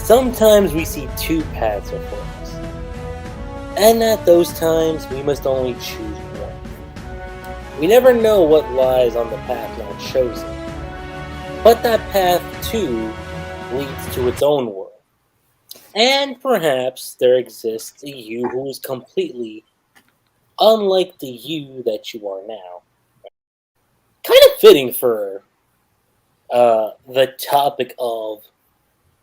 Sometimes we see two paths before us, and at those times we must only choose one. We never know what lies on the path not chosen, but that path too leads to its own world. And perhaps there exists a you who is completely unlike the you that you are now. Kind of fitting for the topic of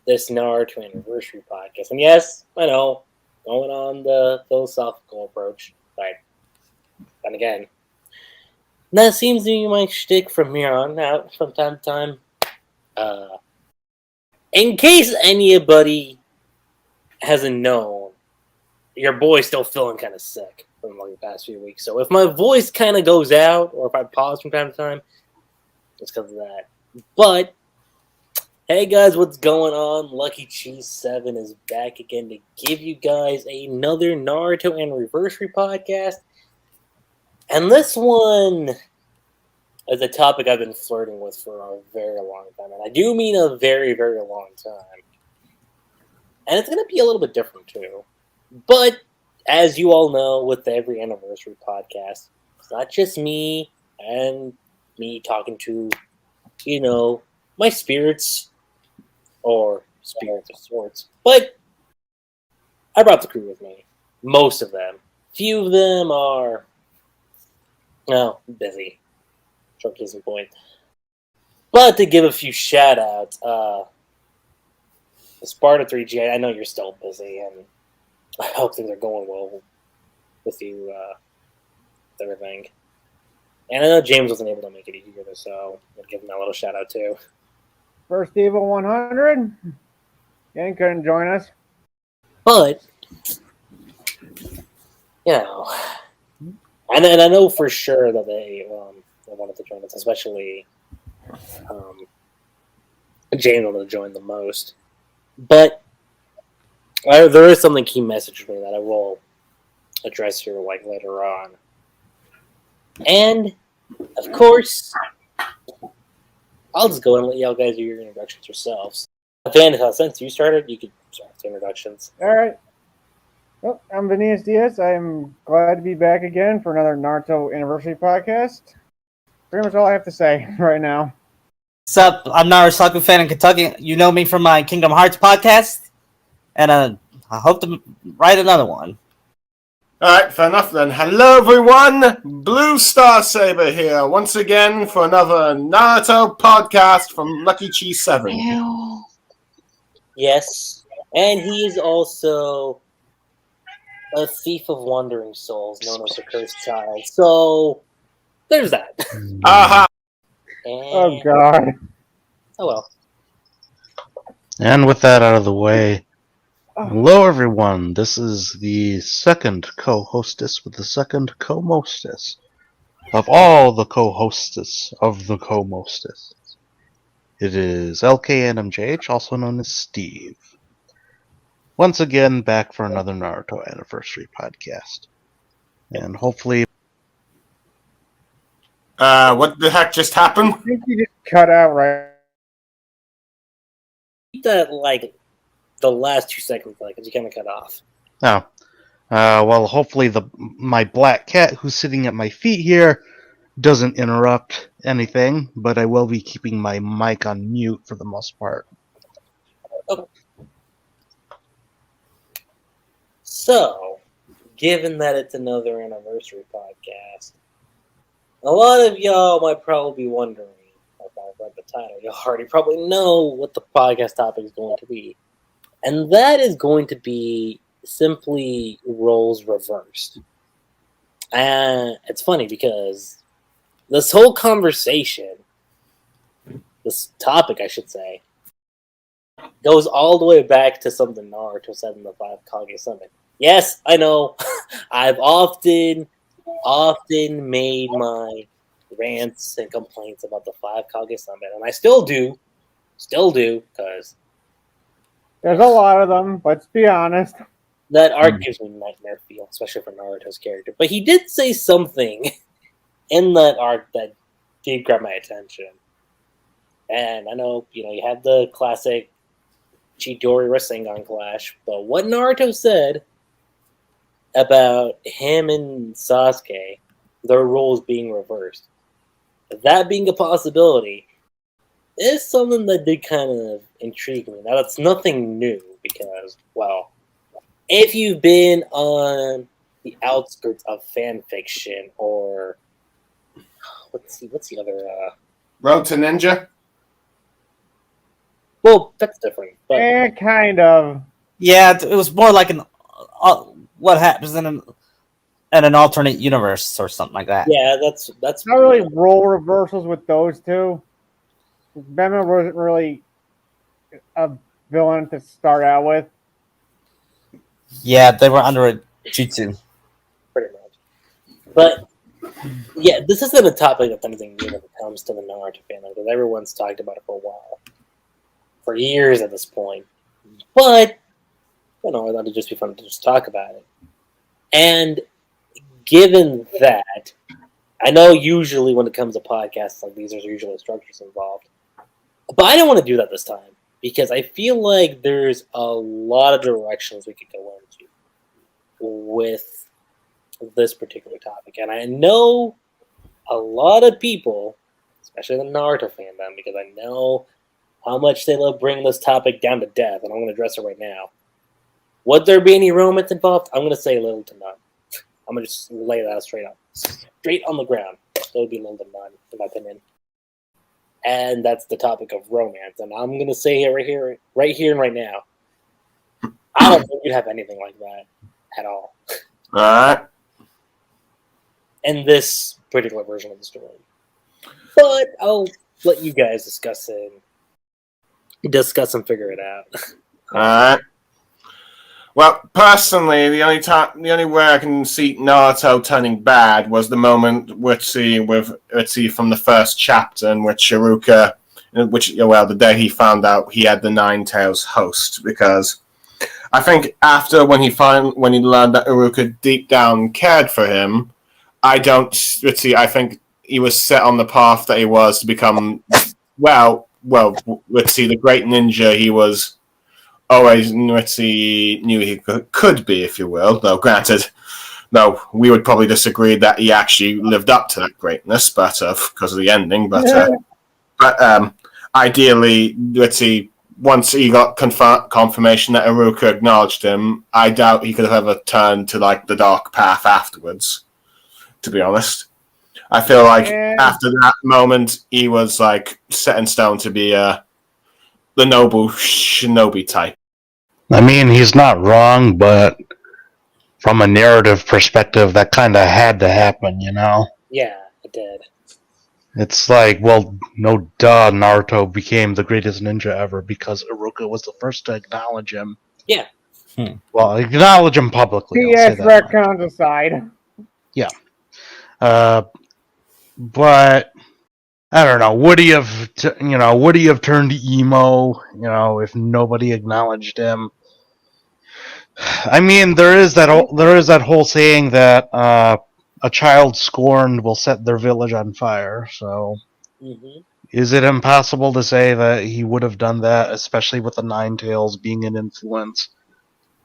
this Naruto anniversary podcast. And yes, I know, going on the philosophical approach, but then again, that seems to be my shtick from here on out, from time to time. In case anybody hasn't known, your boy's still feeling kind of sick from like the past few weeks. So if my voice kind of goes out, or if I pause from time to time, it's because of that. But hey guys, what's going on? LuckyRave is back again to give you guys another Naruto anniversary podcast. And this one is a topic I've been flirting with for a very long time. And I do mean a very, very long time. And it's going to be a little bit different too. But as you all know, with every anniversary podcast, it's not just me and me talking to, my spirits, or spirits of sorts. But I brought the crew with me. Most of them. Few of them are, busy. Short case in point. But to give a few shout-outs, Sparta 3G, I know you're still busy, and I hope things are going well with you, everything. And I know James wasn't able to make it either, so I'll give him a little shout-out too. First Evil 100. Again, couldn't join us. But, and I know for sure that they wanted to join us, especially James wanted to join the most. But there is something he messaged me that I will address here later on. And, of course, I'll just go and let y'all guys do your introductions yourselves. Vanitas, since you started, you could start the introductions. All right. Well, I'm VanitasDS. I'm glad to be back again for another Naruto anniversary podcast. Pretty much all I have to say right now. What's up? I'm NaruSaku Fan in Kentucky. You know me from my Kingdom Hearts podcast. And I hope to write another one. Alright, fair enough then. Hello everyone, BlueStarSaber here, once again for another Naruto podcast from LuckyRave. Yes, and he is also a thief of wandering souls, known as the Cursed Child. So, there's that. Aha! Oh god. Oh well. And with that out of the way, hello everyone, this is the second co-hostess with the second co-mostess of all the co-hostess of the co-mostess. It is LKNMJH, also known as Steve. Once again, back for another Naruto anniversary podcast. And hopefully... what the heck just happened? I think you just cut out right. That, the last 2 seconds, because you kind of cut off. Oh. Well, hopefully my black cat who's sitting at my feet here doesn't interrupt anything, but I will be keeping my mic on mute for the most part. Okay. So, given that it's another anniversary podcast, a lot of y'all might probably be wondering, if I read the title, you already probably know what the podcast topic is going to be. And that is going to be simply roles reversed. And it's funny because this whole conversation, this topic I should say, goes all the way back to something Naruto said in the 5 Kage Summit. Yes, I know. I've often made my rants and complaints about the 5 Kage Summit, and I still do, because There's a lot of them, let's be honest. that arc gives me nightmare feel, especially for Naruto's character. But he did say something in that arc that did grab my attention. And I know, you had the classic Chidori Rasengan clash, but what Naruto said about him and Sasuke, their roles being reversed, that being a possibility, is something that did kind of intrigue me. Now, that's nothing new because, well, if you've been on the outskirts of fan fiction or what's the other Road to Ninja? well, that's different. But Kind of. Yeah, it was more like an what happens in an alternate universe or something like that. yeah, that's Not really role reversals with those two. Bema wasn't really a villain to start out with. Yeah, they were under a jutsu. pretty much. But yeah, this isn't a topic that's anything new when it comes to the Naruto fandom because everyone's talked about it for a while, for years at this point. But I thought it'd just be fun to just talk about it. And given that, I know usually when it comes to podcasts like these, there's usually structures involved, but I don't want to do that this time because I feel like there's a lot of directions we could go into with this particular topic. And I know a lot of people, especially the Naruto fandom, because I know how much they love bringing this topic down to death, and I'm going to address it right now. Would there be any romance involved? I'm going to say little to none. I'm going to just lay that out straight up. Straight on the ground. There would be little to none, in my opinion. And that's the topic of romance. And I'm going to say it right here and right now. I don't think you'd have anything like that at all. Alright. In this particular version of the story. But I'll let you guys discuss and figure it out. Alright. Well, personally, the only way I can see Naruto turning bad was the moment from the first chapter in which Iruka, the day he found out he had the Nine Tails host, because I think after when he learned that Iruka deep down cared for him, I think he was set on the path that he was to become the great ninja he was always knew he could be, if you will. Though granted, we would probably disagree that he actually lived up to that greatness, but because of the ending. But ideally, once he got confirmation that Iruka acknowledged him, I doubt he could have ever turned to the dark path afterwards. To be honest, I feel like after that moment, he was set in stone to be the noble shinobi type. I mean, he's not wrong, but from a narrative perspective, that kind of had to happen, you know? Yeah, it did. It's like, well, no duh, Naruto became the greatest ninja ever because Iruka was the first to acknowledge him. Yeah. Well, acknowledge him publicly. PS retcons aside. Yeah. But I don't know. Would he have turned emo? If nobody acknowledged him. I mean, there is that whole saying that a child scorned will set their village on fire. So, Is it impossible to say that he would have done that, especially with the Nine Tails being an influence?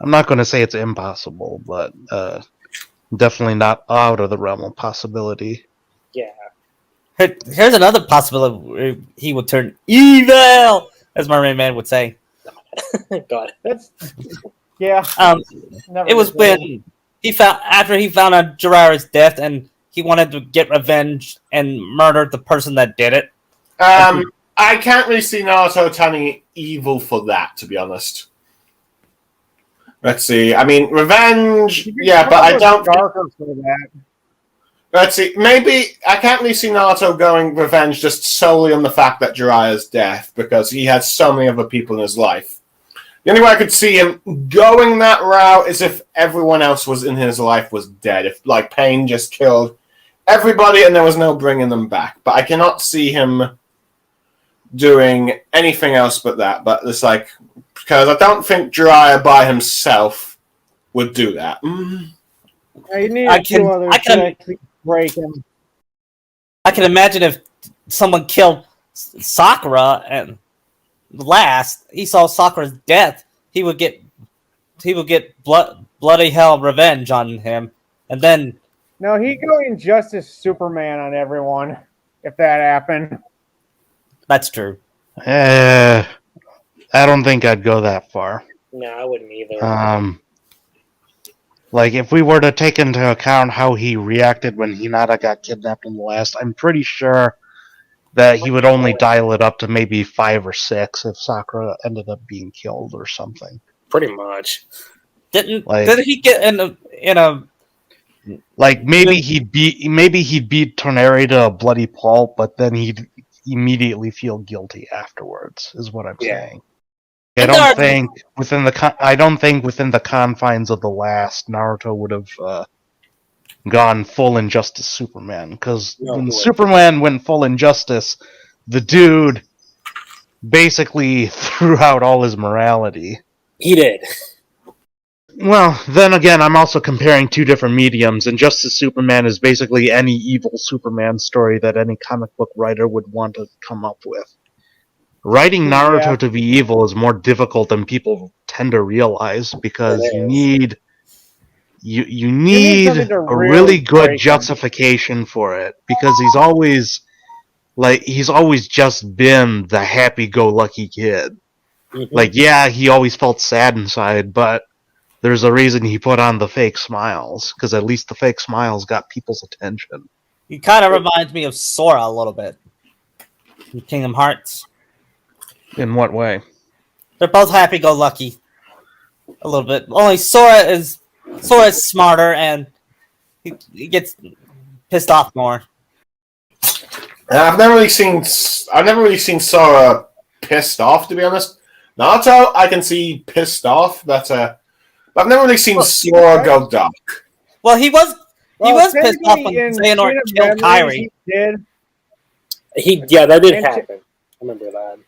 I'm not going to say it's impossible, but definitely not out of the realm of possibility. Yeah. Here's another possibility: he would turn evil, as my main man would say. God. Yeah. It was when after he found out Jiraiya's death, and he wanted to get revenge and murdered the person that did it. I can't really see Naruto turning evil for that, to be honest. Let's see. I mean, revenge. Yeah, but I don't. Darker for that. Let's see. Maybe I can't really see Naruto going revenge just solely on the fact that Jiraiya's death, because he had so many other people in his life. The only way I could see him going that route is if everyone else in his life was dead. If Pain just killed everybody and there was no bringing them back. But I cannot see him doing anything else but that. But it's because I don't think Jiraiya by himself would do that. You need two others to actually break him. I can imagine if someone killed Sakura and last he saw Sakura's death, he would get bloody hell revenge on him, and then No, he'd go Injustice Superman on everyone if that happened. that's true. I don't think I'd go that far. No, I wouldn't either. Like, if we were to take into account how he reacted when Hinata got kidnapped in the last, I'm pretty sure that he would only dial it up to maybe 5 or 6 if Sakura ended up being killed or something. Pretty much. Didn't Like- he get in a Like, maybe he'd beat Toneri to a bloody pulp, but then he'd immediately feel guilty afterwards, is what I'm saying. I And don't think within the confines of the last, Naruto would have gone full Injustice Superman, because No, when he wouldn't. Superman went full Injustice, the dude basically threw out all his morality. He did. Well, then again, I'm also comparing two different mediums. Injustice Superman is basically any evil Superman story that any comic book writer would want to come up with. Writing Naruto to be evil is more difficult than people tend to realize, because It you is. need something to a really really good break him. justification for it, because he's always just been the happy-go-lucky kid. Mhm. Like, yeah, he always felt sad inside, but there's a reason he put on the fake smiles, because at least the fake smiles got people's attention. he kind of reminds me of Sora a little bit in Kingdom Hearts. In what way? They're both happy-go-lucky a little bit. Only Sora is smarter and he gets pissed off more. I've never really seen Sora pissed off, to be honest. Naruto, I can see pissed off. But I've never really seen Sora go dark. Well, he was pissed off when technically in Xehanort Chain of killed Memories, Kairi. He did. Yeah, that did And happen. I remember that.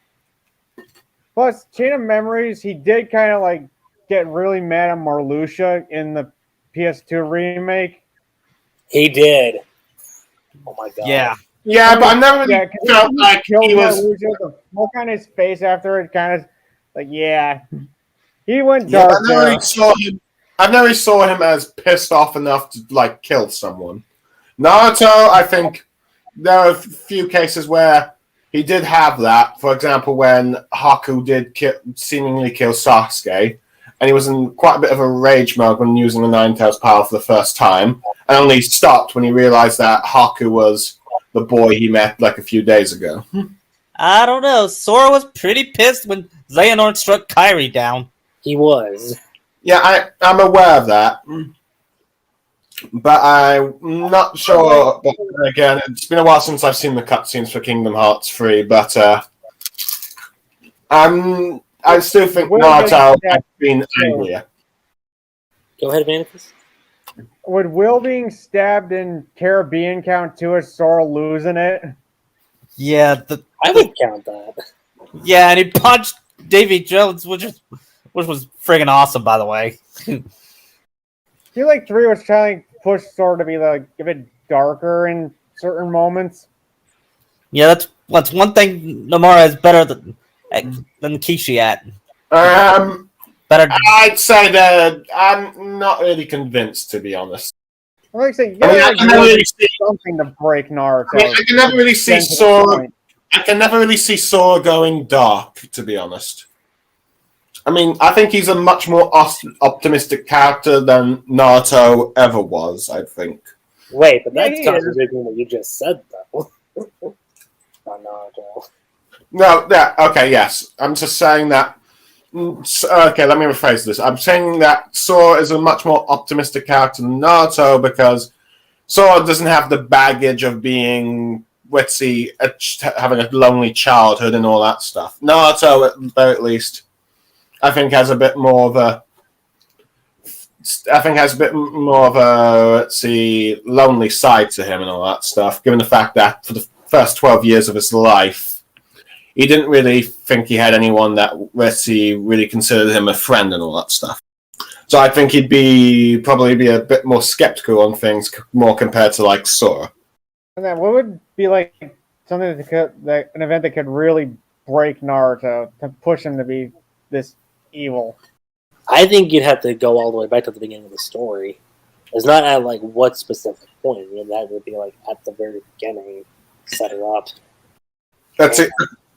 Plus, Chain of Memories, he did kind of like get really mad at Marluxia in the PS2 remake. He did. Oh my god. Yeah. Yeah, but I never really 'cause felt he like killed he was. Marluxia, the look on his face after it kind of like, yeah. He went Yeah, dark I never there. really saw him. I never really saw him as pissed off enough to like kill someone. Naruto, I think there are a few cases where he did have that. For example, when Haku did seemingly kill Sasuke, and he was in quite a bit of a rage mode when using the Nine-Tails power for the first time, and only stopped when he realized that Haku was the boy he met like a few days ago. I don't know. Sora was pretty pissed when Xehanort struck Kairi down. He was. Yeah, I'm aware of that. But I'm not sure. But again, it's been a while since I've seen the cutscenes for Kingdom Hearts 3. But I still think Naruto has been angrier. Go ahead, Vanitas. Would Will being stabbed in Caribbean count too as Sora losing it? Yeah, I would count that. yeah, and he punched Davy Jones, which was friggin' awesome, by the way. I feel like 3 was trying to push Sora to be like a bit darker in certain moments. Yeah, that's one thing Nomura is better than Kishi at. Better. I'd say that I'm not really convinced, to be honest. Like I said, you I mean, I gotta can never really see. something to break Naruto. I can never really see Getting to the Sora. point. I can never really see Sora going dark, to be honest. I mean, I think he's a much more optimistic character than Naruto ever was, I think. Wait, but Yeah, that's he is. contradicting what you just said, though. About Naruto. No, yeah, okay, yes. I'm just saying that. Okay, let me rephrase this. I'm saying that Sora is a much more optimistic character than Naruto because Sora doesn't have the baggage of being, let's see, having a lonely childhood and all that stuff. Naruto, at the very least, I think has a bit more of a. Let's see, lonely side to him and all that stuff. Given the fact that for the first 12 years of his life, he didn't really think he had anyone that, let's see, really considered him a friend and all that stuff. So I think he'd probably be a bit more skeptical on things, more compared to like Sora. And then what would be like something an event that could really break Naruto to push him to be this evil? I think you'd have to go all the way back to the beginning of the story. It's not at like what specific point. I mean, that would be like at the very beginning, set it up. That's it.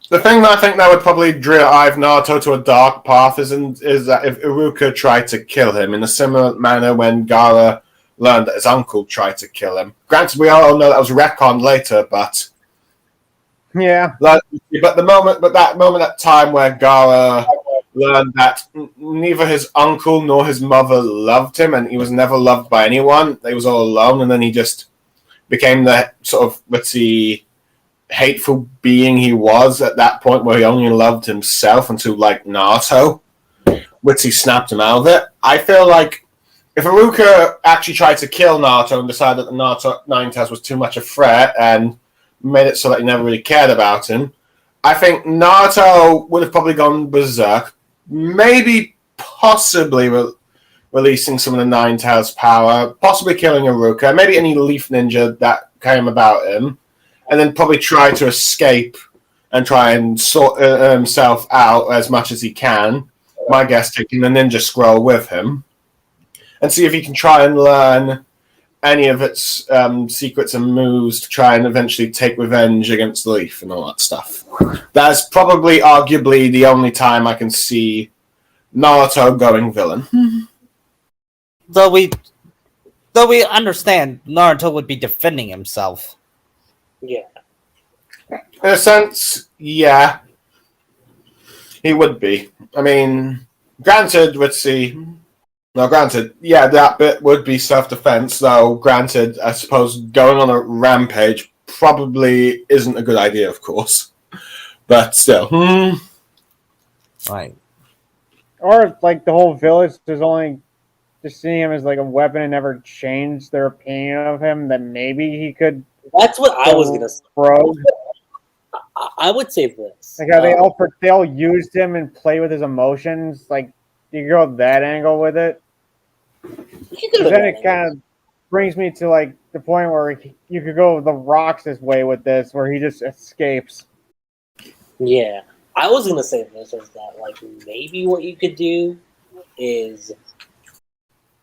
The thing that I think that would probably drive Naruto to a dark path is that if Iruka tried to kill him in a similar manner when Gaara learned that his uncle tried to kill him. Granted, we all know that was retconned later, but Yeah. but that moment at time where Gaara learned that neither his uncle nor his mother loved him, and he was never loved by anyone. He was all alone, and then he just became the sort of hateful being he was at that point, where he only loved himself until like Naruto, which he snapped him out of it. I feel like if Iruka actually tried to kill Naruto and decided that the Naruto Vanitas was too much a threat and made it so that he never really cared about him, I think Naruto would have probably gone berserk, maybe possibly releasing some of the Nine Tails power, possibly killing Iruka, maybe any Leaf Ninja that came about him, and then probably try to escape and try and sort himself out as much as he can. My guess, taking the Ninja Scroll with him, and see if he can try and learn any of its secrets and moves to try and eventually take revenge against Leaf and all that stuff. That's probably, arguably, the only time I can see Naruto going villain. Though we understand Naruto would be defending himself. Yeah. In a sense, yeah. He would be. I mean, granted, yeah, that bit would be self-defense, though, granted, I suppose going on a rampage probably isn't a good idea, of course. But still. Right. Or like the whole village is only just seeing him as like a weapon and never changed their opinion of him, that maybe he could. That's what I was gonna say. Rogue. I would say this. Like how they all used him and play with his emotions. Like you go that angle with it. Then it kind of brings me to like the point where you could go the Rox's way with this, where he just escapes. Yeah, I was gonna say this is that like maybe what you could do is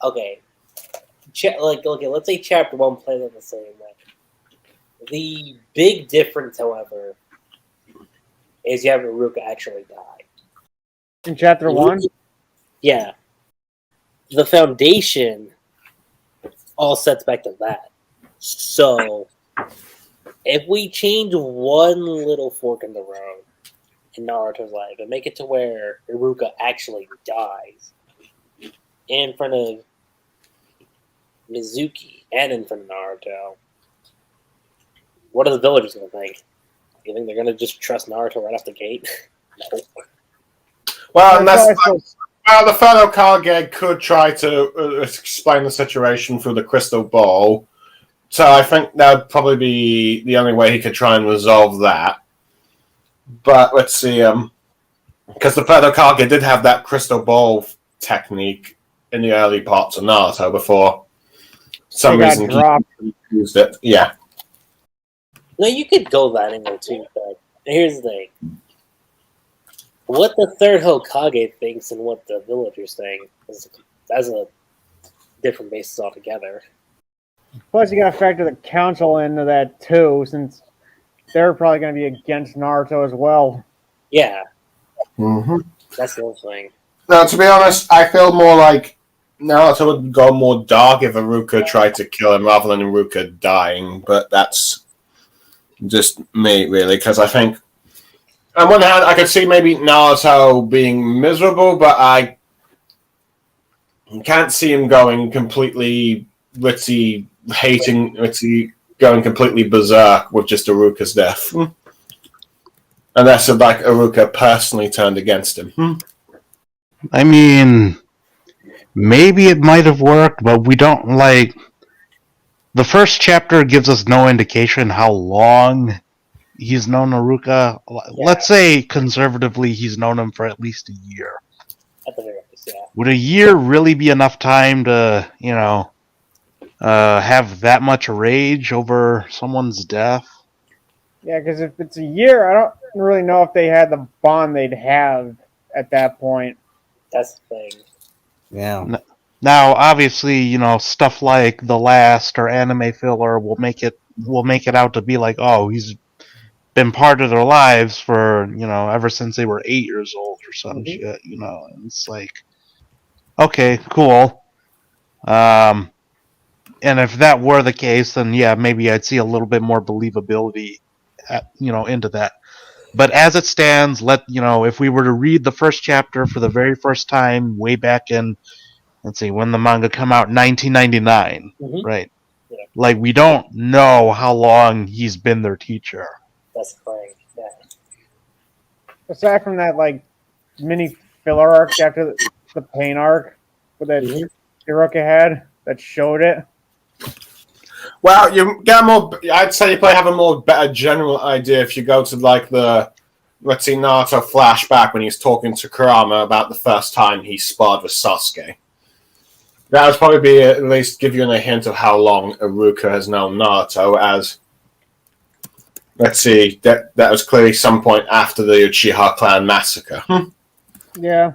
let's say chapter 1 played it the same way. The big difference, however, is you have Iruka actually die. In chapter 1? Yeah. The foundation all sets back to that. So, if we change one little fork in the road in Naruto's life and make it to where Iruka actually dies in front of Mizuki and in front of Naruto, what are the villagers going to think? You think they're going to just trust Naruto right off the gate? No. Well, the fellow Kage could try to explain the situation through the crystal ball. So I think that would probably be the only way he could try and resolve that. But let's see, because the fellow Kage did have that crystal ball technique in the early parts of Naruto before some reason he used it. Yeah. No, you could go that angle too, but here's the thing. What the third Hokage thinks and what the villagers think that's a different basis altogether. Plus, you got to factor the council into that too, since they're probably going to be against Naruto as well. Yeah. Mm-hmm. That's the other thing. Now, to be honest, I feel more like Naruto would go more dark if Iruka tried to kill him rather than Iruka dying, but that's just me, really, because I think on one hand, I could see maybe Naruto being miserable, but I can't see him going completely going completely berserk with just Iruka's death. Unless like Iruka personally turned against him. I mean, maybe it might have worked, but we don't like. The first chapter gives us no indication how long he's known Iruka. Yeah. Let's say conservatively he's known him for at least a year. At the very least, yeah. Would a year really be enough time to, have that much rage over someone's death? Yeah, because if it's a year, really know if they had the bond they'd have at that point. That's the thing. Yeah. Now, obviously, stuff like The Last or anime filler will make it out to be like, oh, he's been part of their lives for, ever since they were 8 years old or some shit, and it's like, okay, cool. And if that were the case, then yeah, maybe I'd see a little bit more believability, into that. But as it stands, if we were to read the first chapter for the very first time, way back in, let's see, when the manga come out, 1999, right? Yeah. Like, we don't know how long he's been their teacher. That's the thing. Yeah. Aside from that, like, mini filler arc after the pain arc that Hiroka had that showed it. Well, you get I'd say you probably have a better general idea if you go to like the Naruto flashback when he's talking to Kurama about the first time he sparred with Sasuke. That would probably be at least give you a hint of how long Iruka has known Naruto, as that was clearly some point after the Uchiha clan massacre. Yeah.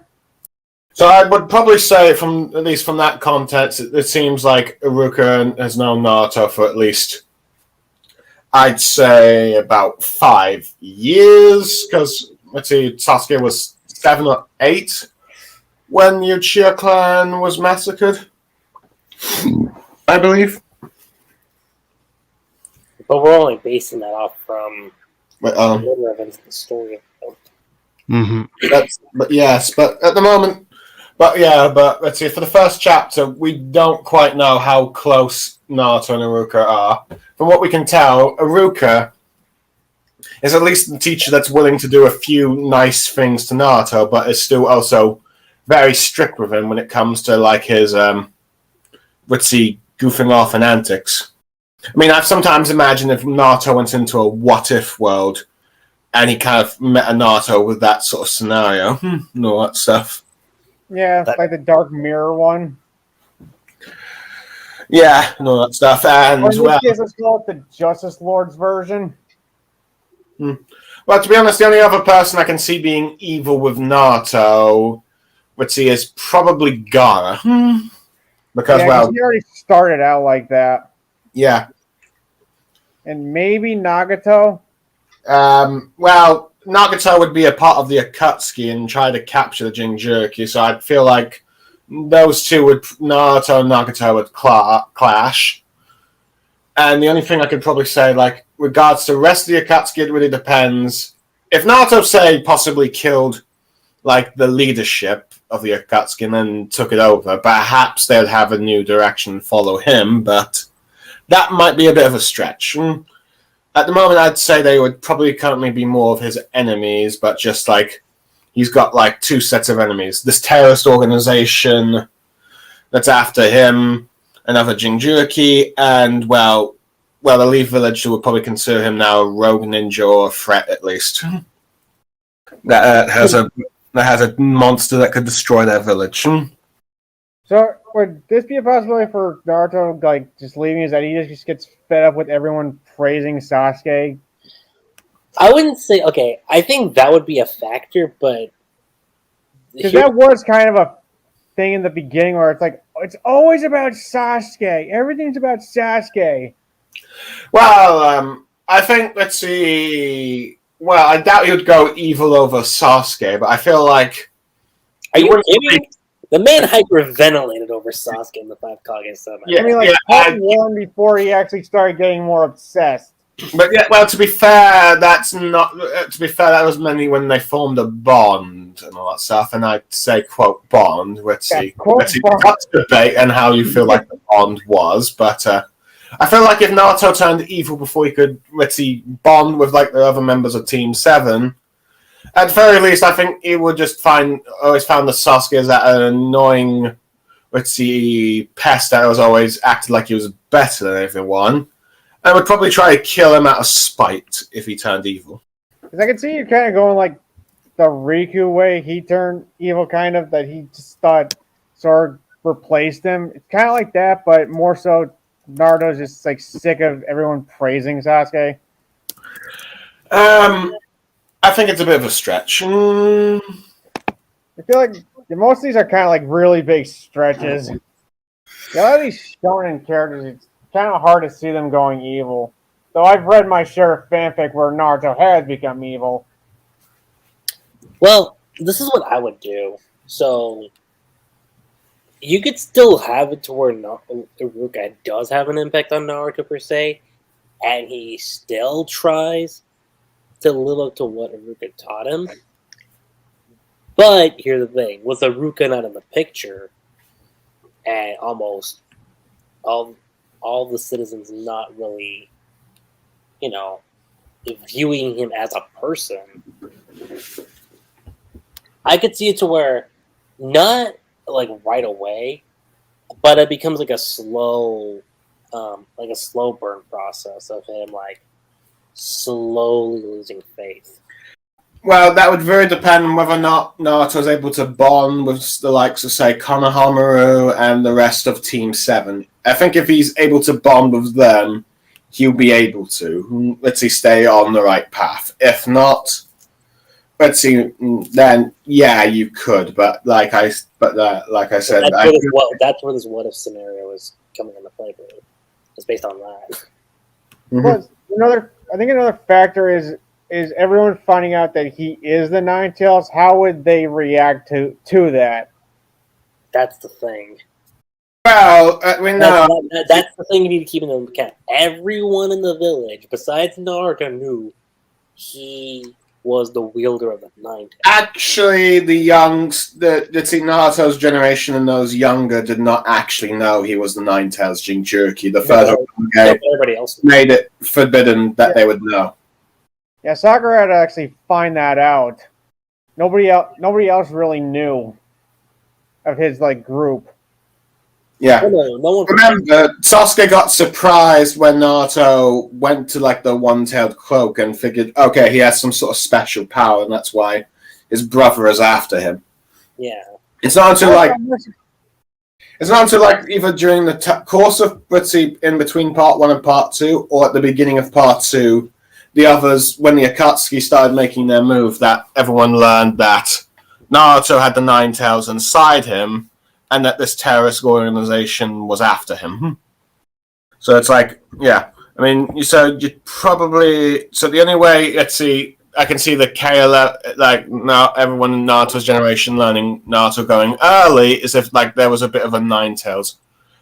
So I would probably say, at least from that context, it seems like Iruka has known Naruto for at least, I'd say, about 5 years, because, Sasuke was 7 or 8 when the Uchiha clan was massacred, I believe. But we're only basing that off from later events in the story. But at the moment, but let's see, for the first chapter, we don't quite know how close Naruto and Iruka are. From what we can tell, Iruka is at least the teacher that's willing to do a few nice things to Naruto, but is still also very strict with him when it comes to like his goofing off and antics. I mean, I've sometimes imagined if Naruto went into a what-if world and he kind of met a Naruto with that sort of scenario and all that stuff. Yeah, like the Dark Mirror one. Yeah, and all that stuff. And let's call it the Justice Lord's version. Well, to be honest, the only other person I can see being evil with Naruto, is probably Gaara. Because, he already started out like that. Yeah. And maybe Nagato? Nagato would be a part of the Akatsuki and try to capture the Jinchuriki, so I'd feel like those two Naruto and Nagato would clash. And the only thing I could probably say, like, regards to the rest of the Akatsuki, it really depends. If Naruto, say, possibly killed, like, the leadership of the Akatsuki and then took it over, perhaps they would have a new direction and follow him, but that might be a bit of a stretch. At the moment, I'd say they would probably currently be more of his enemies, but just like he's got like 2 sets of enemies. This terrorist organization that's after him, another Jinchuriki, and the Leaf Village would probably consider him now a rogue ninja or a threat at least. That has a monster that could destroy their village. So would this be a possibility for Naruto, like, just leaving? Is that he just gets fed up with everyone praising Sasuke? I wouldn't say, okay, I think that would be a factor, but... Because that was kind of a thing in the beginning where it's like, it's always about Sasuke. Everything's about Sasuke. Well, I think, let's see... Well, I doubt he would go evil over Sasuke, but I feel like... Are you kidding? The man hyperventilated over Sasuke in the 5 Kage Summon. Yeah, I mean, like, part 1 before he actually started getting more obsessed. But yeah, well, to be fair, that was mainly when they formed a bond and all that stuff, and I'd say, quote, bond. Let's see, that's debate and how you feel like the bond was, but I feel like if Naruto turned evil before he could, bond with, like, the other members of Team 7, at the very least, I think he would just always found the Sasuke as that annoying, pest that was always acted like he was better than everyone. And would probably try to kill him out of spite if he turned evil. Because I can see you kind of going like the Riku way he turned evil, kind of, that he just thought Sword replaced him. It's kind of like that, but more so Naruto's just like sick of everyone praising Sasuke. I think it's a bit of a stretch. I feel like most of these are kind of like really big stretches. A lot of these shonen characters, it's kind of hard to see them going evil. Though I've read my share of fanfic where Naruto has become evil. Well, this is what I would do. So you could still have it to where Iruka does have an impact on Naruto per se, and he still tries to live up to what Iruka taught him. But here's the thing: with Iruka not in the picture, and almost all the citizens not really, viewing him as a person, I could see it to where not like right away, but it becomes like a slow burn process of him like slowly losing faith. Well, that would very depend on whether or not Naruto is able to bond with the likes of, say, Konohamaru and the rest of Team 7. I think if he's able to bond with them, he'll be able to, stay on the right path. If not, then yeah, you could. But like I said, That's where this what if scenario is coming into play. It's based on that. Plus, I think another factor is everyone finding out that he is the Nine Tails. How would they react to that? That's the thing. Well, that's the thing you need to keep in account. Everyone in the village, besides Naruto, knew he was the wielder of the Nine Tails. Actually, Naruto's generation and those younger did not actually know he was the Nine Tails Jinchuriki. The further everybody else made it forbidden that they would know. Yeah, Sakura had to actually find that out. Nobody else really knew of his group. Yeah. No one Remember, Sasuke got surprised when Naruto went to the one-tailed cloak and figured, okay, he has some sort of special power, and that's why his brother is after him. Yeah. It's not until either during the course of in between part 1 and part 2, or at the beginning of part 2, the others, when the Akatsuki started making their move, that everyone learned that Naruto had the Nine Tails inside him, and that this terrorist organization was after him. So it's I mean, so the only way, I can see the KLF, now everyone in Naruto's generation learning Naruto going early, is if there was a bit of a Nine Tails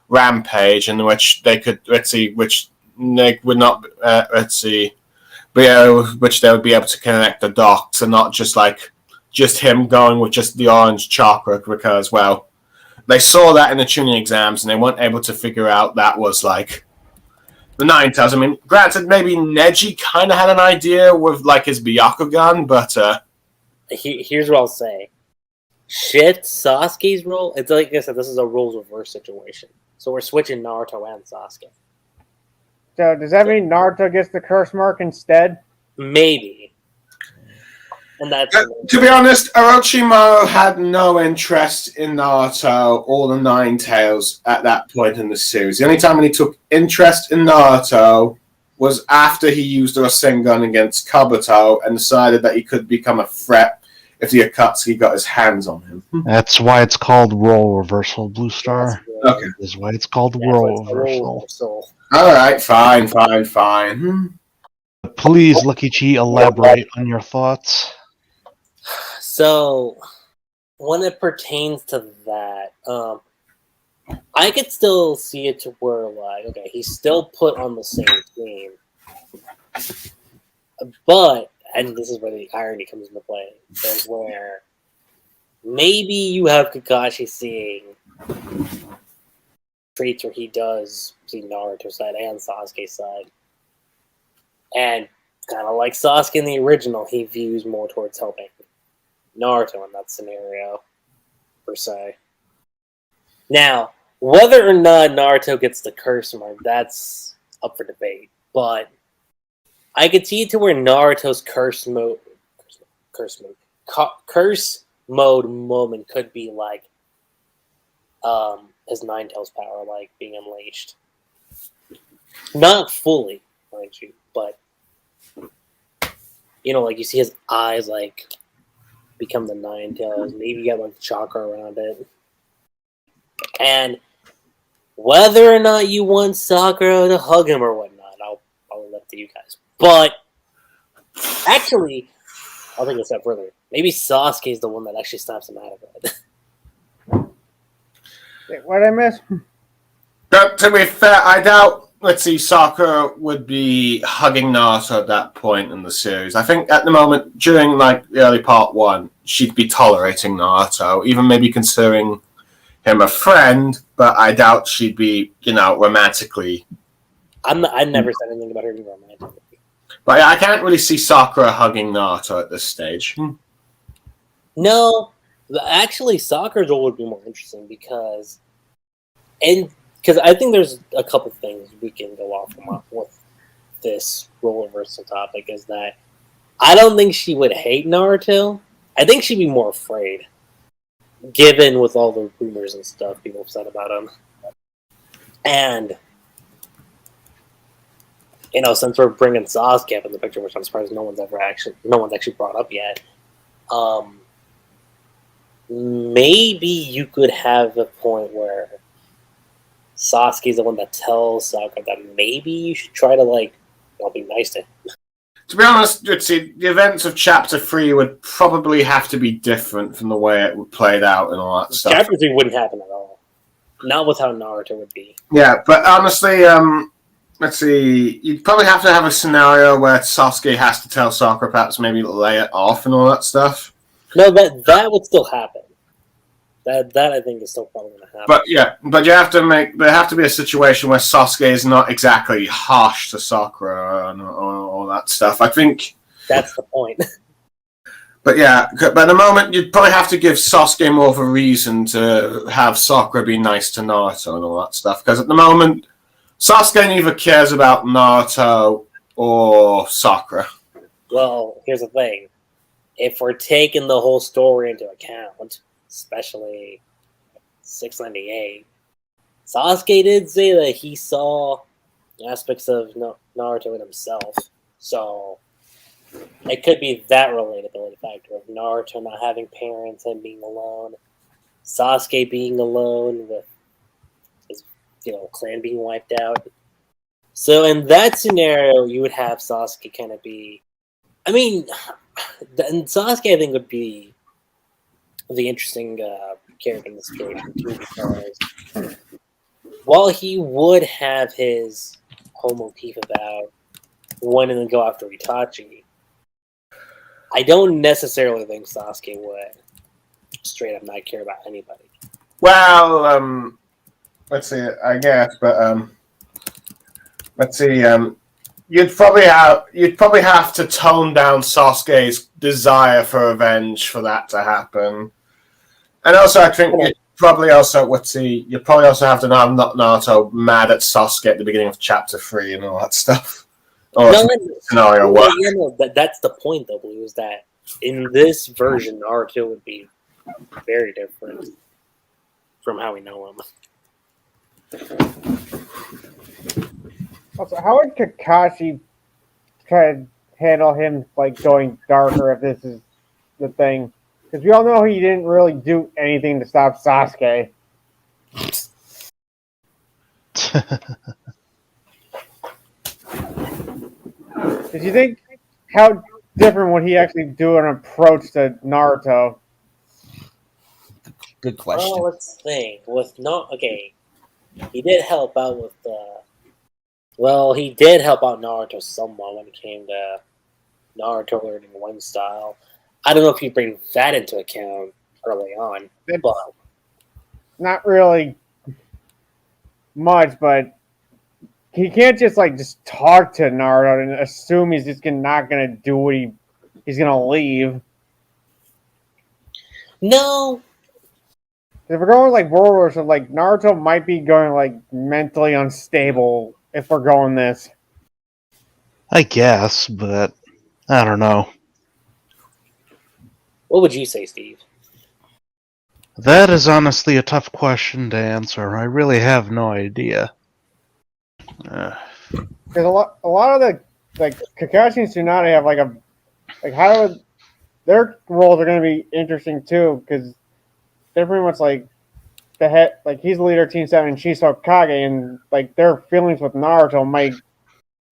rampage in which they could, which they would not, which they would be able to connect the dots, and not just him going with just the orange chakra, because, well, they saw that in the tuning exams, and they weren't able to figure out that was the Nine Tails. I mean, granted, maybe Neji kind of had an idea with his Byakugan, but here's what I'll say: shit, Sasuke's role. It's like I said, this is a roles reverse situation. So we're switching Naruto and Sasuke. So does that mean Naruto gets the curse mark instead? Maybe. And that's to be honest, Orochimaru had no interest in Naruto or the Nine Tails at that point in the series. The only time when he took interest in Naruto was after he used the Rasengan against Kabuto and decided that he could become a threat if the Akatsuki got his hands on him. That's why it's called role reversal, Blue Star. Okay. That's why it's called role reversal. All right, fine. Please, Lucky Chi, elaborate on your thoughts. So, when it pertains to that, I could still see it to where, okay, he's still put on the same team. But, and this is where the irony comes into play, is where maybe you have Kakashi seeing traits where he does see Naruto's side and Sasuke's side. And kind of like Sasuke in the original, he views more towards helping Naruto in that scenario, per se. Now, whether or not Naruto gets the curse mark, that's up for debate. But I could see it to where Naruto's curse mode moment could be his Nine Tails power, being unleashed. Not fully, mind you, but like you see his eyes like become the nine tails. Maybe you get like chakra around it. And whether or not you want Sakura to hug him or whatnot, I'll leave that to you guys. But actually, I'll take it a step further. Maybe Sasuke is the one that actually snaps him out of it. What did I miss? But to be fair, I doubt, Sakura would be hugging Naruto at that point in the series. I think at the moment, during like the early part 1, she'd be tolerating Naruto, even maybe considering him a friend, but I doubt she'd be, romantically. I never said anything about her being romantic. But I can't really see Sakura hugging Naruto at this stage. No, actually, Sakura's role would be more interesting because I think there's a couple things we can go off with this role reversal topic. Is that I don't think she would hate Naruto. I think she'd be more afraid, given with all the rumors and stuff people have said about him. And since we're bringing Sasuke up in the picture, which I'm surprised no one's actually brought up yet. Maybe you could have a point where Sasuke's the one that tells Sakura that maybe you should try to be nice to him. To be honest, the events of Chapter 3 would probably have to be different from the way it played out and all that stuff. Chapter 3 wouldn't happen at all. Not with how Naruto would be. Yeah, but honestly, you'd probably have to have a scenario where Sasuke has to tell Sakura perhaps maybe lay it off and all that stuff. No, that would still happen. That I think is still probably going to happen. But there have to be a situation where Sasuke is not exactly harsh to Sakura and all that stuff. I think that's the point. But at the moment you'd probably have to give Sasuke more of a reason to have Sakura be nice to Naruto and all that stuff. Because at the moment, Sasuke neither cares about Naruto or Sakura. Well, here's the thing: if we're taking the whole story into account, especially 698, Sasuke did say that he saw aspects of Naruto in himself. So it could be that relatability factor of Naruto not having parents and being alone, Sasuke being alone with his clan being wiped out. So in that scenario, you would have Sasuke kind of be... I mean, and Sasuke I think would be the interesting character in this situation too, because while he would have his whole motif about wanting to go after Itachi, I don't necessarily think Sasuke would straight up not care about anybody. Well, let's see, I guess, but let's see, you'd probably have to tone down Sasuke's desire for revenge for that to happen. And also, I think you'd probably also have to have Naruto mad at Sasuke at the beginning of Chapter 3 and all that stuff. Scenario work. That's the point, though, Blue, is that in this version, Naruto would be very different from how we know him. Also, how would Kakashi try to handle him going darker if this is the thing? Because we all know he didn't really do anything to stop Sasuke. Did you think how different would he actually do an approach to Naruto? Good question. Well, let's think. He did help out with he did help out Naruto somewhat when it came to Naruto learning one style. I don't know if you bring that into account early on, but not really much. But he can't just talk to Naruto and assume he's just not gonna do what he's gonna leave. No. If we're going World War, so Naruto might be going mentally unstable if we're going this. I guess, but I don't know. What would you say, Steve? That is honestly a tough question to answer. I really have no idea. Because a lot of the Kakashi and Tsunade have Like, how would their roles are going to be interesting too, because they're pretty much like the head. Like, he's the leader of Team 7, and she's Hokage, and like their feelings with Naruto might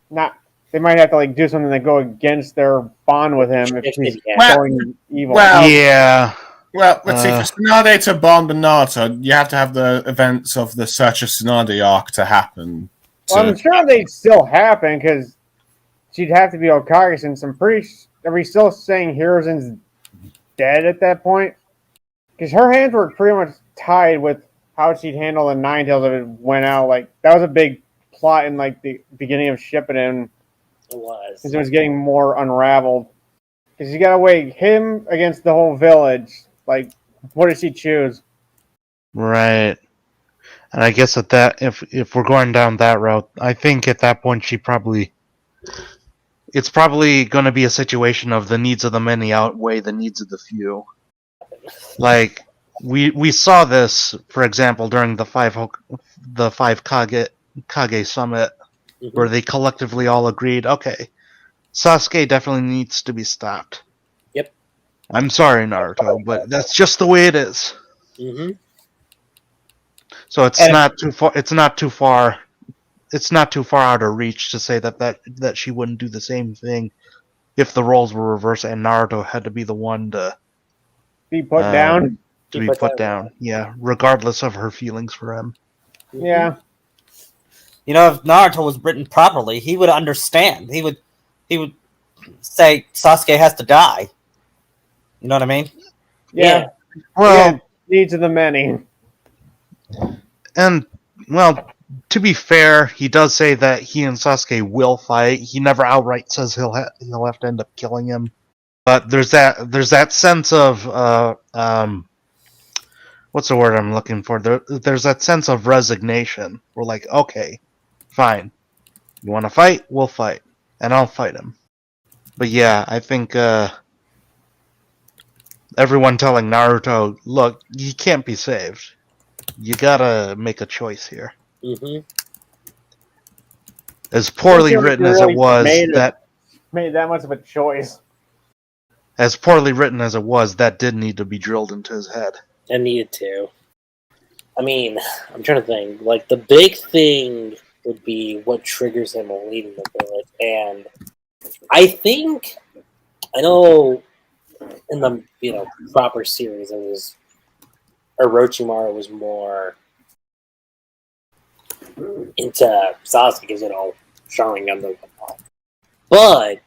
not. They might have to like do something that go against their bond with him if he's going evil. Well, Yeah. Well, let's see. For Tsunade to bond with Naruto, you have to have the events of the Search of Tsunade arc to happen. Well, I'm sure they'd still happen because she'd have to be Hokage since I'm pretty. Are we still saying Hiruzen's dead at that point? Because her hands were pretty much tied with how she'd handle the Nine Tails if it went out. Like, that was a big plot in like the beginning of Shippuden. It was. Because it was getting more unraveled. Because you gotta weigh him against the whole village. Like, what does she choose? Right. And I guess at that, if we're going down that route, I think at that point it's probably going to be a situation of the needs of the many outweigh the needs of the few. Like we saw this, for example, during the five Kage summit, where they collectively all agreed, okay, Sasuke definitely needs to be stopped. Yep. I'm sorry, Naruto, but that's just the way it is. Mm-hmm. So it's not too far. It's not too far. It's not too far out of reach to say that she wouldn't do the same thing if the roles were reversed and Naruto had to be the one to be put down. To be put down. Yeah, regardless of her feelings for him. Yeah. You know, if Naruto was written properly, he would understand. He would say Sasuke has to die. You know what I mean? Yeah. Well, needs of the many. And well, to be fair, he does say that he and Sasuke will fight. He never outright says he'll have to end up killing him. But there's that sense of what's the word I'm looking for? There's that sense of resignation. We're like, okay, fine. You want to fight? We'll fight, and I'll fight him. But yeah, I think everyone telling Naruto, look, you can't be saved. You gotta make a choice here. Mm-hmm. As poorly written as it was, made that much of a choice. As poorly written as it was, that did need to be drilled into his head. It needed to. I mean, I'm trying to think. Like, the big thing would be what triggers him leaving the village. And I know in the proper series, it was Orochimaru was more into Sasuke because showing him the. But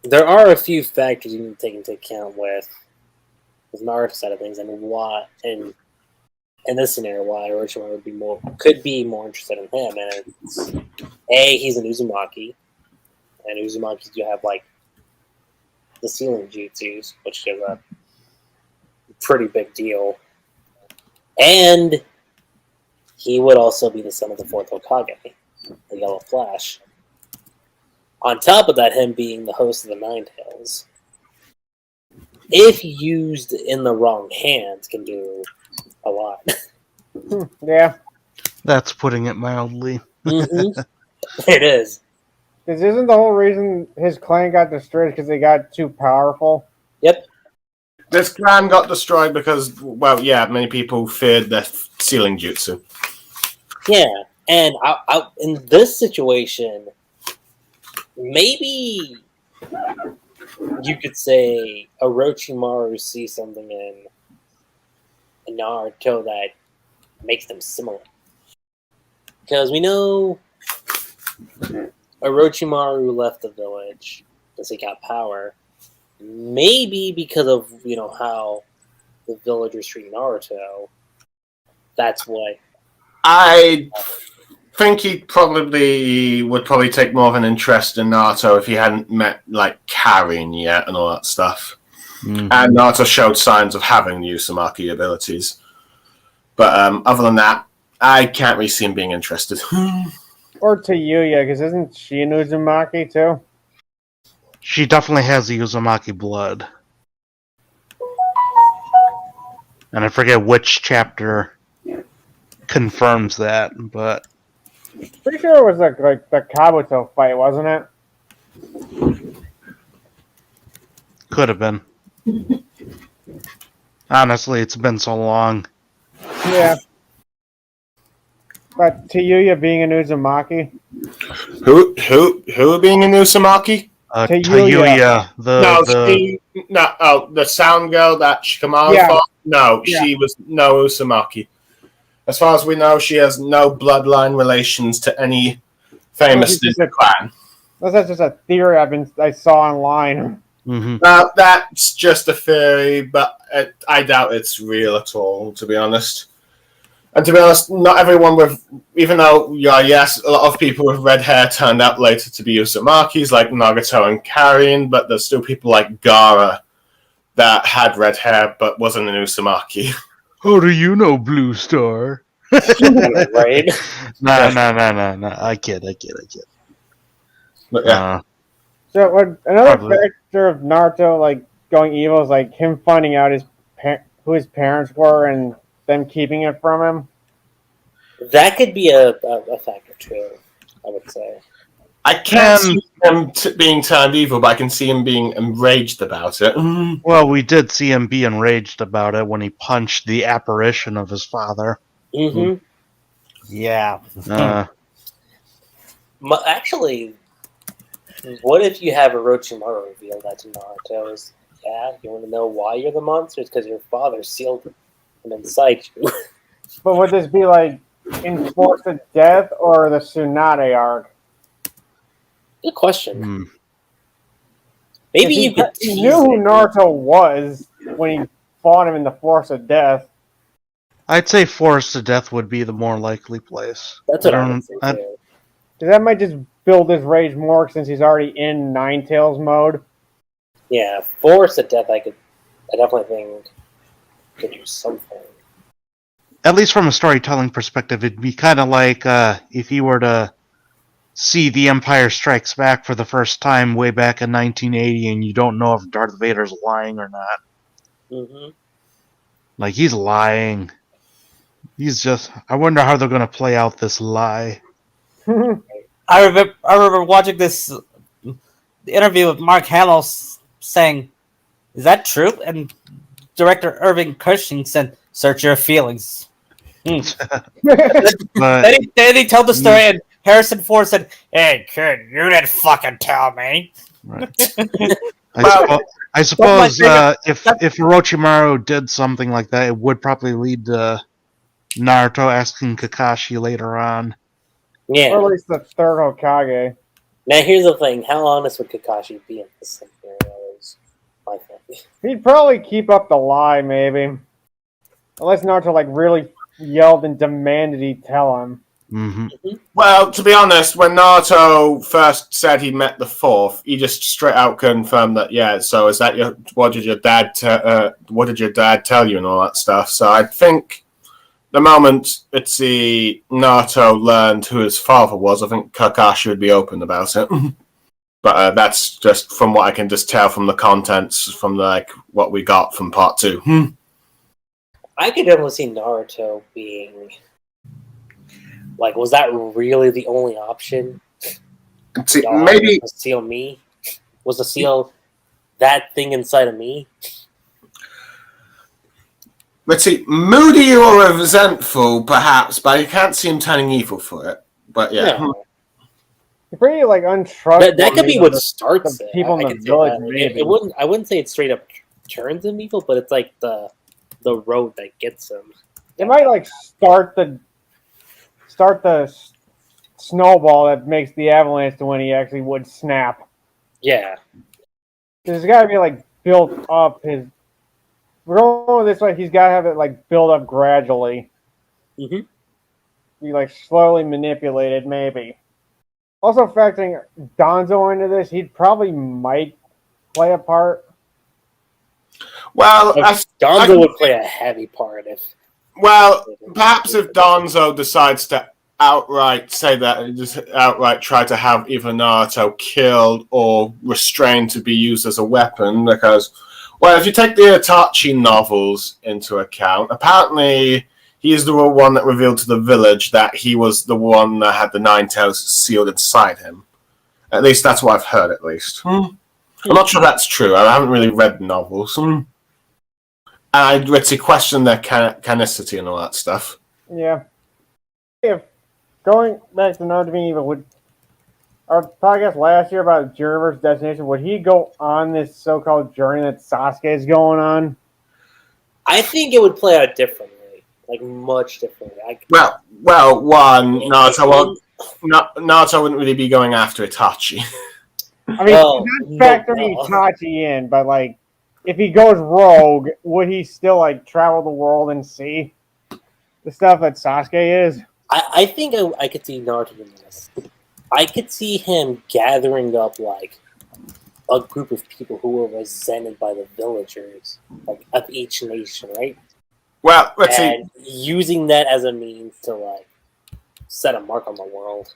there are a few factors you need to take into account with Naruto's side of things, and why, and in this scenario, why Orochimaru could be more interested in him. And it's he's an Uzumaki, and Uzumaki do have like the sealing jutsus, which is a pretty big deal. And he would also be the son of the fourth Hokage, the Yellow Flash. On top of that, him being the host of the Nine Tails, if used in the wrong hands, can do a lot. Yeah. That's putting it mildly. Mm-hmm. It is. This isn't the whole reason his clan got destroyed because they got too powerful. Yep. This clan got destroyed because, many people feared the sealing jutsu. Yeah, and in this situation, maybe you could say Orochimaru sees something in Naruto that makes them similar. Because we know Orochimaru left the village because he got power. Maybe because of how the villagers treat Naruto. That's what. I think he would probably take more of an interest in Naruto if he hadn't met like Karin yet and all that stuff. Mm-hmm. And Naruto showed signs of having the Uzumaki abilities. But other than that, I can't really see him being interested. Or to Yuya, because isn't she an Uzumaki too? She definitely has the Uzumaki blood. And I forget which chapter confirms that, but... Pretty sure it was like the Kabuto fight, wasn't it? Could have been. Honestly, it's been so long. Yeah. But Tayuya being a Uzumaki? Who being a Nusumaki? Tayuya. Tayuya, The sound girl that Shikamaru Yeah. fought? No, Yeah. she was no Uzumaki. As far as we know, she has no bloodline relations to any famous Disney clan. That's just a theory I saw online. Mm-hmm. That's just a theory, but I doubt it's real at all, to be honest. And to be honest, not everyone even though, yes, a lot of people with red hair turned out later to be Uzumakis, like Nagato and Karin, but there's still people like Gaara that had red hair but wasn't an Uzumaki. How do you know Blue Star? Right? No. I kid. But yeah. So another Probably. factor of Naruto like going evil is like him finding out who his parents were and them keeping it from him. That could be a factor too, I would say. I can't see him being turned evil, but I can see him being enraged about it. Well, we did see him be enraged about it when he punched the apparition of his father. Mm-hmm. Yeah. Actually, what if you have Orochimaru reveal that to Naruto? You want to know why you're the monster? It's because your father sealed him inside you. But would this be like in Force of Death or the Tsunade arc? Good question. Hmm. Maybe you could He tease knew who it. Naruto was when he fought him in the Force of Death. I'd say Forest to Death would be the more likely place. That's what I would say too. Because that might just build his rage more since he's already in Ninetales mode. Yeah, Force of Death, I definitely think could do something. At least from a storytelling perspective, it'd be kind of like if you were to see The Empire Strikes Back for the first time way back in 1980 and you don't know if Darth Vader's lying or not. Mm-hmm. Like, he's lying. He's just... I wonder how they're going to play out this lie. I remember watching this interview with Mark Hamill saying, "Is that true?" And director Irving Cushing said, "Search your feelings." But Then he told the story, and Harrison Ford said, "Hey kid, you didn't fucking tell me." right. I suppose if Orochimaru did something like that, it would probably lead to Naruto asking Kakashi later on. Yeah. Or at least the third Hokage. Now here's the thing: how honest would Kakashi be in this scenario? Is my thing. He'd probably keep up the lie, maybe. Unless Naruto like really yelled and demanded he tell him. Mm-hmm. Well, to be honest, when Naruto first said he met the fourth, he just straight out confirmed that. Yeah, so is that what did your dad tell you and all that stuff? So I think the moment Naruto learned who his father was, I think Kakashi would be open about it. But that's just from what I can just tell from the contents from what we got from part 2. I could definitely see Naruto being like, was that really the only option? See, maybe to seal me? Was to seal that thing inside of me? let's see, moody or resentful, perhaps, but I can't see him turning evil for it. But yeah. No. He's pretty like untrustworthy. That could be what starts the it. people in I the could say village, that. maybe. I wouldn't say it straight up turns him evil, but it's like the road that gets him. It might like start the snowball that makes the avalanche to when he actually would snap. Yeah. There's got to be like built up his. We're going this way. He's got to have it like build up gradually. Mm-hmm. Be like slowly manipulated, maybe. Also factoring Donzo into this, he probably might play a part. Well, Donzo would play a heavy part if. Well, perhaps if Donzo decides to outright say that, just outright try to have either Naruto killed or restrained to be used as a weapon, because, well, if you take the Itachi novels into account, apparently he is the one that revealed to the village that he was the one that had the Nine Tails sealed inside him. At least that's what I've heard, at least. I'm not sure that's true. I haven't really read the novels. And I'd question their canicity and all that stuff. Yeah. If going back to Naruto being evil, would our podcast last year about Journey versus Destination, would he go on this so-called journey that Sasuke is going on? I think it would play out differently, like much differently. Well, one, Naruto wouldn't really be going after Itachi. I mean, he's not factoring Itachi in, but like, if he goes rogue, would he still like travel the world and see the stuff that Sasuke is? I think I could see Naruto doing this. I could see him gathering up like a group of people who were resented by the villagers, like of each nation, right? Well, let's see. Using that as a means to like set a mark on the world.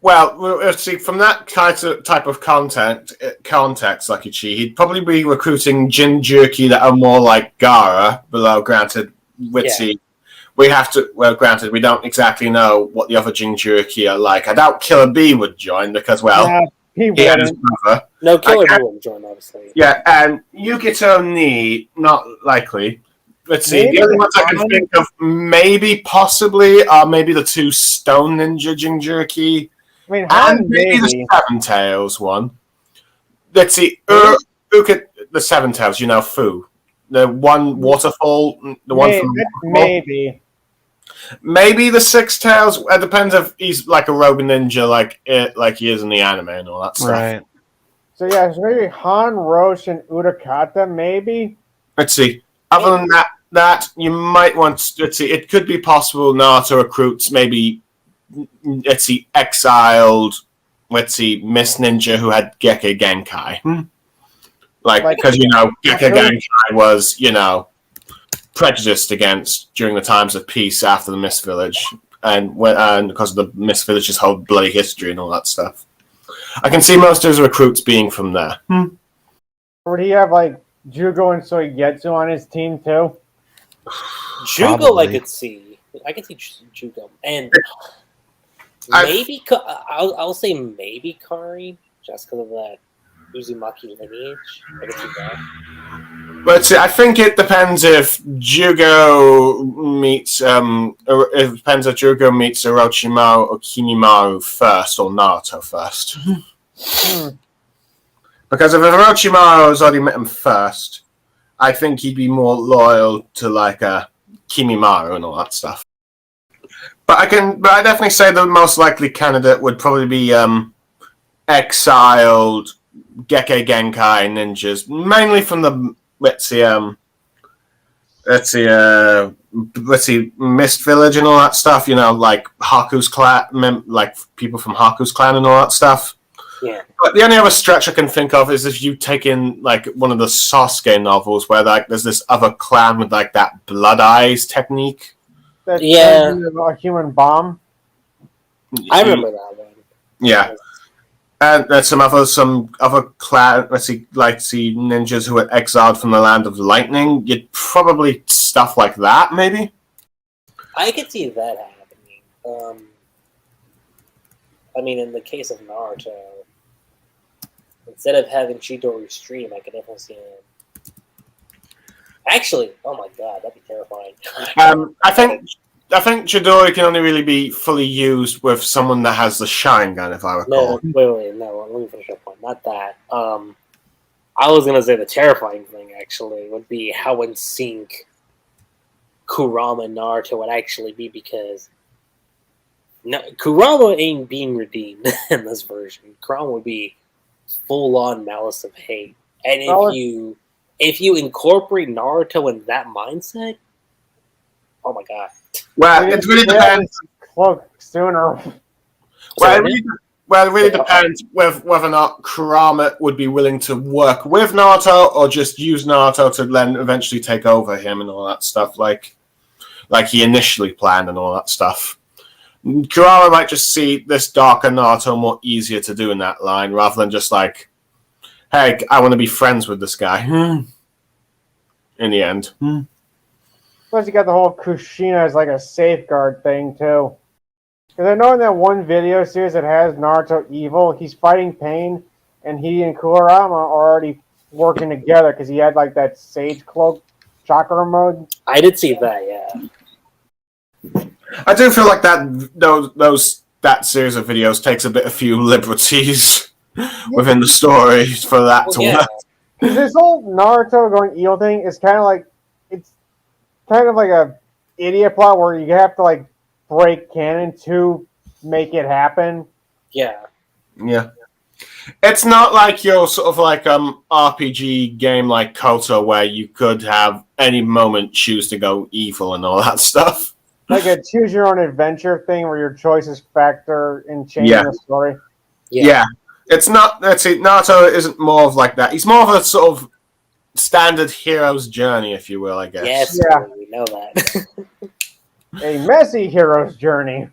Well, let's see. From that type of context, Lucky Chi, he'd probably be recruiting Jinchuriki that are more like Gaara. Below, granted, Witzy. We have to. Well, granted, we don't exactly know what the other Jinchuriki are like. I doubt Killer Bee would join because, well, he had his brother. No, Killer Bee wouldn't join, obviously. Yeah, and Yukito Ni, not likely. Let's see. Maybe the only ones I can think of, maybe, possibly, are maybe the two Stone Ninja Jinchuriki. I mean, And maybe the Seven Tails one. Let's see. The Seven Tails, you know, Fu. The one waterfall, the one from maybe. Maybe the Six Tails. It depends if he's like a rogue ninja, like he is in the anime and all that stuff. Right. So yeah, so maybe Han, Roche, and Utakata, maybe. Let's see. Other than that you might want to, let's see. It could be possible Naruto recruits maybe. Let's see, exiled. Let's see, Miss Ninja who had Geke Genkai. Like because Geke Genkai was prejudiced against during the times of peace after the Mist Village, and because of the Mist Village's whole bloody history and all that stuff. I can see most of his recruits being from there. Would he have like Jugo and Soigetsu on his team too? Jugo, Probably. I could see Jugo, and maybe I'll say maybe Kari, just because of that Uzumaki lineage. I could see that. But see, I think it depends if Jugo meets it depends if Jugo meets Orochimaru or Kimimaru first or Naruto first. Because if Orochimaru has already met him first, I think he'd be more loyal to like Kimimaru and all that stuff. But I definitely say the most likely candidate would probably be exiled Geke Genkai ninjas, mainly from the let's see, Mist Village and all that stuff. Like Haku's clan, like people from Haku's clan and all that stuff. Yeah. But the only other stretch I can think of is if you take in like one of the Sasuke novels where like there's this other clan with like that blood eyes technique. That's a human bomb. I remember that one. Yeah. And there's some other clan, let's see, ninjas who were exiled from the land of lightning. You'd probably stuff like that, maybe. I could see that happening. I mean, in the case of Naruto, instead of having Chidori stream, I could definitely see him. Actually, oh my god, that'd be terrifying. I think Chidori can only really be fully used with someone that has the Sharingan, if I recall. No, let me finish that point. Not that. I was gonna say the terrifying thing actually would be how in sync Kurama and Naruto would actually be, because Kurama ain't being redeemed in this version. Kurama would be full on malice of hate, and if you incorporate Naruto in that mindset, oh my god. Well, it really depends. Cloak sooner. Well, it really depends whether or not Kurama would be willing to work with Naruto or just use Naruto to then eventually take over him and all that stuff, like he initially planned and all that stuff. Kurama might just see this darker Naruto more easier to do in that line, rather than just like, hey, I want to be friends with this guy. In the end. Plus, you got the whole Kushina as like a safeguard thing too. Because I know in that one video series that has Naruto evil, he's fighting pain, and he and Kurama are already working together because he had like that sage cloak chakra mode. I did see that, yeah. I do feel like that series of videos takes a few liberties within the story for that to work. This whole Naruto going evil thing is kind of like it's kind of like a idiot plot where you have to like break canon to make it happen. Yeah. Yeah. It's not like your sort of like RPG game like Koto where you could have any moment choose to go evil and all that stuff. Like a choose your own adventure thing where your choices factor in changing the story. Yeah. It's not. Let's see. Naruto isn't more of like that. He's more of a sort of standard hero's journey, if you will. I guess. Yes. Yeah. We know that. A messy hero's journey.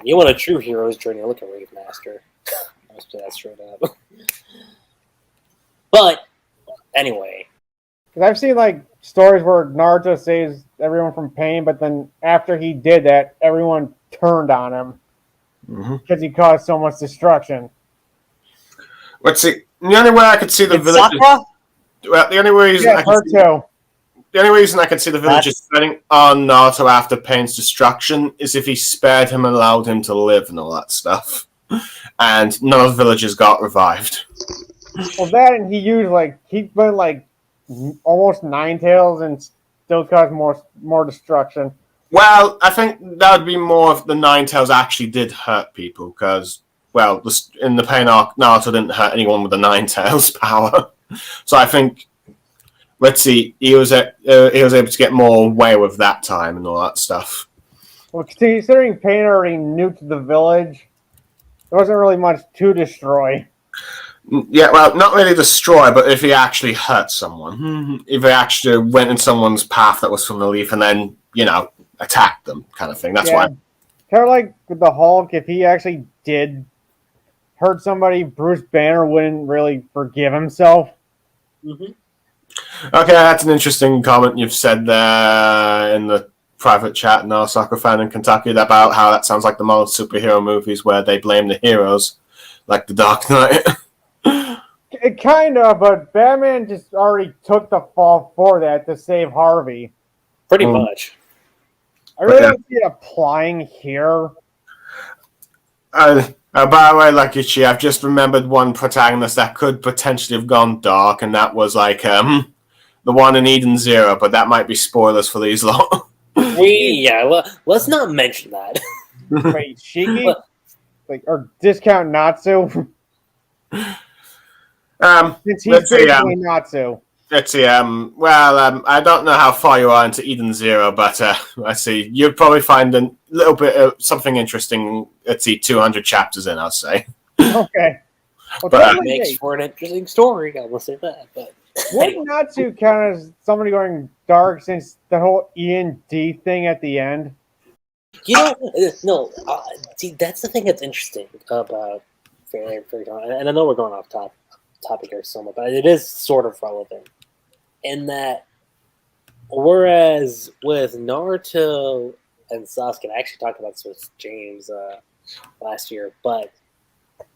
You want a true hero's journey? Look at Rave Master. Let's put that straight up. But anyway, because I've seen like stories where Naruto saves everyone from pain, but then after he did that, everyone turned on him because he caused so much destruction. Let's see. The only way I could see the village. Well, the only reason I could see the villagers turning on Naruto after Pain's destruction is if he spared him and allowed him to live and all that stuff. And none of the villagers got revived. Well, that and he went like almost 9 tails and still caused more destruction. Well, I think that would be more if the 9 tails actually did hurt people, because, well, in the Pain arc, Naruto didn't hurt anyone with the 9 tails power. So I think, let's see, he was able to get more away with that time and all that stuff. Well, considering Pain already nuked the village, there wasn't really much to destroy. Yeah, well, not really destroy, but if he actually hurt someone. If he actually went in someone's path that was familiar and then, attacked them, kind of thing. That's why. Kind of like with the Hulk, if he actually did hurt somebody, Bruce Banner wouldn't really forgive himself. Mm-hmm. Okay, that's an interesting comment you've said there in the private chat, NaruSaku Fan in Kentucky, about how that sounds like the modern superhero movies where they blame the heroes, like The Dark Knight. Kind of, but Batman just already took the fall for that to save Harvey. Pretty much. I really don't see it applying here. By the way, Lucky Chi, I've just remembered one protagonist that could potentially have gone dark, and that was like the one in Eden Zero, but that might be spoilers for these lot. Let's not mention that. Wait, Shiki? Or discount Natsu? Since he's basically Natsu. Let's see. I don't know how far you are into Eden Zero, but let's see. You'll probably find a little bit of something interesting. Let's see, 200 chapters in, I'll say. Okay. Well, but it makes for an interesting story. I will say that. But wouldn't Natsu count as somebody going dark since the whole E&D thing at the end? No. See, that's the thing that's interesting about Fairy Tail, and I know we're going off topic here somewhat, but it is sort of relevant in that whereas with Naruto and Sasuke, I actually talked about this with James last year, but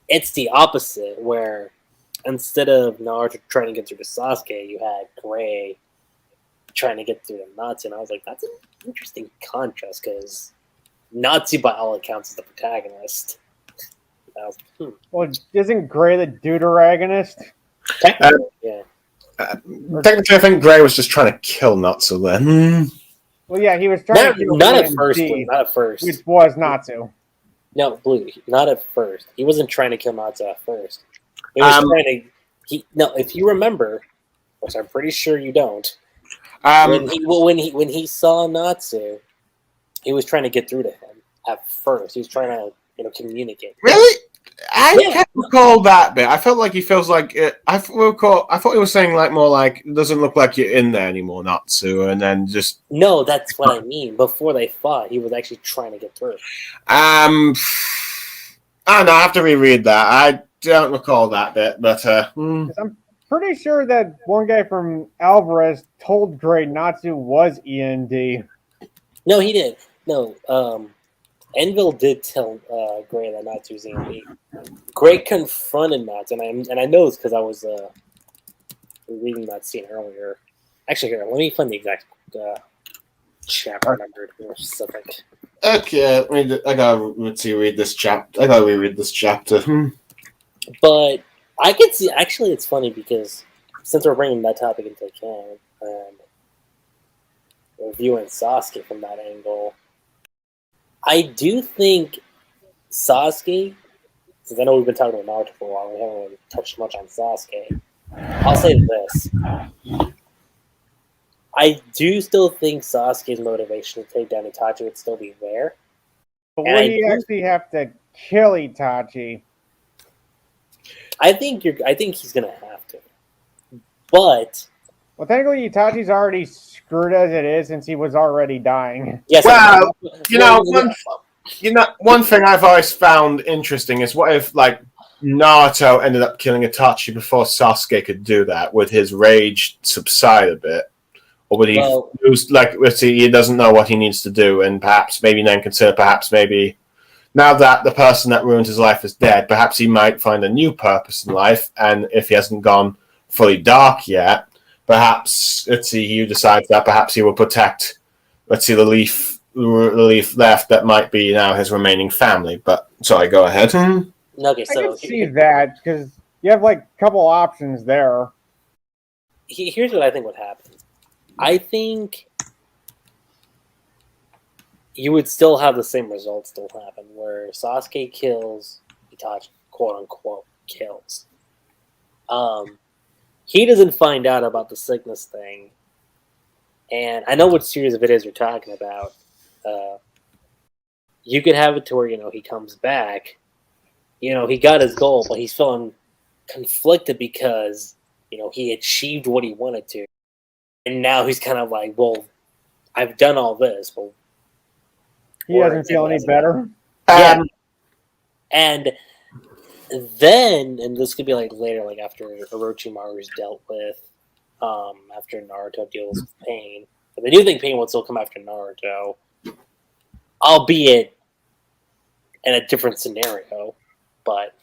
it's the opposite where instead of Naruto trying to get through to Sasuke, you had Gray trying to get through to Natsu, and I was like, that's an interesting contrast because Natsu, by all accounts, is the protagonist. Well, isn't Gray the deuteragonist? Technically, yeah. Technically, I think Gray was just trying to kill Natsu then. Well, yeah, he was trying to kill not at first, Blue, not at first. Which was Natsu. No, Blue, not at first. He wasn't trying to kill Natsu at first. He was trying to. If you remember, which I'm pretty sure you don't, when he saw Natsu, he was trying to get through to him at first. He was trying to communicate. Really? I can't recall that bit. I felt like he feels like it. I thought he was saying like more like it doesn't look like you're in there anymore, Natsu, and then just no. That's what I mean. Before they fought, he was actually trying to get through. I don't know. I have to reread that. I don't recall that bit, but I'm pretty sure that one guy from Alvarez told Gray Natsu was END. No, he did. No, Envil did tell Gray that Natsu was enemy. Gray confronted Natsu, and I know this because I was reading that scene earlier. Actually, here, let me find the exact chapter number to be more specific. Okay, I gotta read this chapter. I gotta reread this chapter. But I can see. Actually, it's funny because since we're bringing that topic into account and reviewing Sasuke from that angle, I do think Sasuke. Since I know we've been talking about Naruto for a while, we haven't really touched much on Sasuke. I'll say this. I do still think Sasuke's motivation to take down Itachi would still be there. But would he actually have to kill Itachi? I think he's gonna have to. But well, technically Itachi's already screwed as it is since he was already dying. Yes. Well, one thing I've always found interesting is what if like Naruto ended up killing Itachi before Sasuke could do that? Would his rage subside a bit? Or would he lose, he doesn't know what he needs to do, and perhaps maybe then consider now that the person that ruined his life is dead, perhaps he might find a new purpose in life, and if he hasn't gone fully dark yet, perhaps, he decides that perhaps he will protect, the leaf left that might be now his remaining family. But, sorry, go ahead. Okay, so I can see that, because you have, a couple options there. Here's what I think would happen. I think you would still have the same result still happen, where Sasuke kills Itachi, quote unquote, kills. He doesn't find out about the sickness thing, and I know what series of videos you're talking about. You could have it to where he comes back. He got his goal, but he's feeling conflicted because he achieved what he wanted to. And now he's kind of like, well, I've done all this, but he doesn't feel any better. Yeah. And then, and this could be later, after Orochimaru's dealt with, after Naruto deals with pain. But I do think pain will still come after Naruto, albeit in a different scenario. But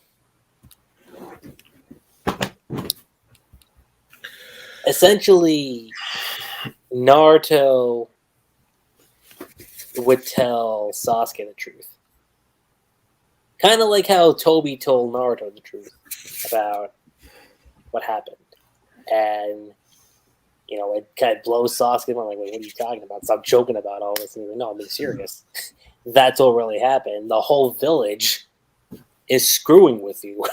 essentially, Naruto would tell Sasuke the truth. Kind of like how Toby told Naruto the truth about what happened. And, it kind of blows Sasuke. I'm like, wait, what are you talking about? Stop joking about all this. And he's like, no, I'm being serious. That's what really happened. The whole village is screwing with you.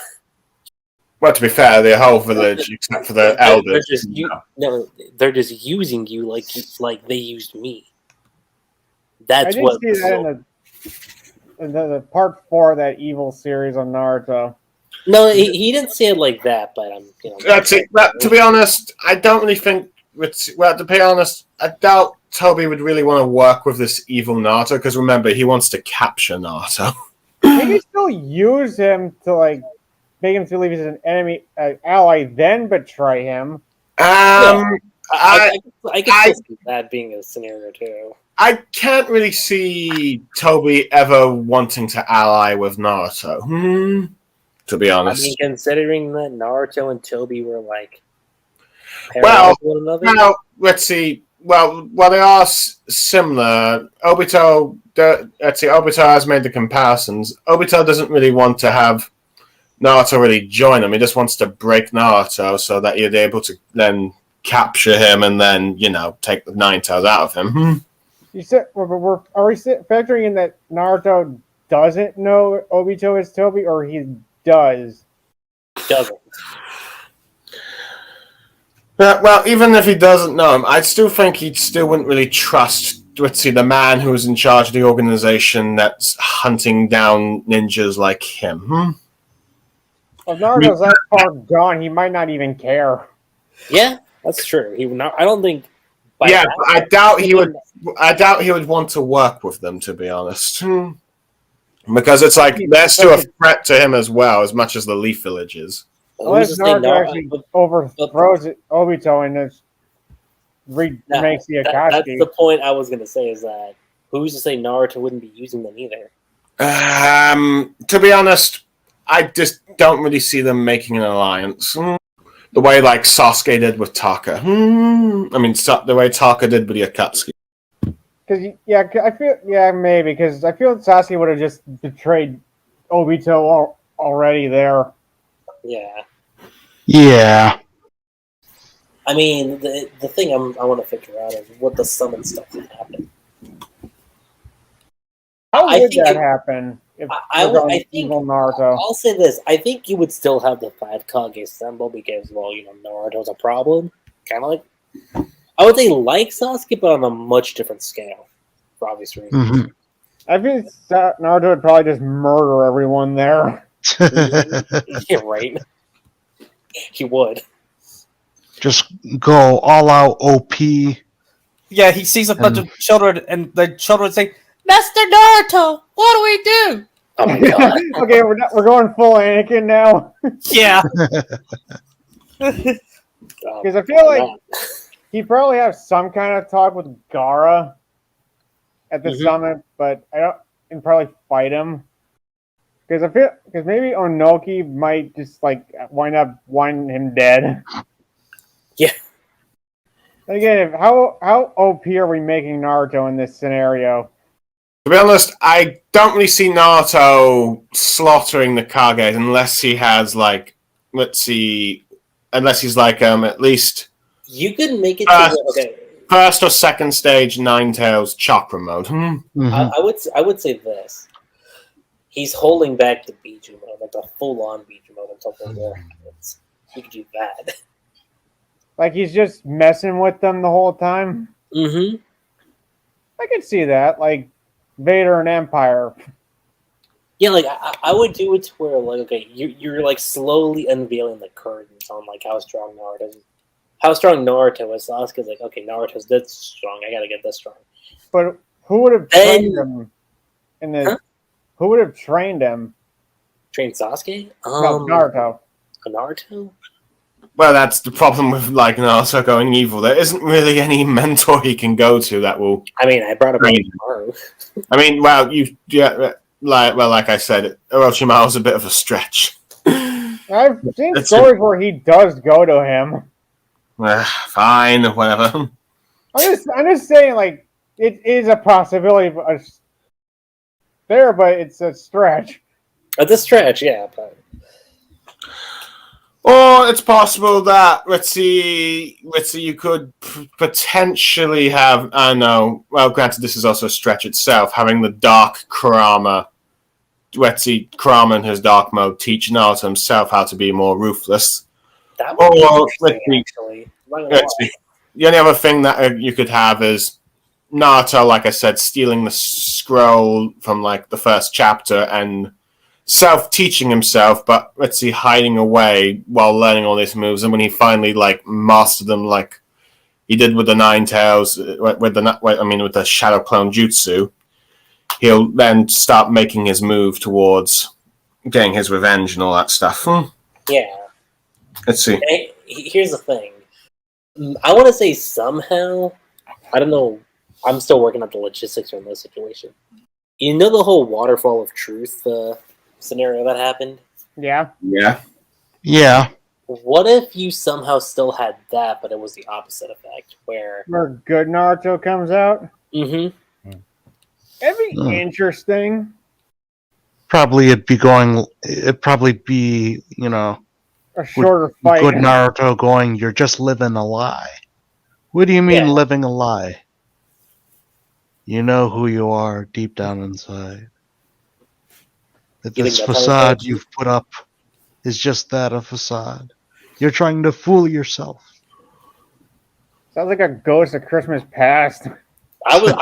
Well, to be fair, the whole village, except for the elders, they're just using you like they used me. That's I did see that in the part 4 of that evil series on Naruto. No, he didn't say it like that, but That's it. But to be honest, I don't really think. To be honest, I doubt Toby would really want to work with this evil Naruto because remember, he wants to capture Naruto. They can still use him to make him believe he's an enemy ally, then betray him. I can see that being a scenario too. I can't really see Toby ever wanting to ally with Naruto. To be honest, considering that Naruto and Toby were well, one another. Now let's see. Well, they are similar. Obito has made the comparisons. Obito doesn't really want to have Naruto really join him. He just wants to break Naruto so that you're able to then capture him and then, take the Nine Tails out of him. You said, are we factoring in that Naruto doesn't know Obito is Toby, or he does? Doesn't. Well, even if he doesn't know him, I still think he still wouldn't really trust, the man who's in charge of the organization that's hunting down ninjas like him. If Naruto's that far gone, he might not even care. Yeah, that's true. I don't think. Yeah, I doubt he would. I doubt he would want to work with them, to be honest, because it's they're still a threat to him as well, as much as the Leaf Village is. Unless Naruto actually overthrows Obito and remakes the Akashi. That's the point I was going to say, is that who's to say Naruto wouldn't be using them either? To be honest, I just don't really see them making an alliance. The way like Sasuke did with Taka. I mean, the way Taka did with Akatsuki. Because I feel maybe because I feel Sasuke would have just betrayed Obito already there. Yeah. Yeah. I mean, the thing I want to figure out is what the summon stuff that happened. How would that happen if I think evil Naruto? I'll say this: I think you would still have the 5 Kage assemble because, well, Naruto's a problem. Kind of like I would say like Sasuke, but on a much different scale, for obvious reasons. Mm-hmm. I think Naruto would probably just murder everyone there. Yeah, right. He would. Just go all out OP. Yeah, he sees a bunch of children, and the children say, "Master Naruto, what do we do?" Oh my god. Okay, we're going full Anakin now. Yeah. Because I feel like he probably has some kind of talk with Gaara at the summit, but and probably fight him. Because maybe Onoki might just like wind up wanting him dead. Yeah. Again, how OP are we making Naruto in this scenario? To be honest, I don't really see Naruto slaughtering the Kage unless he has like, unless he's like at least you could make it first or second stage Ninetales chakra mode. Mm-hmm. I would say this. He's holding back the Biju mode, like the full-on Biju mode until the war happens. He could do that. Like he's just messing with them the whole time? Mm-hmm. I could see that, like Vader and Empire. Yeah, like I would do it to where like you're like slowly unveiling the curtains on like how strong Naruto is. How strong Naruto is. Sasuke's like, okay, Naruto's this strong. I gotta get this strong. But who would have trained him in this? Huh? Who would have trained him? Trained Sasuke? No, Naruto. Naruto? Well, that's the problem with like Naruto going evil. There isn't really any mentor he can go to that will. I mean, I brought up Orochimaru. I mean, well, like I said, Orochimaru's a bit of a stretch. I've seen stories where he does go to him. Fine, whatever. I'm just saying, like, it is a possibility there, but it's a stretch. It's a stretch, yeah. But... Or it's possible that let's see, you could potentially have. I know. Well, granted, this is also a stretch itself. Having the Dark Kurama, Kurama in his Dark Mode teach Naruto himself how to be more ruthless. That would be interesting, actually. The only other thing that you could have is Naruto, like I said, stealing the scroll from like the first chapter and self-teaching himself, but hiding away while learning all these moves. And when he finally like mastered them, like he did with the Ninetales, with the Shadow Clone Jutsu, he'll then start making his move towards getting his revenge and all that stuff. Yeah. Let's see. Here's the thing. I want to say somehow, I don't know, I'm still working out the logistics in this situation. You know the whole Waterfall of Truth scenario that happened? Yeah. Yeah. Yeah. What if you somehow still had that, but it was the opposite effect, where good Naruto comes out? Mm-hmm. That'd be interesting. It'd probably be, a shorter fight. Good Naruto going, you're just living a lie. What do you mean living a lie? You know who you are deep down inside. That this facade you've put up is just that, a facade. You're trying to fool yourself. Sounds like a Ghost of Christmas Past. I was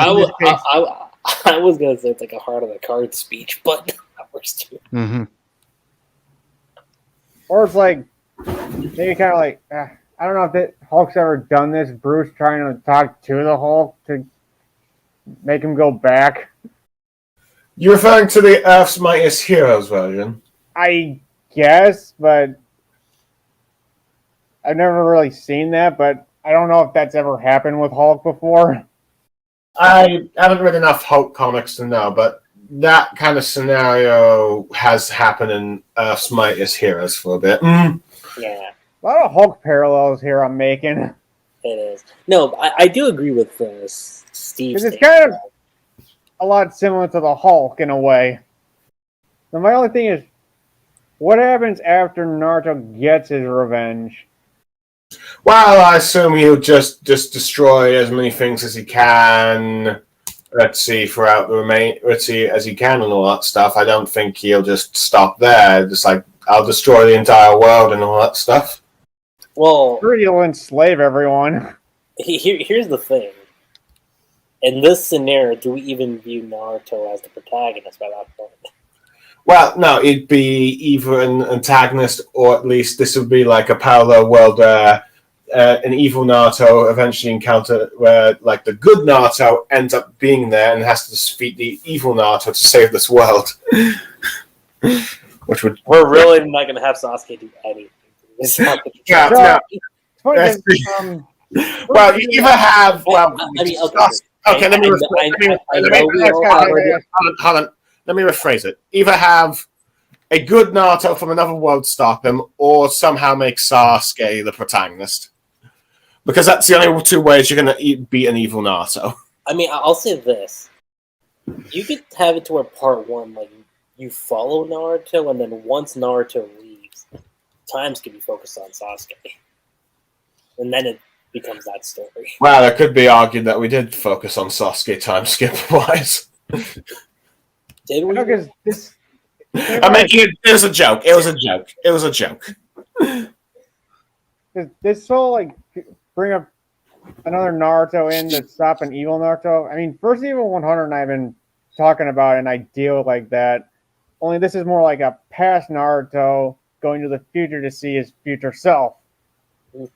gonna say it's like a Heart of the Card speech, but that works too. Mm-hmm. Or it's like maybe kind of like I don't know if Hulk's ever done this. Bruce trying to talk to the Hulk to make him go back. You're referring to the Earth's Mightiest Heroes version? I guess, but I've never really seen that, but I don't know if that's ever happened with Hulk before. I haven't read enough Hulk comics to know, but that kind of scenario has happened in Earth's Mightiest Heroes for a bit. Yeah, A lot of Hulk parallels here I'm making. it is. No, I do agree with Steve's Because it's take. kind of a lot similar to the Hulk in a way. And my only thing is, what happens after Naruto gets his revenge? Well, I assume he'll just destroy as many things as he can. Throughout the as he can and all that stuff. I don't think he'll just stop there. Just like, I'll destroy the entire world and all that stuff. Well, Or he'll enslave everyone. here's the thing. In this scenario, do we even view Naruto as the protagonist by that point? Well, no, it'd be either an antagonist, or at least this would be like a parallel world where an evil Naruto eventually encounter where like the good Naruto ends up being there and has to defeat the evil Naruto to save this world. Which would We're really not going to have Sasuke do anything. yeah, So, no. It's funny That's 'cause, Well, you either have I mean, okay. let me hold on. Let me rephrase it. Either have a good Naruto from another world stop him, or somehow make Sasuke the protagonist. Because that's the only two ways you're going to beat an evil Naruto. I mean, I'll say this. You could have it to where part one, like, you follow Naruto, and then once Naruto leaves, times can be focused on Sasuke. And then it becomes that story. Well, it could be argued that we did focus on Sasuke time skip-wise. Did we? because this, I'm making it. It was a joke. It was a joke. It was a joke. this whole like bring up another Naruto in to stop an evil Naruto. I mean, First Evil 100 and I have been talking about an ideal like that. Only this is more like a past Naruto going to the future to see his future self. You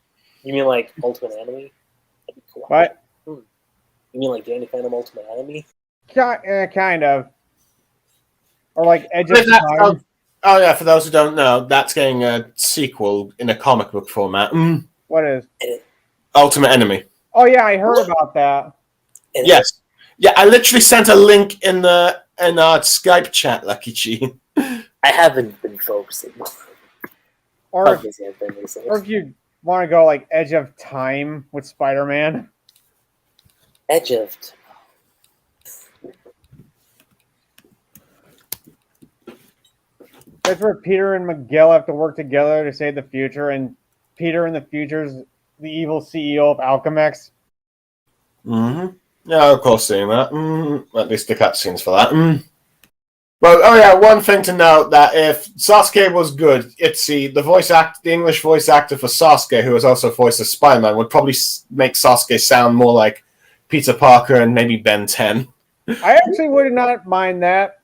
mean like Ultimate Enemy? That'd be cool. What? You mean like Danny Phantom Ultimate Enemy? Kind of. Or like Edge of Time. Oh yeah, for those who don't know, that's getting a sequel in a comic book format. What is? Ultimate Enemy. Oh yeah, I heard about that. Yes. Yeah, I literally sent a link in our Skype chat, Lucky G. I haven't been focusing. Or if you want to go like Edge of Time with Spider-Man. Edge of That's where Peter and Miguel have to work together to save the future, and Peter in the future is the evil CEO of Alchemex. Mm-hmm. Yeah, of course, seeing that. At least the cutscenes for that. Well, oh yeah, one thing to note that if Sasuke was good, the English voice actor for Sasuke, who was also voiced as Spider-Man, would probably make Sasuke sound more like Peter Parker and maybe Ben 10. I actually would not mind that.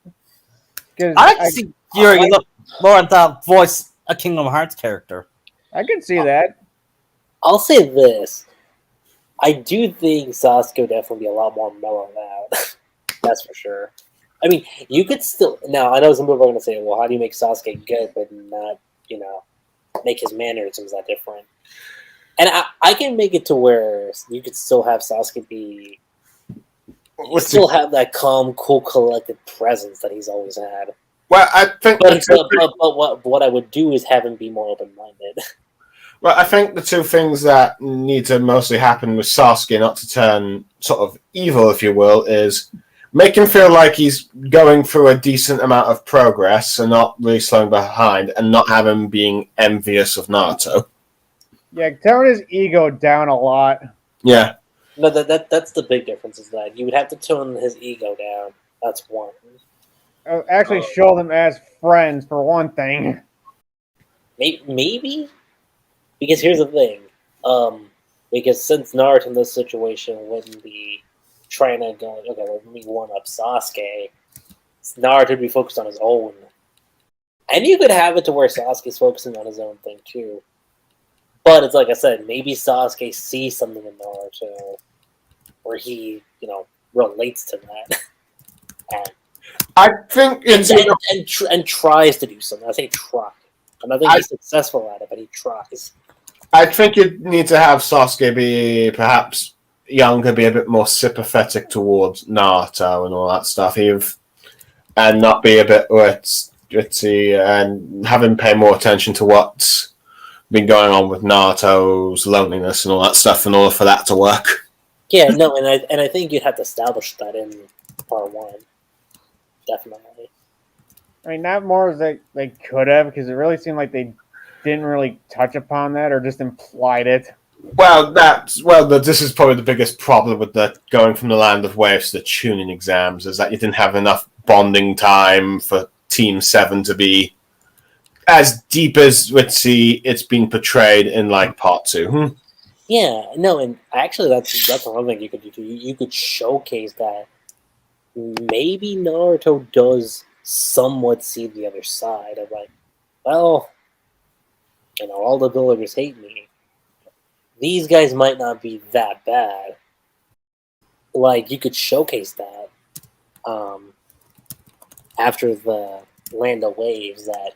I think you look more at the voice a Kingdom Hearts character. I can see that. I'll say this. I do think Sasuke would definitely be a lot more mellowed out. That's for sure. I mean, you could still... Now, I know some people are going to say, well, how do you make Sasuke good but not, make his mannerisms that different? And I can make it to where you could still have Sasuke be... still have that calm, cool, collected presence that he's always had. Well, I think... But what I would do is have him be more open-minded. Well, I think the two things that need to mostly happen with Sasuke, not to turn sort of evil, if you will, is make him feel like he's going through a decent amount of progress and not really slowing behind, and not have him being envious of Naruto. Yeah, tone his ego down a lot. Yeah. No, that's the big difference, is that you would have to tone his ego down. That's one. Actually show them as friends, for one thing. Maybe? Because here's the thing. Because since Naruto in this situation wouldn't be trying to go, okay, let me one-up Sasuke, Naruto would be focused on his own. And you could have it to where Sasuke's focusing on his own thing, too. But it's like I said, maybe Sasuke sees something in Naruto where he, relates to that. And I think it's... and tries to do something. I say try. And I think he's successful at it, but he tries. I think you need to have Sasuke be perhaps younger, be a bit more sympathetic towards Naruto and all that stuff. and not be a bit ritzy, and have him pay more attention to what's been going on with Naruto's loneliness and all that stuff in order for that to work. Yeah, no, and I think you'd have to establish that in part 1. Definitely. I mean, not more as they could have, because it really seemed like they didn't really touch upon that or just implied it. Well, this is probably the biggest problem with the going from the land of waves to the tuning exams, is that you didn't have enough bonding time for Team 7 to be as deep as it's been portrayed in like part 2. Yeah, no, and actually that's another thing you could do. You could showcase that maybe Naruto does somewhat see the other side of like, well, all the villagers hate me. These guys might not be that bad. Like, you could showcase that after the Land of Waves, that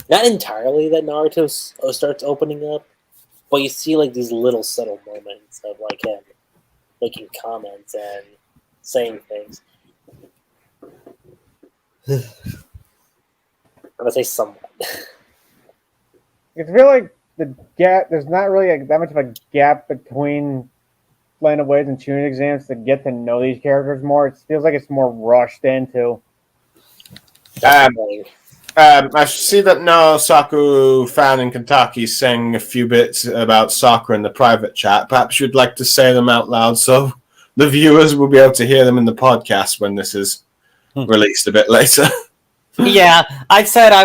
not entirely that Naruto starts opening up, but you see like these little subtle moments of like him making comments and saying things. I'm gonna say somewhat. I feel like the gap. There's not really that much of a gap between Land of Waves and tuning exams to get to know these characters more. It feels like it's more rushed into. I see that NaruSaku Fan in Kentucky is saying a few bits about Sakura in the private chat. Perhaps you'd like to say them out loud so the viewers will be able to hear them in the podcast when this is released a bit later. Yeah, I said I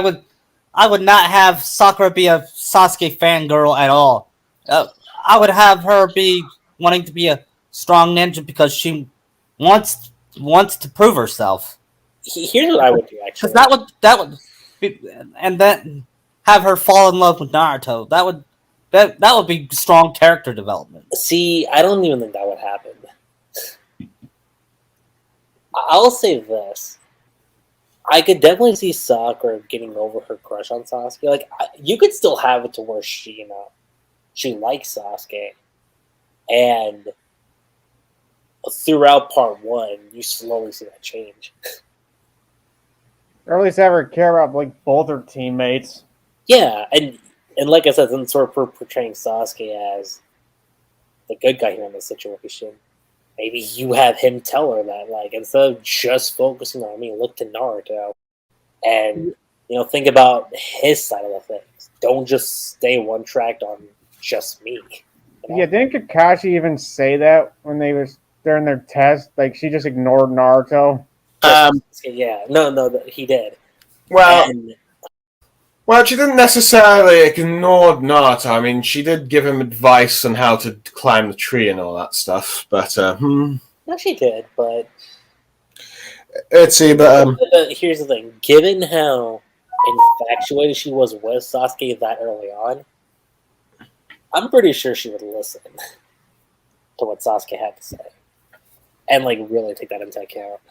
would not have Sakura be a Sasuke fangirl at all. I would have her be wanting to be a strong ninja because she wants to prove herself. Here's what I would do, actually. Because that would be, and then have her fall in love with Naruto. That would be strong character development. See, I don't even think that would happen. I'll say this. I could definitely see Sakura getting over her crush on Sasuke. Like, you could still have it to where she likes Sasuke, and throughout part 1, you slowly see that change. Or at least have her care about like both her teammates. Yeah, and like I said, then sort of portraying Sasuke as the good guy here in this situation. Maybe you have him tell her that, like, instead of just focusing on me, look to Naruto and, think about his side of the things. Don't just stay one-tracked on just me. Yeah, didn't Kakashi even say that when they was during their test? Like, she just ignored Naruto? Yeah, no, he did. Well, she didn't necessarily ignore Naruto. I mean, she did give him advice on how to climb the tree and all that stuff. But no, she did. But let's see. But here's the thing: given how infatuated she was with Sasuke that early on, I'm pretty sure she would listen to what Sasuke had to say and like really take that into account.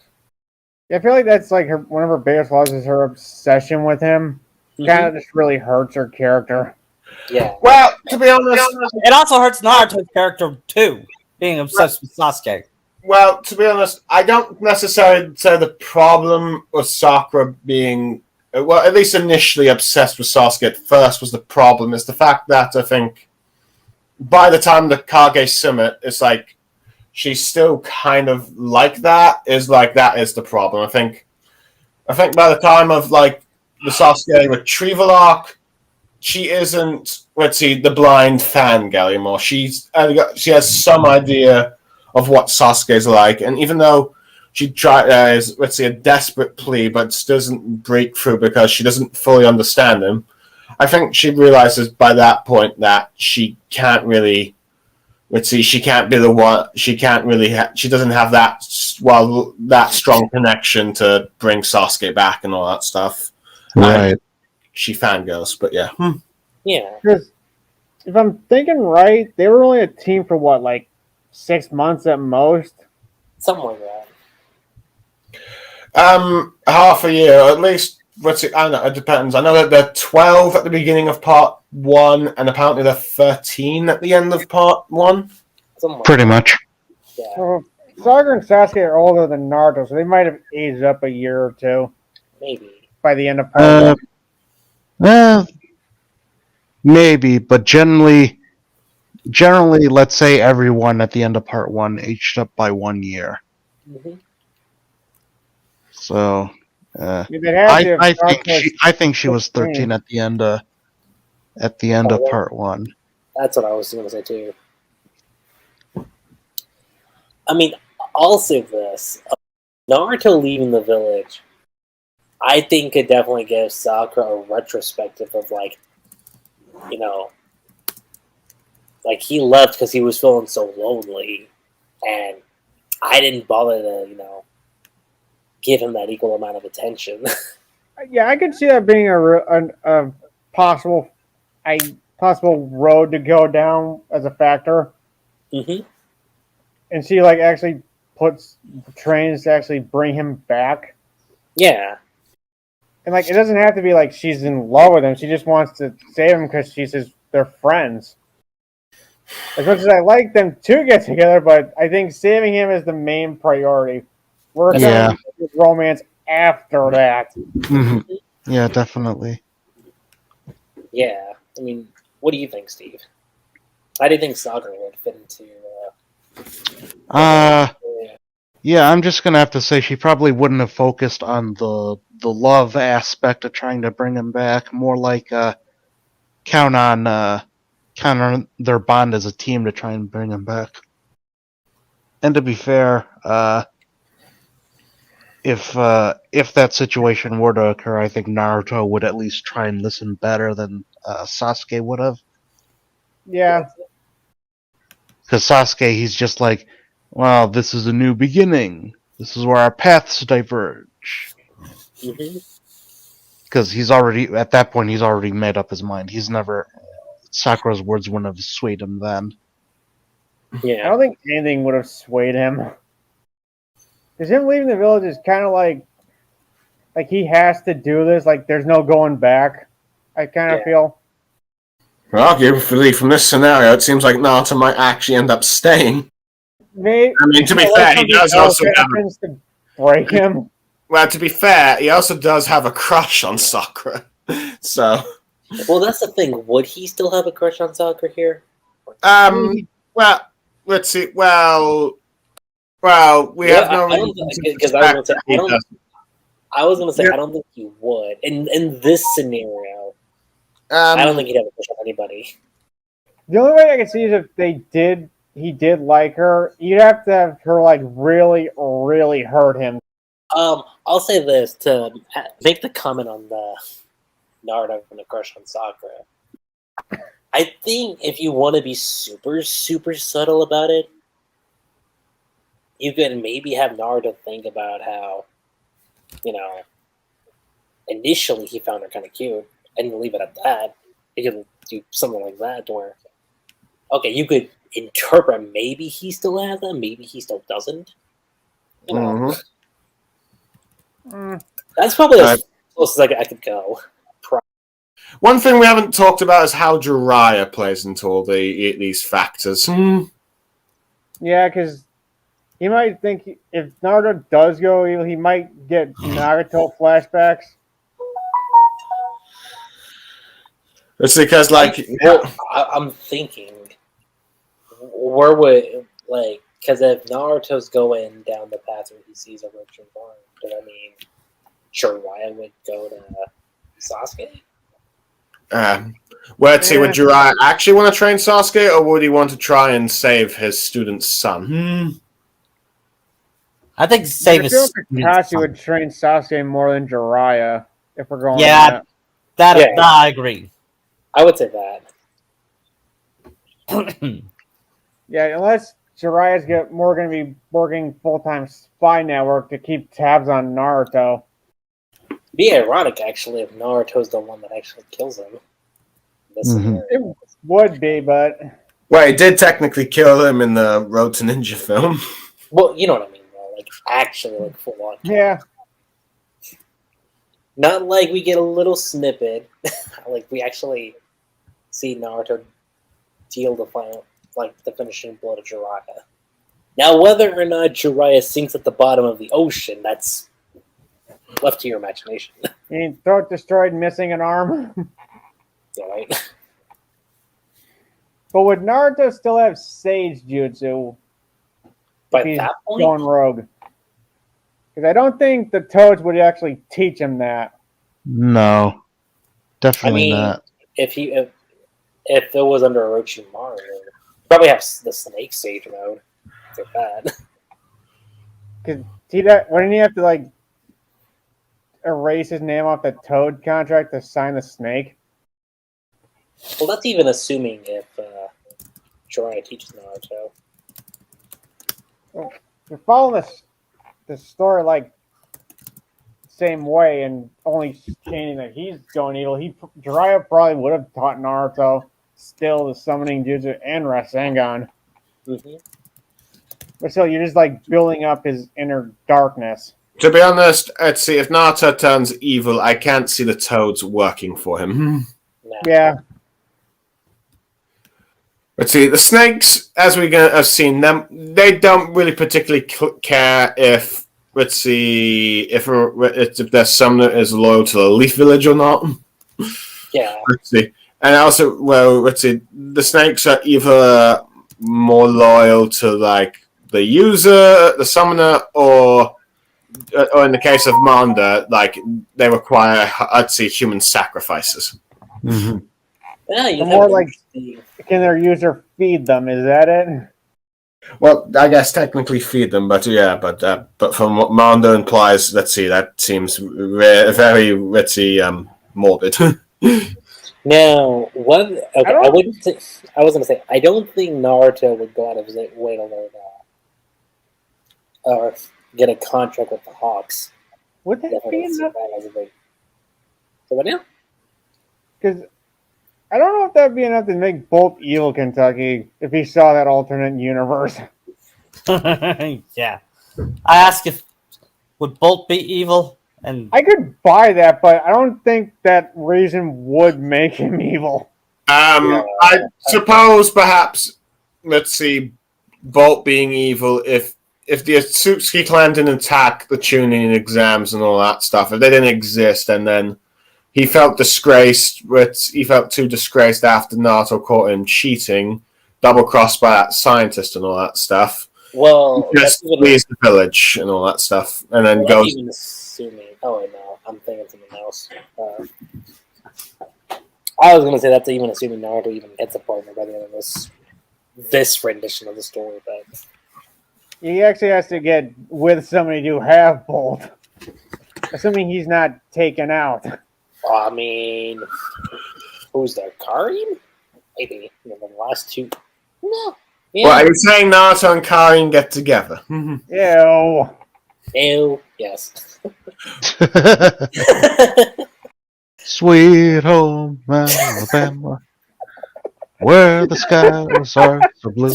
Yeah, I feel like that's like one of her biggest flaws is her obsession with him. Kind of just really hurts her character. Yeah. Well, to be honest, it also hurts Naruto's character too, being obsessed with Sasuke. Well, to be honest, I don't necessarily say the problem with Sakura being, well, at least initially obsessed with Sasuke at first was the problem. Is the fact that I think by the time the Kage Summit, it's like she's still kind of like that. That is the problem. I think by the time of like the Sasuke retrieval arc, she isn't, the blind fangirl anymore. She has some idea of what Sasuke's like, and even though she tries, a desperate plea, but doesn't break through because she doesn't fully understand him, I think she realizes by that point that she can't really, she can't be the one, she doesn't have that strong connection to bring Sasuke back and all that stuff. Right. She fangirls, but yeah. Yeah. Because if I'm thinking right, they were only a team for what, like 6 months at most? Something like that. Half a year, or at least. I don't know. It depends. I know that they're 12 at the beginning of part 1, and apparently they're 13 at the end of part 1. Pretty much. Yeah. So Sakura and Sasuke are older than Naruto, so they might have aged up a year or two Maybe. by the end of part one. Eh, maybe, but generally, let's say everyone at the end of part one aged up by 1 year. Mm-hmm. So, They'd have to if I think she was 16. 13 at the end of part one. That's what I was going to say too. I mean, I'll say this: Naruto leaving the village, I think could definitely give Sakura a retrospective of like he left because he was feeling so lonely, and I didn't bother to give him that equal amount of attention. Yeah, I could see that being a possible road to go down as a factor, Mm-hmm. and she like actually puts trains to actually bring him back. Yeah. And like, it doesn't have to be like she's in love with him. She just wants to save him because they're friends. As much as I like them to get together, but I think saving him is the main priority. We're Yeah. with romance after that. Mm-hmm. Yeah, definitely. Yeah. I mean, what do you think, Steve? How do you think Sakura would fit into? Yeah, I'm just gonna have to say she probably wouldn't have focused on the love aspect of trying to bring him back. More like count on their bond as a team to try and bring him back. And to be fair, if that situation were to occur, I think Naruto would at least try and listen better than Sasuke would have. Yeah. Because Sasuke, he's just like, well, this is a new beginning. This is where our paths diverge. Because he's already, at that point, he's already made up his mind. Sakura's words wouldn't have swayed him then. Yeah. I don't think anything would have swayed him. Because him leaving the village is kind of like he has to do this. Like, there's no going back. I kind of feel. Well, arguably, from this scenario, it seems like Naruto might actually end up staying. Maybe, I mean, to be fair, he does also happens to break him. Well, to be fair, he also does have a crush on Sakura. So, well, that's the thing. Would he still have a crush on Sakura here? well, let's see. Well, we have no reason to suspect that he doesn't. I was going to say, I don't think he would. In this scenario, I don't think he'd have a crush on anybody. The only way I can see is if he did like her, you'd have to have her like really, really hurt him. I'll say this to make the comment on the Naruto and the crush on Sakura. I think if you want to be super, super subtle about it, you could maybe have Naruto think about how, initially he found her kind of cute, and leave it at that. You could do something like that where, okay, you could interpret maybe he still has that, maybe he still doesn't. That's probably as close as I could go. One thing we haven't talked about is how Jiraiya plays into all these factors. Yeah, because he might think if Naruto does go, he might get Naruto flashbacks. It's because, I'm thinking, where would because if Naruto's going down the path where he sees a rich barn, does that mean Jiraiya would go to Sasuke? Let's see, would Jiraiya actually want to train Sasuke, or would he want to try and save his student's son? I think save his student's Kakashi son. would train Sasuke more than Jiraiya if we're going. That I agree. I would say that. Yeah, unless Jiraiya's going to be working full-time spy network to keep tabs on Naruto. It'd be ironic, actually, if Naruto's the one that actually kills him. It would be, but... Well, he did technically kill him in the Road to Ninja film. Well, you know what I mean, though. Actually, full on. Yeah. Not like we get a little snippet. We actually see Naruto deal the final, the finishing blow to Jiraiya. Now, whether or not Jiraiya sinks at the bottom of the ocean, that's left to your imagination. You mean throat destroyed, missing an arm? Yeah, right? But would Naruto still have Sage Jutsu By if he's that point, going rogue? Because I don't think the Toads would actually teach him that. No, definitely I mean, not. if it was under Orochimaru, probably have the Snake Sage mode. Like that. Because wouldn't he have to like erase his name off the Toad contract to sign the Snake? Well, that's even assuming if Jiraiya teaches Naruto. You're following the story like same way and only changing that he's going evil. Jiraiya probably would have taught Naruto still the summoning jutsu and Rasengan. Mm-hmm. But still, you're just like building up his inner darkness. To be honest, let's see, if Naruto turns evil, I can't see the Toads working for him. No. Yeah. Let's see, the snakes, as we have seen them, they don't really particularly care if, let's see, if their summoner is loyal to the Leaf Village or not. Yeah. Let's see. And also, well, let's see, the snakes are either more loyal to, like, the user, the summoner, or in the case of Manda, like, they require, let's see, human sacrifices. Mm-hmm. Yeah, you More like, can their user feed them? Is that it? Well, I guess technically feed them, but yeah, but from what Manda implies, let's see, that seems very, let's see, morbid. Now, okay, I wouldn't. I was gonna say I don't think Naruto would go out of his way to learn or get a contract with the Hawks. Would that be enough? So what now? Because I don't know if that'd be enough to make Bolt evil Kentucky if he saw that alternate universe. Yeah. I asked if would Bolt be evil, and I could buy that, but I don't think that reason would make him evil. I suppose perhaps, let's see, Bolt being evil if the Atsuki clan didn't attack the Chunin exams and all that stuff, if they didn't exist, and then he felt disgraced. He felt too disgraced after Naruto caught him cheating, double-crossed by that scientist and all that stuff. Well, he just leaves the village and all that stuff, and then goes. Even assuming, no, I'm thinking something else. I was going to say that's even assuming Naruto even gets a partner by the end of this rendition of the story, but he actually has to get with somebody to have Bolt, assuming he's not taken out. I mean, who's there? Karin? Maybe. The last two. No. Yeah. Well, are you saying Naruto and Karin get together? Ew. Ew. Yes. Sweet home Alabama, where the skies are so blue.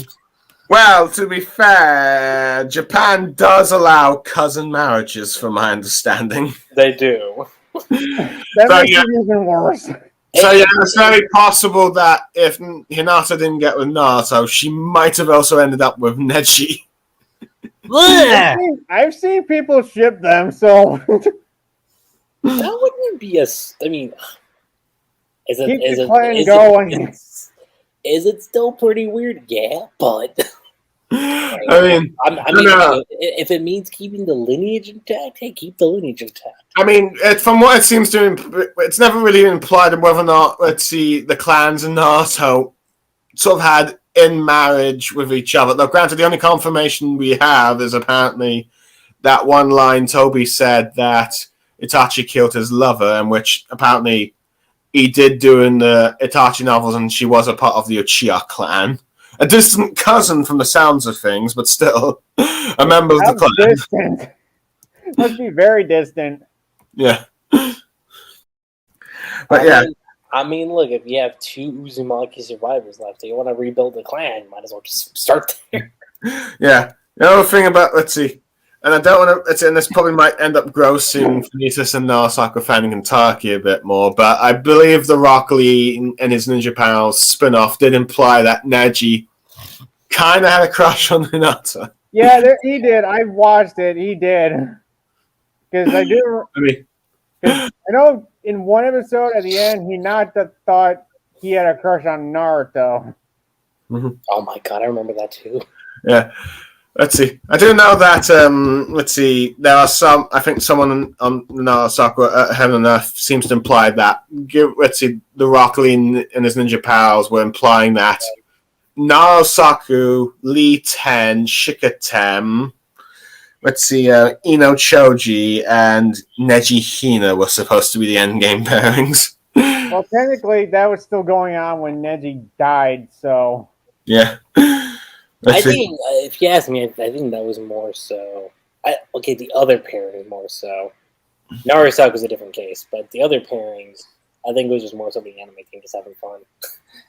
Well, to be fair, Japan does allow cousin marriages, from my understanding. They do. That makes it even worse. So yeah, it's very possible that if Hinata didn't get with Naruto, she might have also ended up with Neji. I've seen people ship them, so That wouldn't be I mean, is it still pretty weird? Yeah, but I mean, if it means keeping the lineage intact, hey, keep the lineage intact. I mean, from what it seems to, it's never really implied whether or not, let's see, the clans and Naruto sort of had in marriage with each other. Though, granted, the only confirmation we have is apparently that one line Toby said that Itachi killed his lover, and which apparently he did do in the Itachi novels, and she was a part of the Uchiha clan. A distant cousin from the sounds of things, but still a member of the clan. Distant. Must be very distant. Yeah. But I mean, look, if you have 2 Uzumaki survivors left, and you want to rebuild the clan, you might as well just start there. Yeah. The other thing about, let's see, and I don't want to, and this probably might end up grossing Vanitas and NaruSaku Fan in Kentucky a bit more, but I believe the Rock Lee and his Ninja Pals spin-off did imply that Neji kind of had a crush on Hinata. Yeah, he did. I watched it. He did. Because I do. I mean, I know in one episode at the end, Hinata thought he had a crush on Naruto. Oh my god, I remember that too. yeah. Let's see. I do know that. Let's see. There are some. I think someone on NaruSaku at Heaven and Earth seems to imply that. Let's see. The Rock Lee and his ninja pals were implying that NaruSaku, Lee Ten, Shikatem, let's see, Ino Choji, and Neji Hina were supposed to be the endgame pairings. Well, technically, that was still going on when Neji died, so. Yeah. I think, if you ask me, I think that was more so. Okay, the other pairing is more so. NaruSaku was a different case, but the other pairings, I think it was just more so the anime team just having fun.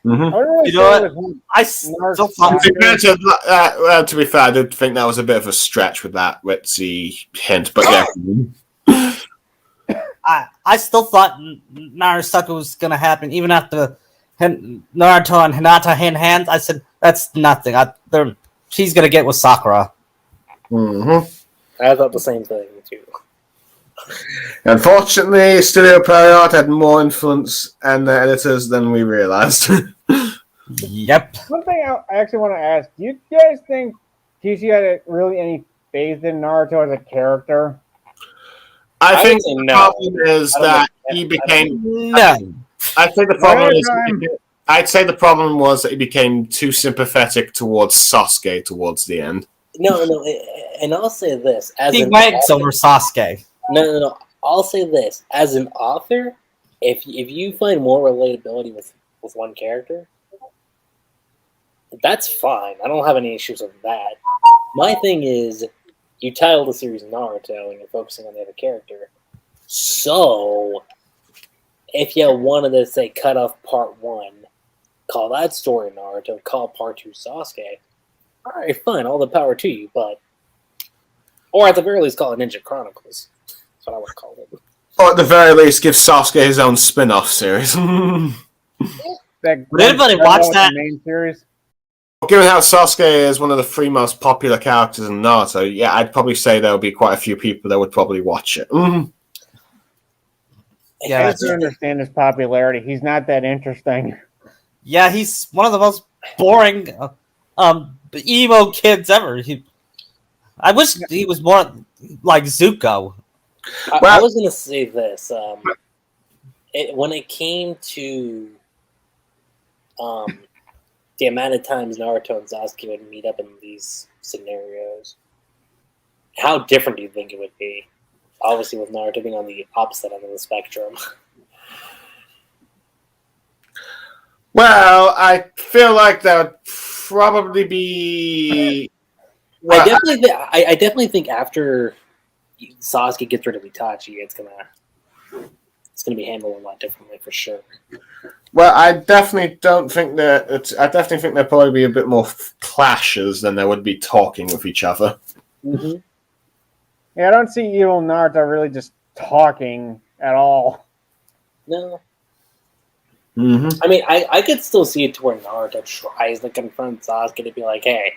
Mm-hmm. I would really You know say what? with I still thought To be fair, I did think that was a bit of a stretch with that Wetsy hint, but yeah. I still thought NaruSaku was gonna happen even after Naruto and Hinata hand hands. I said that's nothing. She's gonna get with Sakura. Mm-hmm. I thought the same thing too. Unfortunately, Studio Period had more influence and the editors than we realized. Yep. one thing I actually want to ask: do you guys think Kishi had really any faith in Naruto as a character? I think would say the no. problem is I don't that think- he became. No. I'd say the problem is. I'd say the problem was that he became too sympathetic towards Sasuke towards the end. No, and I'll say this as He an wags over Sasuke. No. I'll say this as an author, if you find more relatability with one character, that's fine. I don't have any issues with that. My thing is, you title the series Naruto and you're focusing on the other character. So, if you wanted to say cut off part 1, call that story Naruto, call part 2 Sasuke, alright, fine, all the power to you, but. Or at the very least, call it Ninja Chronicles. That's what I would call it. Or at the very least, give Sasuke his own spin-off series. Would anybody watch that? Main series? Given how Sasuke is one of the 3 most popular characters in Naruto, yeah, I'd probably say there would be quite a few people that would probably watch it. Yeah, I just don't understand his popularity. He's not that interesting. Yeah, he's one of the most boring emo kids ever. I wish he was more like Zuko. I was gonna say this. When it came to the amount of times Naruto and Sasuke would meet up in these scenarios, how different do you think it would be? Obviously, with Naruto being on the opposite end of the spectrum. Well, I feel like that would probably be. Well, I definitely think after Sasuke gets rid of Itachi, it's gonna be handled a lot differently for sure. Well, I definitely don't think that. I definitely think there'll probably be a bit more clashes than there would be talking with each other. Mm-hmm. Yeah, I don't see evil Naruto really just talking at all. No. Mm-hmm. I mean, I could still see it to where Naruto tries to confront Sasuke to be like, hey,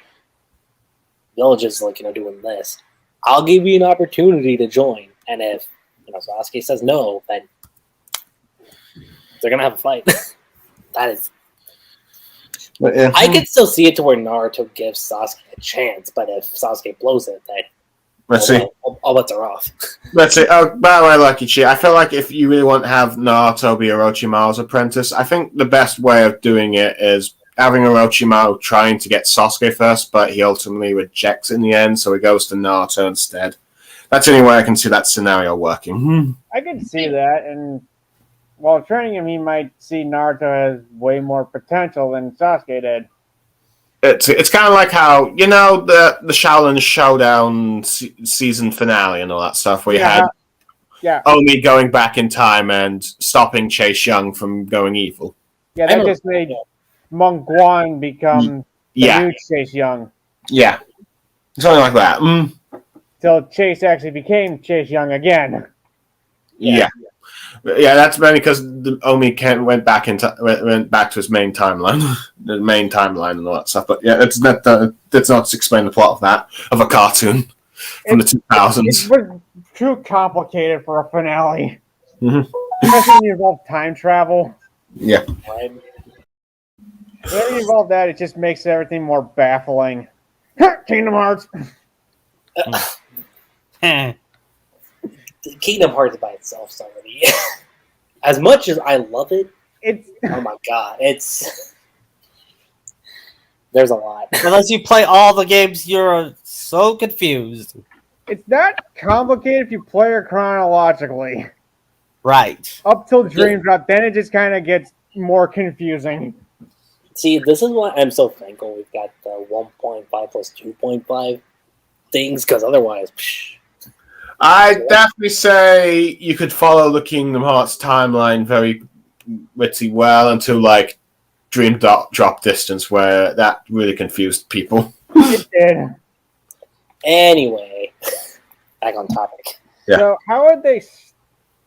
you're just doing this. I'll give you an opportunity to join. And if Sasuke says no, then they're gonna have a fight. That is. But, yeah. I could still see it to where Naruto gives Sasuke a chance, but if Sasuke blows it, then Let's see. all bets are off. Let's see. Oh, by the way, Lucky Chi, I feel like if you really want to have Naruto be Orochimaru's apprentice, I think the best way of doing it is having Orochimaru trying to get Sasuke first, but he ultimately rejects in the end, so he goes to Naruto instead. That's the only way I can see that scenario working. I can see that, and while training him, he might see Naruto has way more potential than Sasuke did. It's kind of like how, the Shaolin Showdown season finale and all that stuff, where you had Omi going back in time and stopping Chase Young from going evil. Yeah, that just made Monk Guan become the new Chase Young. Yeah. Something like that. Till Chase actually became Chase Young again. Yeah. Yeah, that's mainly because the Omi went back to his main timeline, the main timeline and all that stuff. But yeah, that's not to explain the plot of a cartoon from the 2000s. It was too complicated for a finale. Mhm. Especially when you involve time travel. Yeah. Whenever you involve that, it just makes everything more baffling. Kingdom Hearts. Kingdom Hearts by itself, somebody. As much as I love it, oh my god, there's a lot. Unless you play all the games, you're so confused. It's not complicated if you play it chronologically. Right. Up till Dream Drop, then it just kind of gets more confusing. See, this is why I'm so thankful we've got the 1.5 plus 2.5 things, because otherwise, I'd definitely say you could follow the Kingdom Hearts timeline very well until like Dream Drop Distance, where that really confused people. It did. Anyway, back on topic. Yeah. So how would they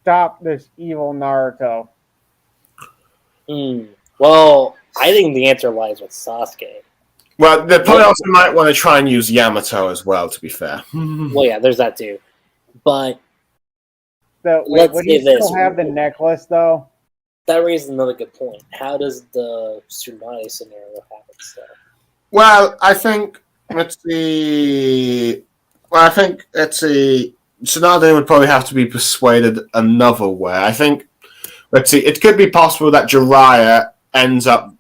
stop this evil Naruto? Well, I think the answer lies with Sasuke. Well, they probably also might want to try and use Yamato as well, to be fair. Well, yeah, there's that too. But Would he still have the necklace, though? That raises another good point. How does the Tsunade scenario happen? So? Well, I think Tsunade would probably have to be persuaded another way. I think, it could be possible that Jiraiya ends up,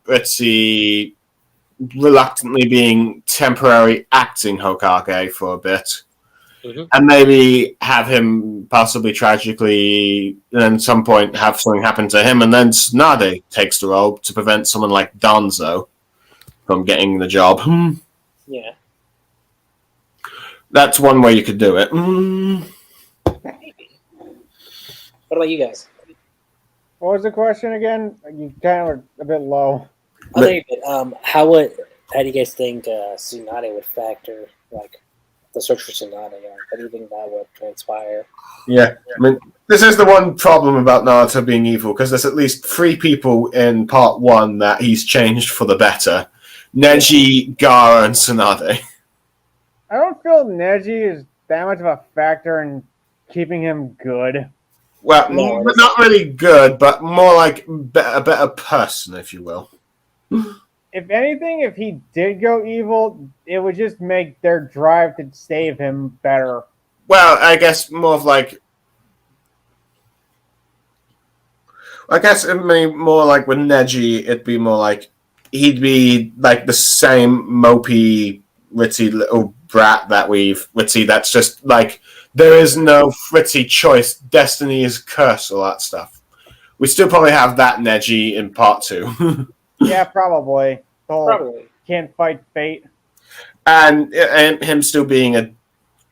reluctantly being temporary acting Hokage for a bit. Mm-hmm. And maybe have him possibly tragically, and at some point have something happen to him, and then Tsunade takes the role to prevent someone like Danzo from getting the job. Yeah. That's one way you could do it. Maybe. What about you guys? What was the question again? You kind of were a bit low. How do you guys think Tsunade would factor, like, the search for Tsunade? How do you think that would transpire? Yeah, I mean, this is the one problem about Naruto being evil, because there's at least 3 people in part 1 that he's changed for the better. Neji, Gaara, and Tsunade. I don't feel Neji is that much of a factor in keeping him good. Well, not really good, but more like a better person, if you will. If anything, if he did go evil, it would just make their drive to save him better. Well, I guess more of like... I guess it'd be more like with Neji, it'd be more like he'd be like the same mopey, ritzy little brat that that's just like, there is no fritzy choice, destiny is curse, all that stuff. We still probably have that Neji in part 2. Yeah, probably. Probably. Can't fight fate. And him still being a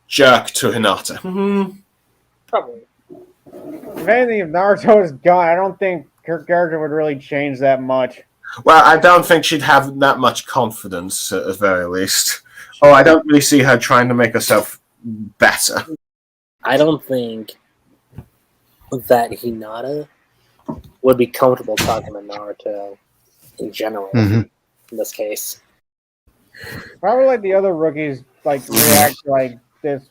jerk to Hinata. Probably. If anything, if Naruto is gone, I don't think her character would really change that much. Well, I don't think she'd have that much confidence, at the very least. Oh, I don't really see her trying to make herself better. I don't think that Hinata would be comfortable talking to Naruto in general in this case. Probably like the other rookies react like this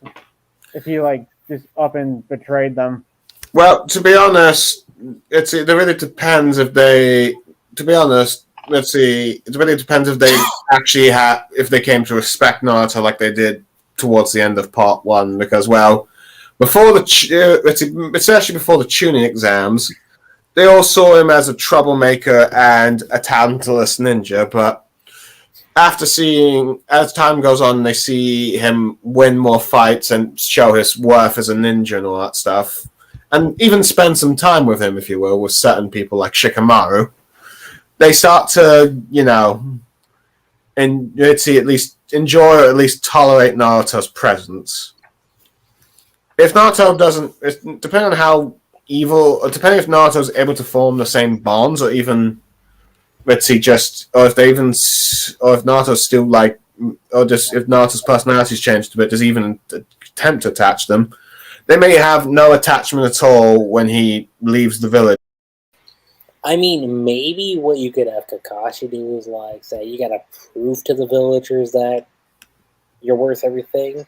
if he just up and betrayed them. Well, to be honest, it really depends if they. To be honest, it really depends if they actually if they came to respect Naruto like they did towards the end of part 1. Because before especially before the tuning exams, they all saw him as a troublemaker and a talentless ninja. But after as time goes on, they see him win more fights and show his worth as a ninja and all that stuff. And even spend some time with him, if you will, with certain people like Shikamaru. They start to, and at least enjoy or at least tolerate Naruto's presence. If Naruto doesn't, depending on how evil, or depending if Naruto's able to form the same bonds, or even, or if Naruto's still if Naruto's personality's changed a bit, does even attempt to attach them, they may have no attachment at all when he leaves the village. I mean, maybe what you could have Kakashi do is like say you gotta prove to the villagers that you're worth everything,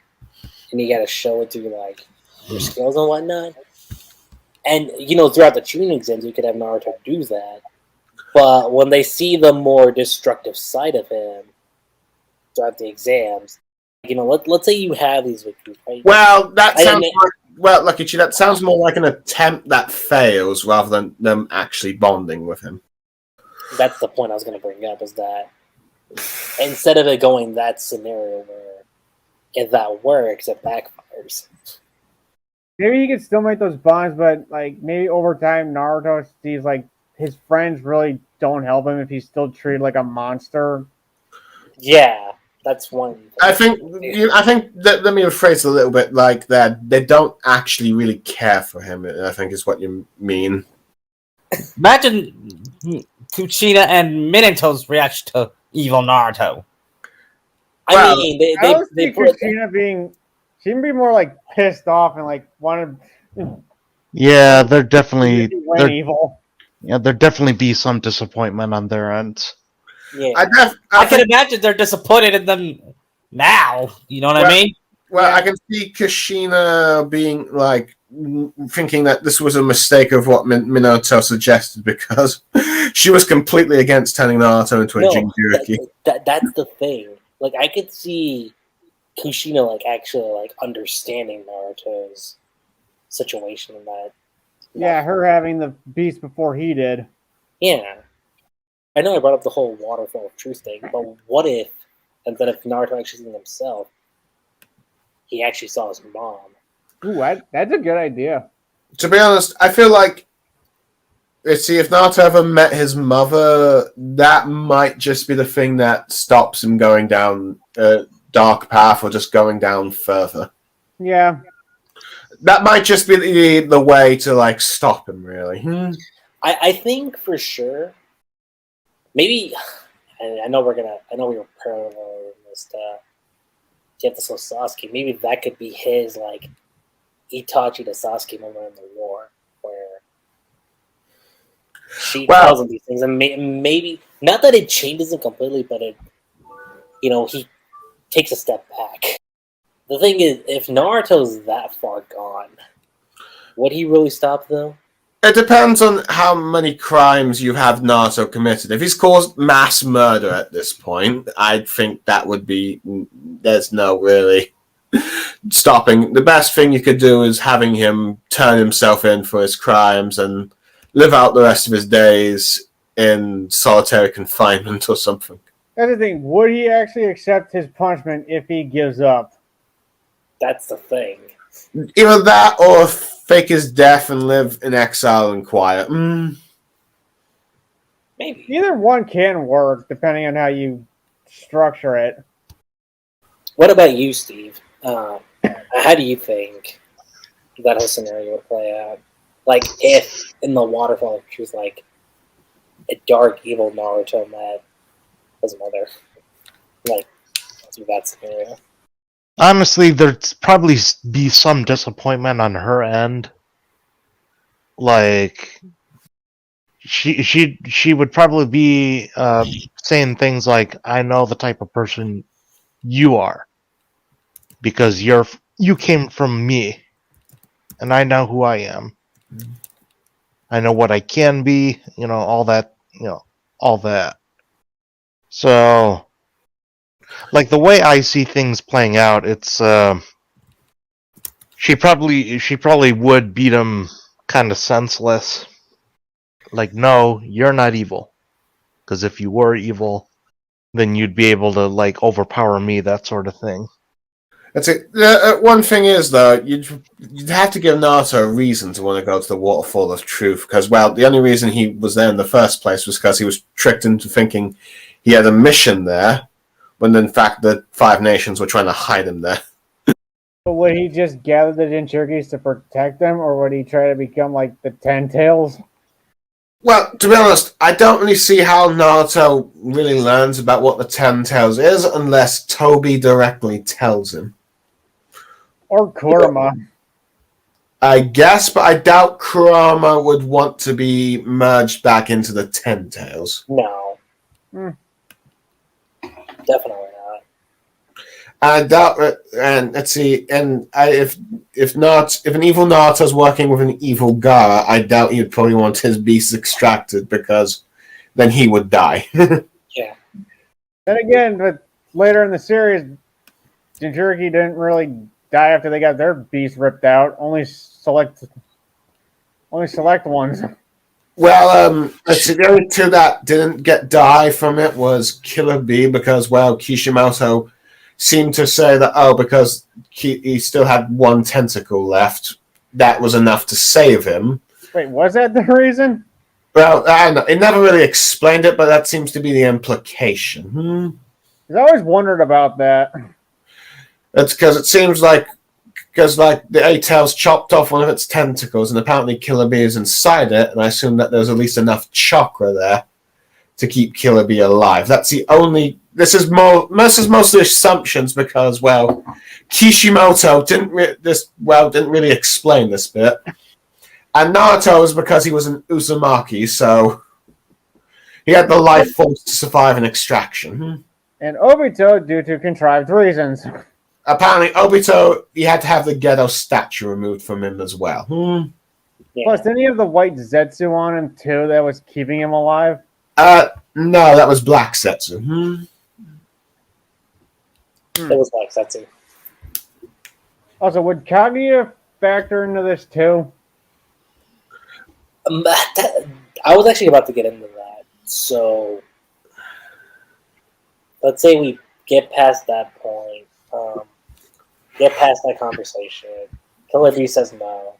and you gotta show it through like your skills and whatnot. And throughout the tuning exams, you could have Naruto do that. But when they see the more destructive side of him throughout the exams, let's say you have these victories, right? Well, that sounds Lucky, that sounds more like an attempt that fails rather than them actually bonding with him. That's the point I was going to bring up, is that instead of it going that scenario where if that works, it backfires. Maybe he could still make those bonds, but like maybe over time, Naruto sees like his friends really don't help him if he's still treated like a monster. Yeah, that's one thing. I think that, let me rephrase it a little bit like that. They don't actually really care for him, I think is what you mean. Imagine Kushina and Minato's reaction to evil Naruto. I mean, I don't see Kushina being. She can be more like pissed off and like wanted. Yeah, they're definitely evil. Yeah, there definitely be some disappointment on their end. Yeah, I can imagine they're disappointed in them now. You know what I mean? Well, yeah. I can see Kushina being like thinking that this was a mistake of what Minato suggested because she was completely against turning Naruto into a Jinchuriki. That's the thing. Like, I could see Kushina like actually like understanding Naruto's situation in that. Yeah, her having the beast before he did. Yeah. I know I brought up the whole waterfall of truth thing, but what if, instead of Naruto actually seeing himself, he actually saw his mom? Ooh, that's a good idea. To be honest, I feel like, let's see, if Naruto ever met his mother, that might just be the thing that stops him going down a dark path or just going down further. Yeah. That might just be the way to like stop him, really. I think for sure. Maybe I know we were paralleling this Vanitas with Sasuke. Maybe that could be his like Itachi to Sasuke moment in the war, where she tells him these things, and maybe not that it changes him completely, but it he takes a step back. The thing is, if Naruto's that far gone, would he really stop, though? It depends on how many crimes you have Naruto committed. If he's caused mass murder at this point, I think that would be... There's no really stopping. The best thing you could do is having him turn himself in for his crimes and live out the rest of his days in solitary confinement or something. That's the thing. Would he actually accept his punishment if he gives up? That's the thing. Either that or fake his death and live in exile and quiet. Maybe. Either one can work, depending on how you structure it. What about you, Steve? How do you think that whole scenario would play out? Like, if in the Waterfall of Truth, like, a dark, evil Naruto met his mother. Like, through that scenario. Honestly, there'd probably be some disappointment on her end. Like, she would probably be saying things like, "I know the type of person you are, because you came from me, and I know who I am. I know what I can be. All that. All that." So, like, the way I see things playing out, it's she probably would beat him kind of senseless. Like, no, you're not evil, because if you were evil, then you'd be able to like overpower me, that sort of thing. That's it. One thing is, though, you'd have to give Naruto a reason to want to go to the Waterfall of Truth, because, well, the only reason he was there in the first place was because he was tricked into thinking he had a mission there, when in fact the 5 nations were trying to hide him there. But would he just gather the Jinchurikis to protect them, or would he try to become like the Ten Tails? Well, to be honest, I don't really see how Naruto really learns about what the Ten Tails is unless Toby directly tells him. Or Kurama. I guess, but I doubt Kurama would want to be merged back into the Ten Tails. No. Definitely not. I doubt it. And let's see. And if an evil Naruto's working with an evil Gaara, I doubt he'd probably want his beasts extracted because then he would die. Yeah. Then again, but later in the series, Jinchuriki didn't really die after they got their beasts ripped out. Only select ones. Well, let's see, the only two that didn't die from it was Killer Bee because, well, Kishimoto seemed to say that, because he still had one tentacle left, that was enough to save him. Wait, was that the reason? Well, I don't know. It never really explained it, but that seems to be the implication. I always wondered about that. That's because it seems like the A-Tails chopped off one of its tentacles, and apparently Killer Bee is inside it, and I assume that there's at least enough chakra there to keep Killer Bee alive. That's the only. This is mostly assumptions because, well, Kishimoto didn't really explain this bit, and Naruto is because he was an Uzumaki, so he had the life force to survive an extraction. And Obito due to contrived reasons. Apparently, Obito, he had to have the Gedo statue removed from him as well. Yeah. Plus, didn't he have the white Zetsu on him too that was keeping him alive? No, that was Black Setsu. That was like Setsu. Also, would Kaguya factor into this too? I was actually about to get into that. So, let's say we get past that point. Get past that conversation. Killer Bee says no.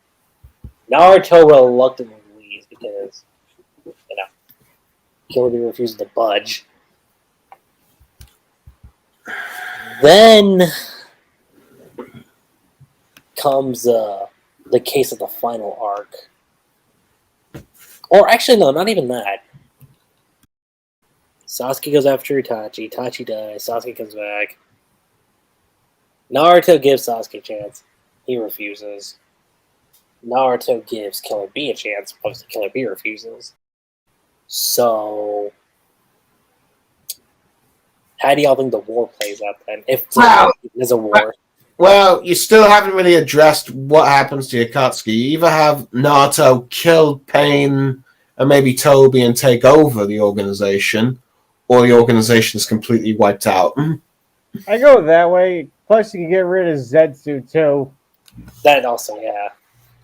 Naruto reluctantly leaves because, Killer Bee refuses to budge. Then comes the case of the final arc. Or actually, no, not even that. Sasuke goes after Itachi. Itachi dies. Sasuke comes back. Naruto gives Sasuke a chance. He refuses. Naruto gives Killer Bee a chance. Obviously, Killer Bee refuses. So, how do y'all think the war plays out then? If there's a war. Well, you still haven't really addressed what happens to Akatsuki. You either have Naruto kill Pain and maybe Toby and take over the organization, or the organization is completely wiped out. I go that way. Plus, you can get rid of Zetsu too. That also, yeah.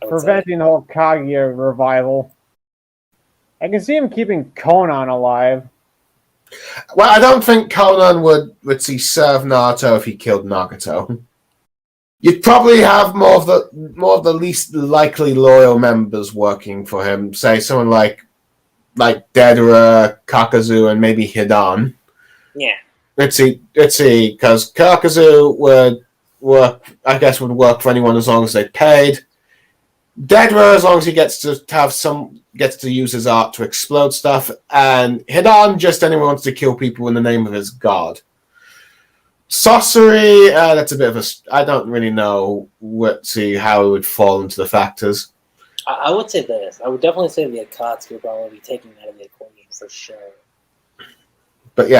Preventing the whole Kaguya revival. I can see him keeping Konan alive. Well, I don't think Konan would serve Naruto if he killed Nagato. You'd probably have more of the least likely loyal members working for him. Say someone like Dedra, Kakazu, and maybe Hidan. Yeah. Let's see, because Kakazu would work for anyone as long as they paid. Dedra, as long as he gets to use his art to explode stuff, and Hidan, just anyone wants to kill people in the name of his god. Sorcery, that's a bit of a. I don't really know how it would fall into the factors. I would say this. I would definitely say the Akatsuki would probably be taking that in the equation for sure. But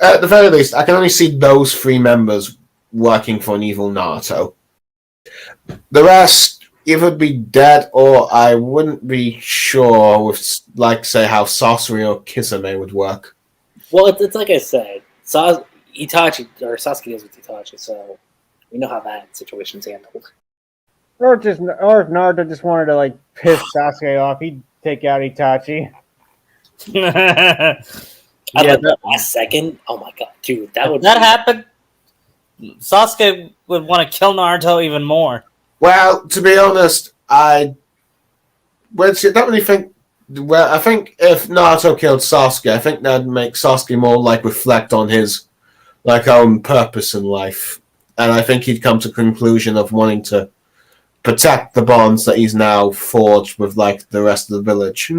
at the very least, I can only see those three members working for an evil Naruto. The rest either be dead, or I wouldn't be sure with, say, how sorcery or Kisame would work. Well, it's like I said, Itachi or Sasuke is with Itachi, so we know how that situation's handled. Or if Naruto just wanted to piss Sasuke off, he'd take out Itachi. I love that last second. Oh my god, dude, if that happened, Sasuke would want to kill Naruto even more. Well, to be honest, I don't really think. Well, I think if Naruto killed Sasuke, I think that'd make Sasuke more reflect on his own purpose in life, and I think he'd come to the conclusion of wanting to protect the bonds that he's now forged with the rest of the village.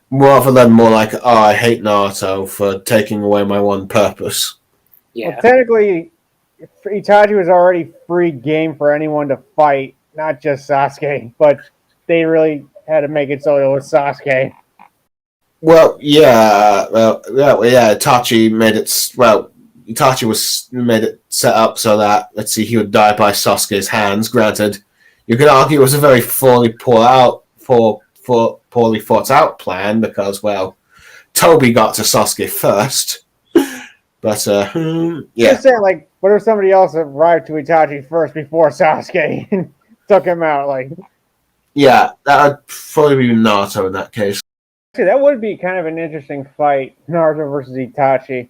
Rather than I hate Naruto for taking away my one purpose. Yeah. Well, technically, Itachi was already free game for anyone to fight, not just Sasuke, but they really had to make it so it was Sasuke. Well, yeah, Itachi made it. Well, Itachi made it set up so that he would die by Sasuke's hands. Granted, you could argue it was a very poorly thought out plan because, well, Toby got to Sasuke first. But yeah, Just saying, like, what if somebody else arrived to Itachi first before Sasuke and took him out? Like, yeah, that would probably be Naruto in that case. actually, that would be kind of an interesting fight, Naruto versus Itachi.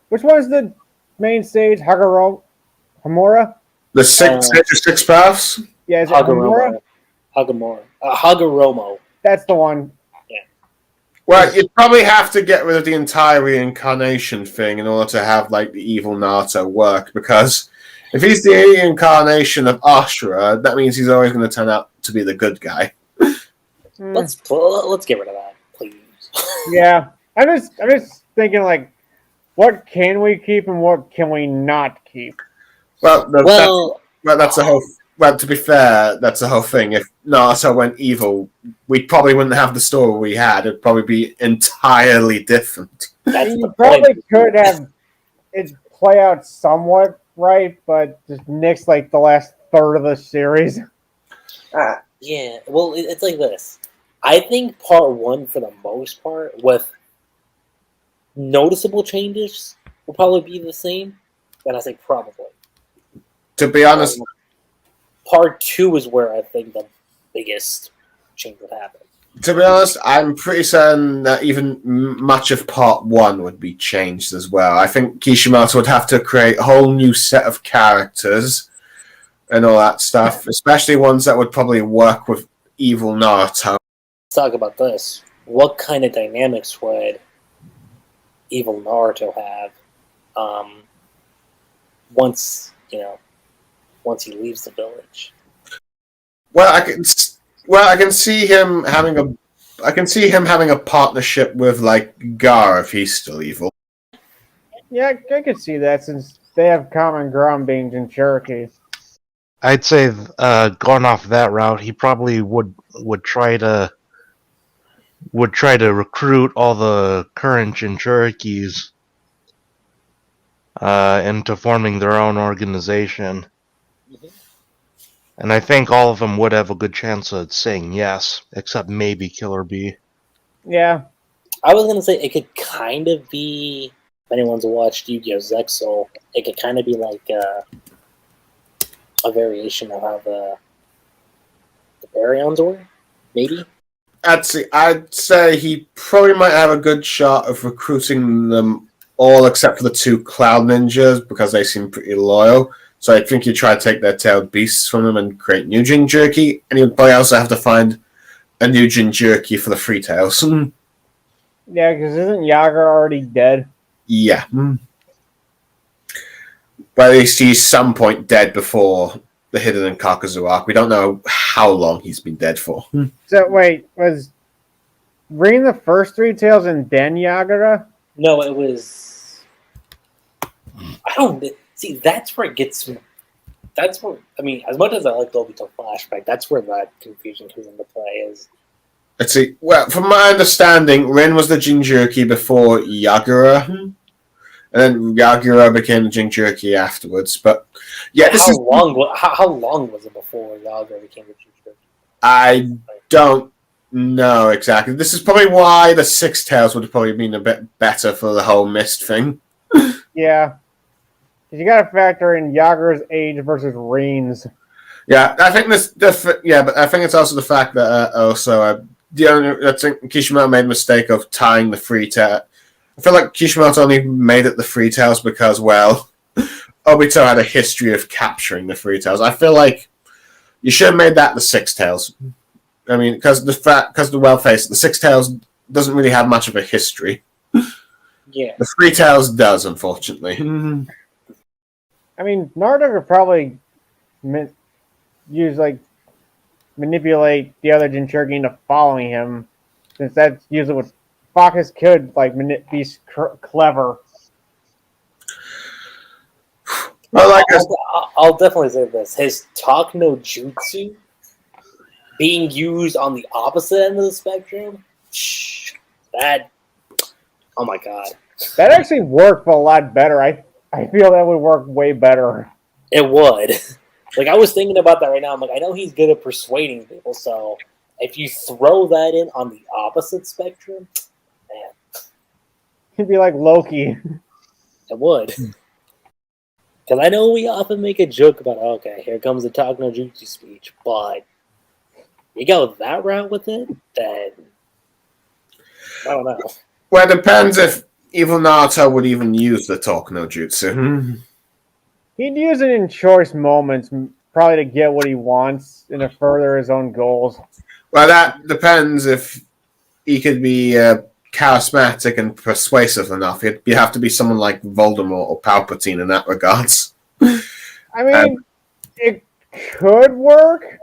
Which one's the main stage? Hamura? The six paths. Yeah, is it Hamura? Hagoromo. That's the one. Well, you'd probably have to get rid of the entire reincarnation thing in order to have like the evil Naruto work, because if he's the reincarnation of Ashura, that means he's always going to turn out to be the good guy. Let's get rid of that, please. Yeah, I'm just thinking, like, what can we keep and what can we not keep? Well, that's the whole. Well, to be fair, that's the whole thing. If Naruto went evil, we probably wouldn't have the story we had. It'd probably be entirely different. You probably could have it play out somewhat right, but just nix like the last third of the series. Yeah, well, it's like this. I think part one, for the most part, with noticeable changes, will probably be the same. And I say probably. To be honest, part two is where I think the biggest change would happen. To be honest, I'm pretty certain that even much of part one would be changed as well. I think Kishimoto would have to create a whole new set of characters and all that stuff, especially ones that would probably work with evil Naruto. Let's talk about this. What kind of dynamics would evil Naruto have once he leaves the village? Well, I can see him having a partnership with like Gar if he's still evil. Yeah, I could see that since they have common ground being Jinchuriki. I'd say going off that route, he probably would try to recruit all the current Jinchurikis into forming their own organization. Mm-hmm. And I think all of them would have a good chance of saying yes, except maybe Killer Bee. Yeah. I was going to say it could kind of be, if anyone's watched Yu-Gi-Oh! Zexal, it could kind of be like a variation of how the Baryons were, maybe? I'd say he probably might have a good shot of recruiting them all except for the two Cloud Ninjas because they seem pretty loyal. So I think you'd try to take their tailed beasts from them and create new Jinchuriki, and you'd probably also have to find a new Jinchuriki for the Free Tails. Yeah, because isn't Yaga already dead? Yeah. But at least he's some point dead before the Hidden and Kakazu arc. We don't know how long he's been dead for. So wait, was Ring the first three tails and then Yagura? No, it was. I don't see. That's where it gets. That's where as much as I like the Obito flashback, that's where that confusion comes into play. Is let's see. Well, from my understanding, Rin was the Jinchuriki before Yagura, and then Yagura became the Jinchuriki afterwards. But yeah, how long was it before Yagura became the Jinchuriki? I don't know exactly. This is probably why the Six Tails would have probably been a bit better for the whole Mist thing. Yeah. You got to factor in Yagura's age versus Rin's. Yeah, I think but I think it's also the fact that I think Kishimoto made a mistake of tying the Free Tail. I feel like Kishimoto only made it the Free Tails because, well, Obito had a history of capturing the Free Tails. I feel like you should have made that the Six Tails. I mean, because the Six Tails doesn't really have much of a history. Yeah, the Free Tails does, unfortunately. I mean, Naruto could probably manipulate the other Jinchuriki into following him, since that's usually what Focus could be clever. I'll I'll definitely say this: his talk no jutsu being used on the opposite end of the spectrum. That, oh my god, That actually worked a lot better. I feel that would work way better. it would. Like, I was thinking about that right now. I'm like, I know he's good at persuading people, so if you throw that in on the opposite spectrum, man, He'd be like Loki. it would. Because I know we often make a joke about, okay, here comes the talk no jutsu speech, but you go that route with it, then I don't know. Well, it depends if evil Naruto would even use the talk no jutsu. He'd use it in choice moments, probably to get what he wants and to further his own goals. Well, that depends if he could be charismatic and persuasive enough. He'd have to be someone like Voldemort or Palpatine in that regards. I mean, it could work.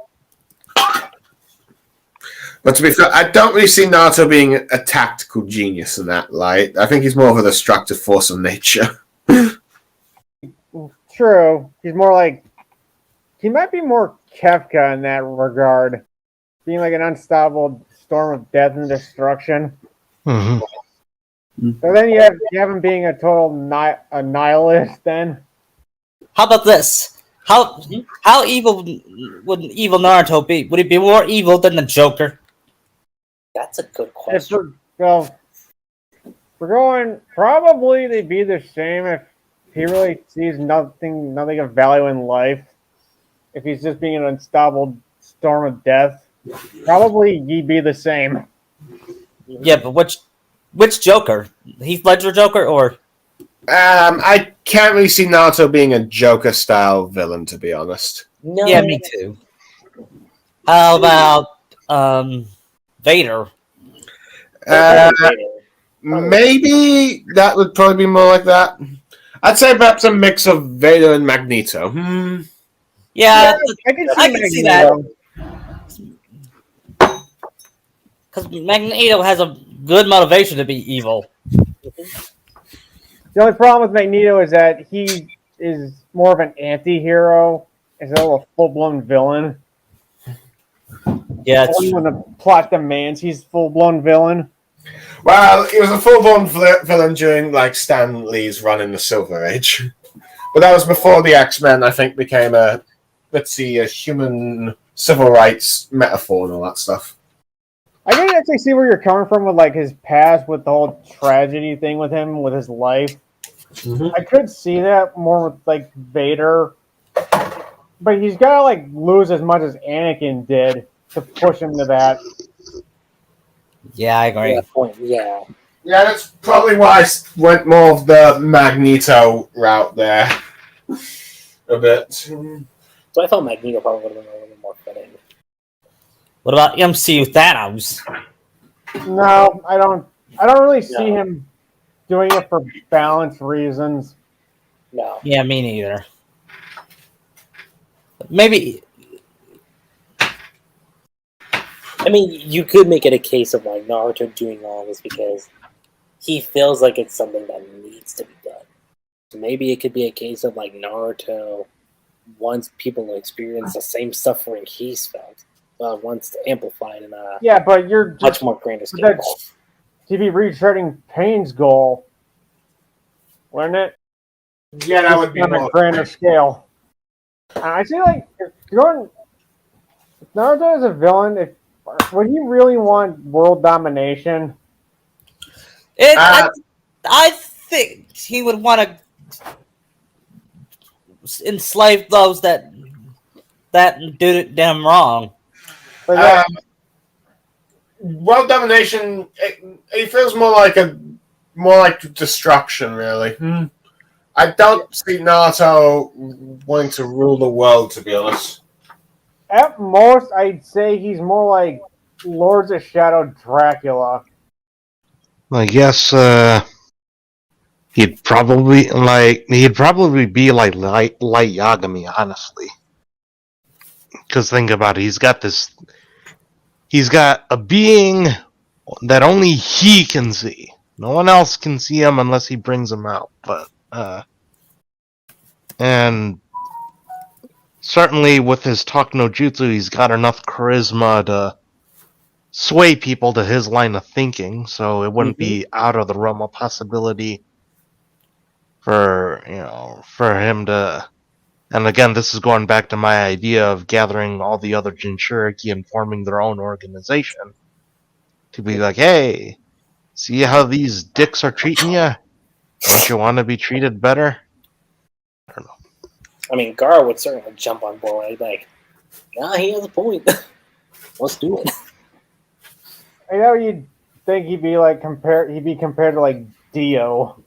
But to be fair, I don't really see Naruto being a tactical genius in that light. I think he's more of a destructive force of nature. True. He's more like... He might be more Kefka in that regard. Being like an unstoppable storm of death and destruction. Mm-hmm. So then you have him being a total a nihilist then. How about this? How evil would evil Naruto be? Would he be more evil than the Joker? That's a good If question. we're going, probably they'd be the same if he really sees nothing of value in life. If he's just being an unstoppable storm of death, probably he'd be the same. Yeah, but which Joker? Heath Ledger Joker or? I can't really see Naruto being a Joker-style villain, to be honest. No. Yeah, me too. How about Vader? Maybe that would probably be more like that. I'd say perhaps a mix of Vader and Magneto. Yeah, I can see that. because Magneto has a good motivation to be evil. The only problem with Magneto is that he is more of an anti-hero instead of a full-blown villain. Yeah, it's Only when the plot demands he's full-blown villain. Well, he was a full-blown villain during like Stan Lee's run in the Silver Age, but that was before the X-Men, I think, became a human civil rights metaphor and all that stuff. I can actually see where you're coming from with like his past, with the whole tragedy thing with him, with his life. Mm-hmm. I could see that more with like Vader, but he's gotta like lose as much as Anakin did to push him to that. yeah, I agree. Yeah, point. Yeah. Yeah, that's probably why I went more of the Magneto route there. A bit. So I thought Magneto probably would have been a little more fitting. What about MCU Thanos? No, I don't really see him doing it for balance reasons. No. Yeah, me neither. Maybe. I mean, you could make it a case of like Naruto doing all this because he feels like it's something that needs to be done. So maybe it could be a case of like Naruto wants people to experience the same suffering he's felt, wants to amplify it in a Yeah, but you're much just more grander scale. that's to be retreading Payne's goal, wouldn't it? Yeah, that would be On a more. grander scale. I feel like if Naruto is a villain, would he really want world domination? I think he would want to enslave those that do them wrong. But World domination. It feels more like destruction, really. I don't see Naruto wanting to rule the world, to be honest. at most, I'd say he's more like Lords of Shadow Dracula. I guess he'd probably be like light Yagami, honestly. Because think about it, he's got a being that only he can see. No one else can see him unless he brings him out. But and certainly with his talk no jutsu, he's got enough charisma to sway people to his line of thinking, so it wouldn't be out of the realm of possibility for him to. And again, this is going back to my idea of gathering all the other Jinchuriki and forming their own organization to be like, hey, see how these dicks are treating you? Don't you want to be treated better? I don't know. I mean, Gar would certainly jump on board. He'd be like, nah, he has a point. Let's do it. I know you'd think he'd be like compared to like Dio.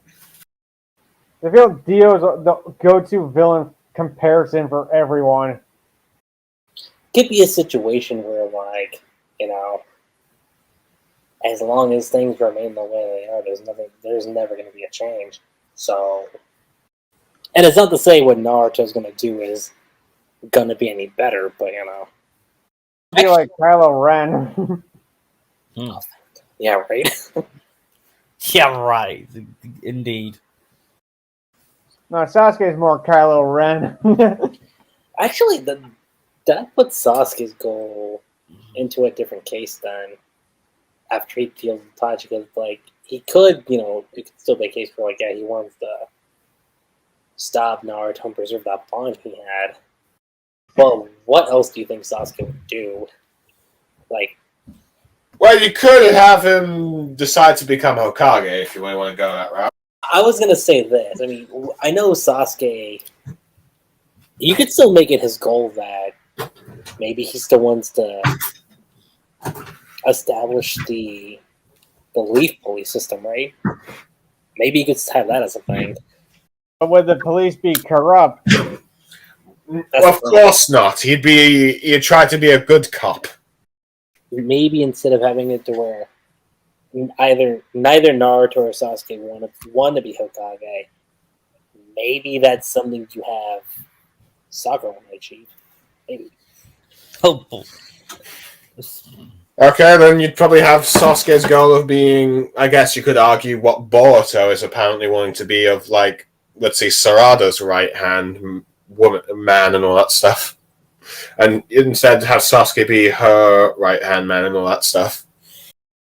I feel Dio's the go-to villain comparison for everyone. Could be a situation where, like, as long as things remain the way they are, there's never going to be a change. So, and it's not to say what Naruto's going to do is going to be any better, but Be like Kylo Ren. Yeah, right. Yeah, right. Indeed. No, Sasuke's more Kylo Ren. Actually, that puts Sasuke's goal into a different case then. After he deals with Itachi, because like he could, it could still be a case where he wants to stop Naruto and preserve that bond he had. Well, what else do you think Sasuke would do? Well, you could have him decide to become Hokage if you really want to go that route. I was going to say this. I mean, I know Sasuke, you could still make it his goal that maybe he still wants to establish the Leaf Police system, right? Maybe you could have that as a thing. But would the police be corrupt? Of course not. He'd try to be a good cop. Maybe instead of having it to where neither Naruto or Sasuke want to be Hokage, maybe that's something you have Sakura want to achieve. Maybe. Oh, Okay, then you'd probably have Sasuke's goal of being, I guess you could argue, what Boruto is apparently wanting to be of, like, let's see, Sarada's right-hand man and all that stuff. And instead have Sasuke be her right-hand man and all that stuff.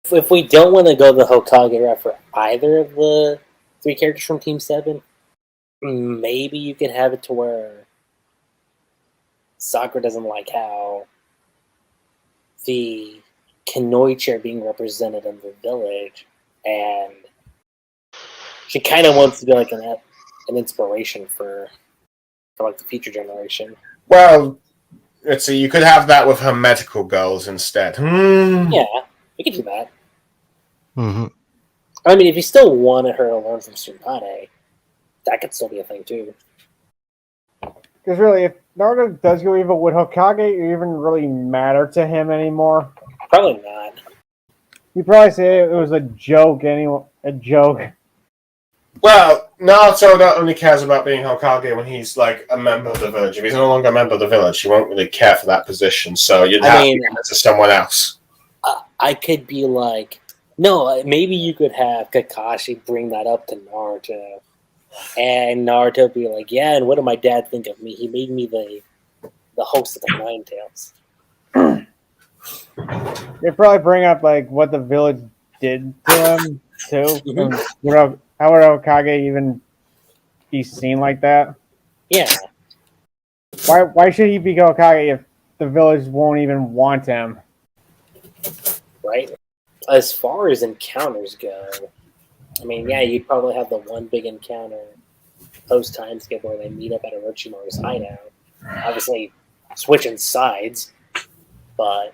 If we don't want to go the Hokage route for either of the three characters from Team 7, maybe you could have it to where Sakura doesn't like how the Kunoichi are being represented in the village, and she kind of wants to be like an inspiration for like the future generation. Well, let's see, you could have that with her medical goals instead. Yeah, we could do that. Mm-hmm. I mean, if you still wanted her to learn from Tsunade, that could still be a thing too. Because really, if Naruto does go evil, would Hokage even really matter to him anymore? Probably not. You'd probably say it was a joke anyway. A joke. Well, Naruto not only cares about being Hokage when he's like a member of the village. If he's no longer a member of the village, he won't really care for that position. So you'd have to give it to someone else. I could be like, no, maybe you could have Kakashi bring that up to Naruto, and Naruto be like, yeah, and what did my dad think of me? He made me the host of the Nine Tails. They probably bring up like what the village did to him too. Mm-hmm. How would Hokage even be seen like that? Yeah. Why should he be Hokage if the village won't even want him? Right. As far as encounters go, I mean, yeah, you'd probably have the one big encounter post time skip where they meet up at Orochimaru's hideout. Obviously, switching sides, but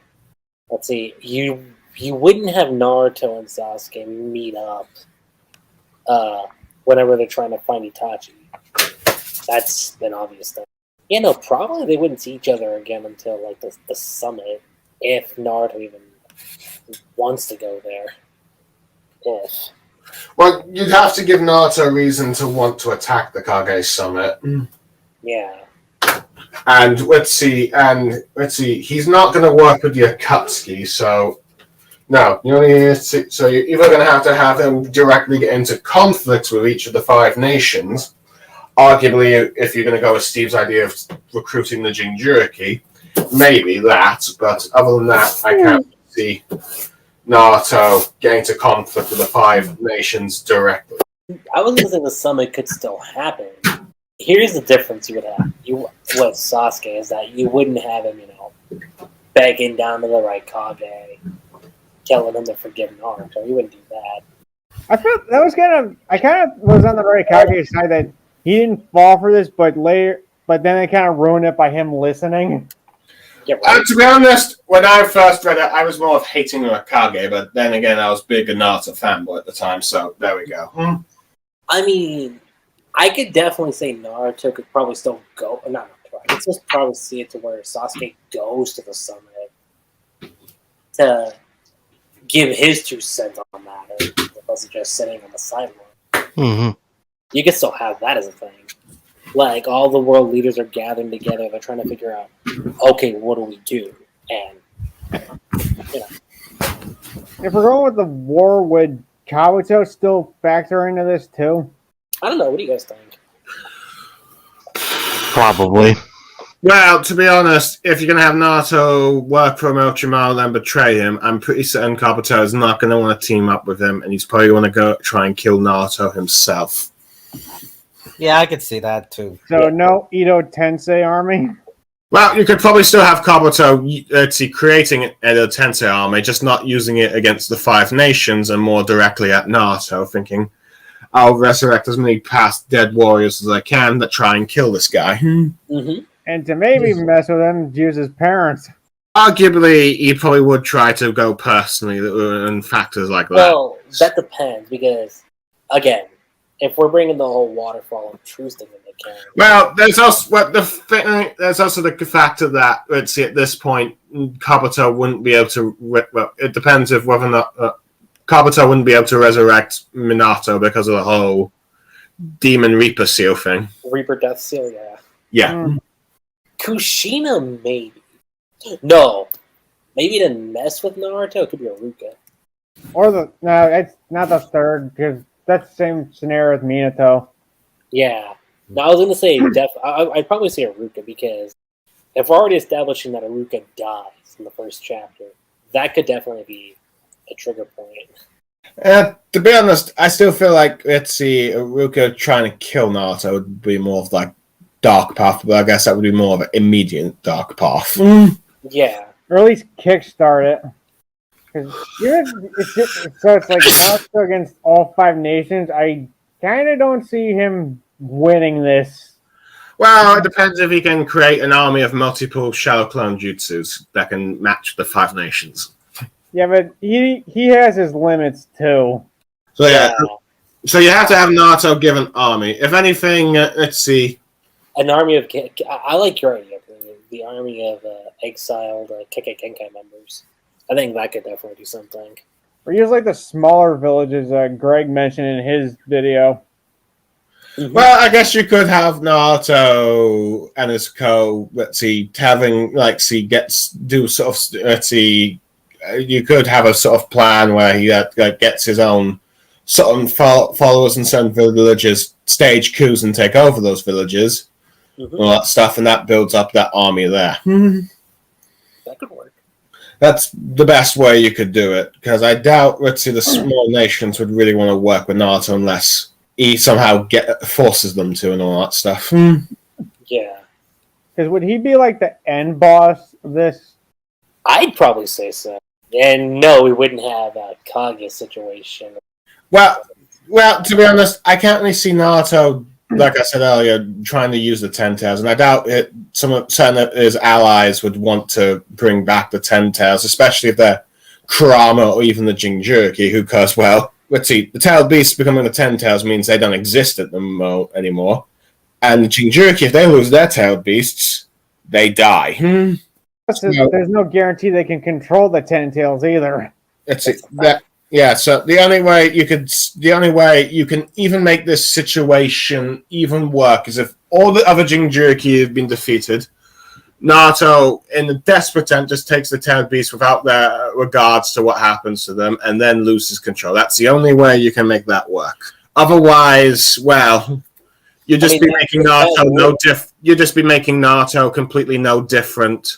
let's see, you wouldn't have Naruto and Sasuke meet up whenever they're trying to find Itachi. That's an obvious thing. Yeah, no, probably they wouldn't see each other again until like the summit, if Naruto even wants to go there. If. Well, you'd have to give Naruto a reason to want to attack the Kage Summit. Yeah. And let's see, he's not going to work with Yakutsuki, so no, you're either going to have him directly get into conflicts with each of the 5 nations, arguably, if you're going to go with Steve's idea of recruiting the Jinchuriki, maybe that. But other than that, I can't see Naruto getting to conflict with the Five Nations directly. I was going to say the summit could still happen. Here's the difference you would have with Sasuke is that you wouldn't have him, begging down to the Raikage, telling him to forgive Naruto. You wouldn't do that. I felt that was I kind of was on the Raikage's side that he didn't fall for this, but then they kind of ruined it by him listening. Yeah, right. To be honest, when I first read it, I was more of hating Raikage, but then again, I was big a Naruto fanboy at the time, so there we go. I mean, I could definitely say Naruto could probably still go. Not Naruto. I could just probably see it to where Sasuke goes to the summit to give his 2 cents on the matter, as opposed to just sitting on the sideline. Mm-hmm. You can still have that as a thing. Like, all the world leaders are gathering together. They're trying to figure out, okay, what do we do? And, If we're going with the war, would Kabuto still factor into this too? I don't know. What do you guys think? Probably. Well, to be honest, if you're going to have Naruto work for Orochimaru and then betray him, I'm pretty certain Kabuto is not going to want to team up with him, and he's probably going to go try and kill Naruto himself. Yeah, I could see that too. So no Edo Tensei army? Well, you could probably still have Kabuto creating an Edo Tensei army, just not using it against the Five Nations and more directly at Naruto, thinking, I'll resurrect as many past dead warriors as I can that try and kill this guy. Mm-hmm. And to maybe mess with him, use his parents. Arguably, he probably would try to go personally in factors like that. Well, that depends, because, again, if we're bringing the whole waterfall of truth thing into account. Well, there's also the factor that, let's see, at this point, Kabuto wouldn't be able to. Well, it depends if whether or not Kabuto wouldn't be able to resurrect Minato because of the whole Demon Reaper seal thing. Reaper Death Seal, yeah. Yeah. Kushina, maybe. No. Maybe to mess with Naruto, it could be Iruka. No, it's not the third, because that's the same scenario with Minato. Yeah. No, I was going to say, I'd probably say Iruka, because if we're already establishing that Iruka dies in the first chapter, that could definitely be a trigger point. To be honest, I still feel like, let's see, Iruka trying to kill Naruto would be more of like dark path, but I guess that would be more of an immediate dark path. Yeah. Or at least kickstart it. So it's like Naruto against all Five Nations. I kind of don't see him winning this. Well, it depends if he can create an army of multiple Shadow Clone Jutsus that can match the Five Nations. Yeah, but he has his limits too. So yeah. So you have to have Naruto give an army. If anything, let's see. An army of... I like your idea. The army of exiled Kekkei Kenkai members. I think that could definitely do something. Or use like the smaller villages Greg mentioned in his video. Mm-hmm. Well, I guess you could have Naruto and his let's see, having you could have a sort of plan where he gets his own sort of followers in certain villages, stage coups and take over those villages, and all that stuff, and that builds up that army there. That could work. That's the best way you could do it, because I doubt, let's see, the small nations would really want to work with Naruto unless he somehow forces them to and all that stuff. Yeah. Because would he be like the end boss of this? I'd probably say so. And no, we wouldn't have a Kage situation. Well, to be honest, I can't really see Naruto, like I said earlier, trying to use the 10 tails, and I doubt certain of his allies would want to bring back the 10 tails, especially if they're Kurama or even the Jinchuriki, who, because, well, let's see, the tailed beasts becoming the 10 tails means they don't exist at the anymore, and the Jinchuriki, if they lose their tailed beasts, they die. There's no guarantee they can control the 10 tails either. So the only way you can even make this situation even work is if all the other Jinchuriki have been defeated. Naruto, in a desperate attempt, just takes the tailed beast without their regards to what happens to them, and then loses control. That's the only way you can make that work. Otherwise, well, You'd just be making Naruto You'd just be making Naruto completely no different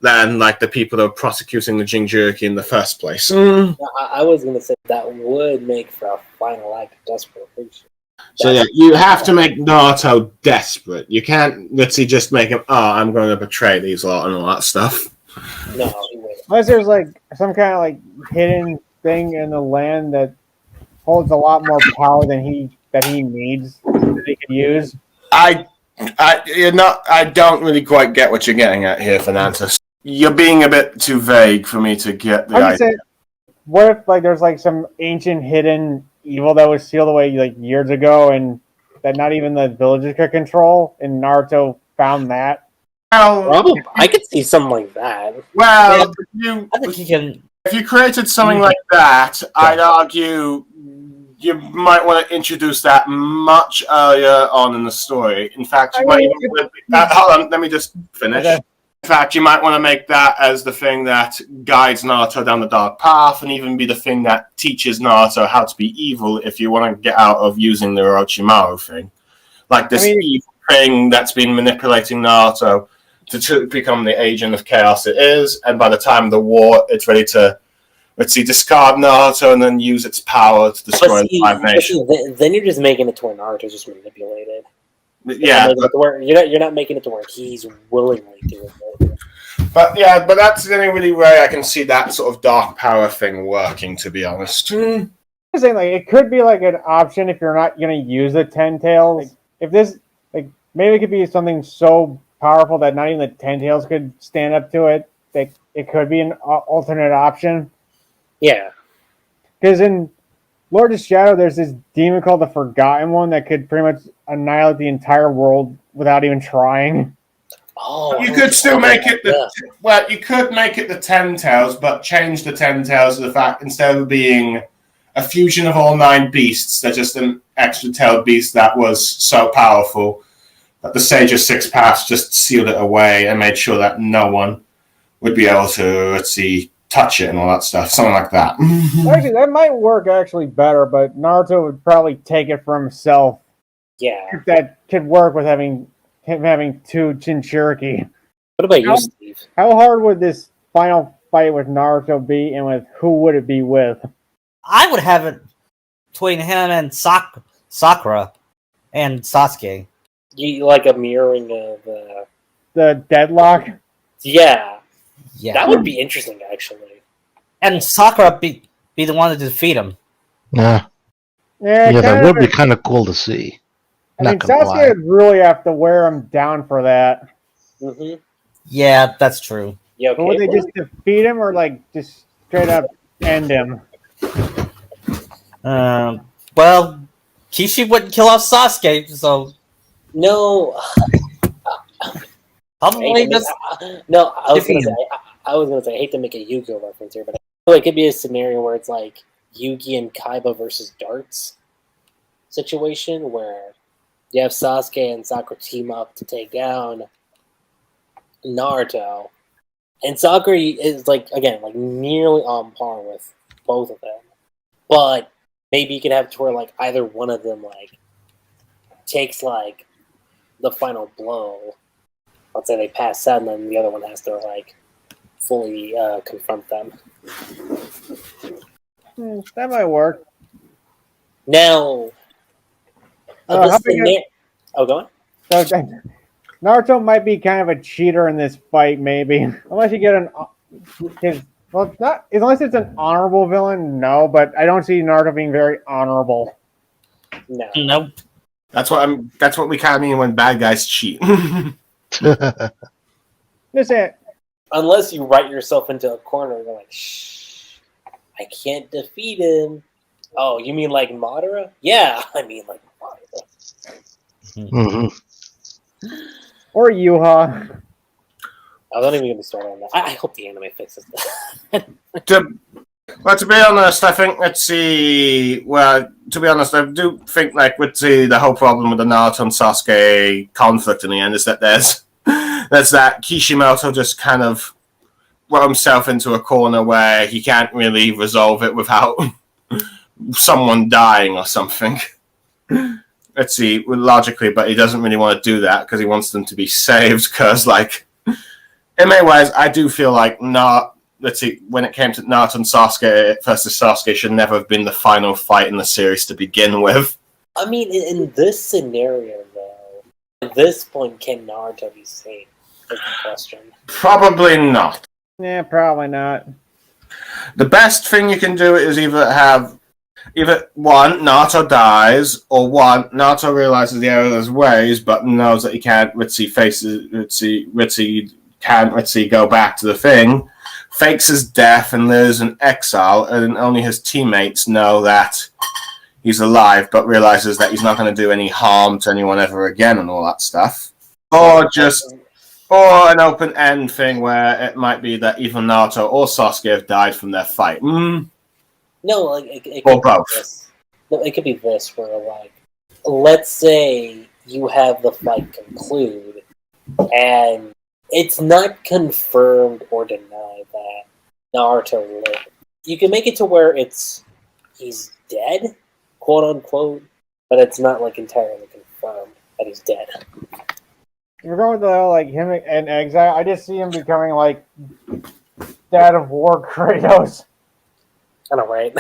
than like the people that were prosecuting the Jinchuriki in the first place. I was going to say that would make for a final act of desperation. So yeah, you have to make Naruto desperate. You can't literally just make him, I'm going to betray these lot and all that stuff. No, he wouldn't. Unless there's like some kind of like hidden thing in the land that holds a lot more power than he needs that he could use. I don't really quite get what you're getting at here, Vanitas. You're being a bit too vague for me to get the idea. Saying, what if like there's like some ancient hidden evil that was sealed away like years ago, and that not even the villagers could control, and Naruto found that? Well, probably, I could see something like that. Well, I think he can. If you created something like that, I'd argue you might want to introduce that much earlier on in the story. In fact, you might even... hold on, let me just finish. Okay. In fact, you might want to make that as the thing that guides Naruto down the dark path, and even be the thing that teaches Naruto how to be evil if you want to get out of using the Orochimaru thing. Like this evil thing that's been manipulating Naruto to become the agent of chaos it is, and by the time of the war, it's ready to, discard Naruto and then use its power to destroy the Five Nations. Then you're just making it to where Naruto's just manipulated. Yeah, you're not making it to where he's willingly doing it. But that's the only really way I can see that sort of dark power thing working, to be honest. I'm saying like it could be like an option if you're not going to use the Ten Tails. Like, if this maybe it could be something so powerful that not even the Ten Tails could stand up to it. That it could be an alternate option. Yeah, because in Lord of Shadow, there's this demon called the Forgotten One that could pretty much annihilate the entire world without even trying. Oh, you could still make it you could make it the Ten Tails, but change the Ten Tails to the fact instead of being a fusion of all 9 beasts, they're just an extra-tailed beast that was so powerful that the Sage of Six Paths just sealed it away and made sure that no one would be able to, touch it and all that stuff. Something like that. Actually, that might work better, but Naruto would probably take it for himself. Yeah. If that could work with him having 2 Jinchuriki. What about you, Steve? How hard would this final fight with Naruto be, and with who would it be with? I would have it between him and Sakura and Sasuke. You like a mirroring of the deadlock? Yeah. That would be interesting, actually. And Sakura be the one to defeat him. Yeah, that would be kind of cool to see. I mean, Sasuke would really have to wear him down for that. Mm-hmm. Yeah, that's true. Yeah, okay, but would they just defeat him, or just straight up end him? Well, Kishi wouldn't kill off Sasuke, so no. Probably just no. I was gonna say I hate to make a Yu-Gi-Oh reference here, but I feel like it could be a scenario where it's like Yugi and Kaiba versus Darts situation where you have Sasuke and Sakura team up to take down Naruto, and Sakura is nearly on par with both of them, but maybe you could have it to where either one of them takes the final blow. Let's say they pass out, and then the other one has to fully confront them. That might work. Now, go on. So, Naruto might be kind of a cheater in this fight, maybe, unless you get unless it's an honorable villain. No, but I don't see Naruto being very honorable. No. Nope. That's what we kind of mean when bad guys cheat. Just it. Unless you write yourself into a corner and you're like, shh, I can't defeat him. Oh, you mean like Madara? Yeah, I mean like Madara. Mm-hmm. Or Yuha. I don't even get me started on that. I hope the anime fixes that. To be honest, I think, to be honest, I do think, the whole problem with the Naruto and Sasuke conflict in the end is that there's that Kishimoto just kind of wrote himself into a corner where he can't really resolve it without someone dying or something. let's see, logically, but he doesn't really want to do that because he wants them to be saved. Because, like, in many ways, I do feel like let's see, when it came to Naruto and Sasuke versus Sasuke, should never have been the final fight in the series to begin with. I mean, in this scenario, though, at this point, can Naruto be saved? That's the question. Probably not. Yeah, probably not. The best thing you can do is either one, Naruto dies, or one, Naruto realizes the error of his ways, but knows that he can't, can't go back to the thing, fakes his death and lives in exile, and only his teammates know that he's alive, but realizes that he's not going to do any harm to anyone ever again and all that stuff. Or an open-end thing where it might be that either Naruto or Sasuke have died from their fight. No, like it or could both. Be this. No, it could be this, where, like, let's say you have the fight conclude, and it's not confirmed or denied that Naruto lived. You can make it to where he's dead, quote unquote, but it's not like entirely confirmed that he's dead. We're going with like him in exile. I just see him becoming like Dad of War Kratos. I know, right?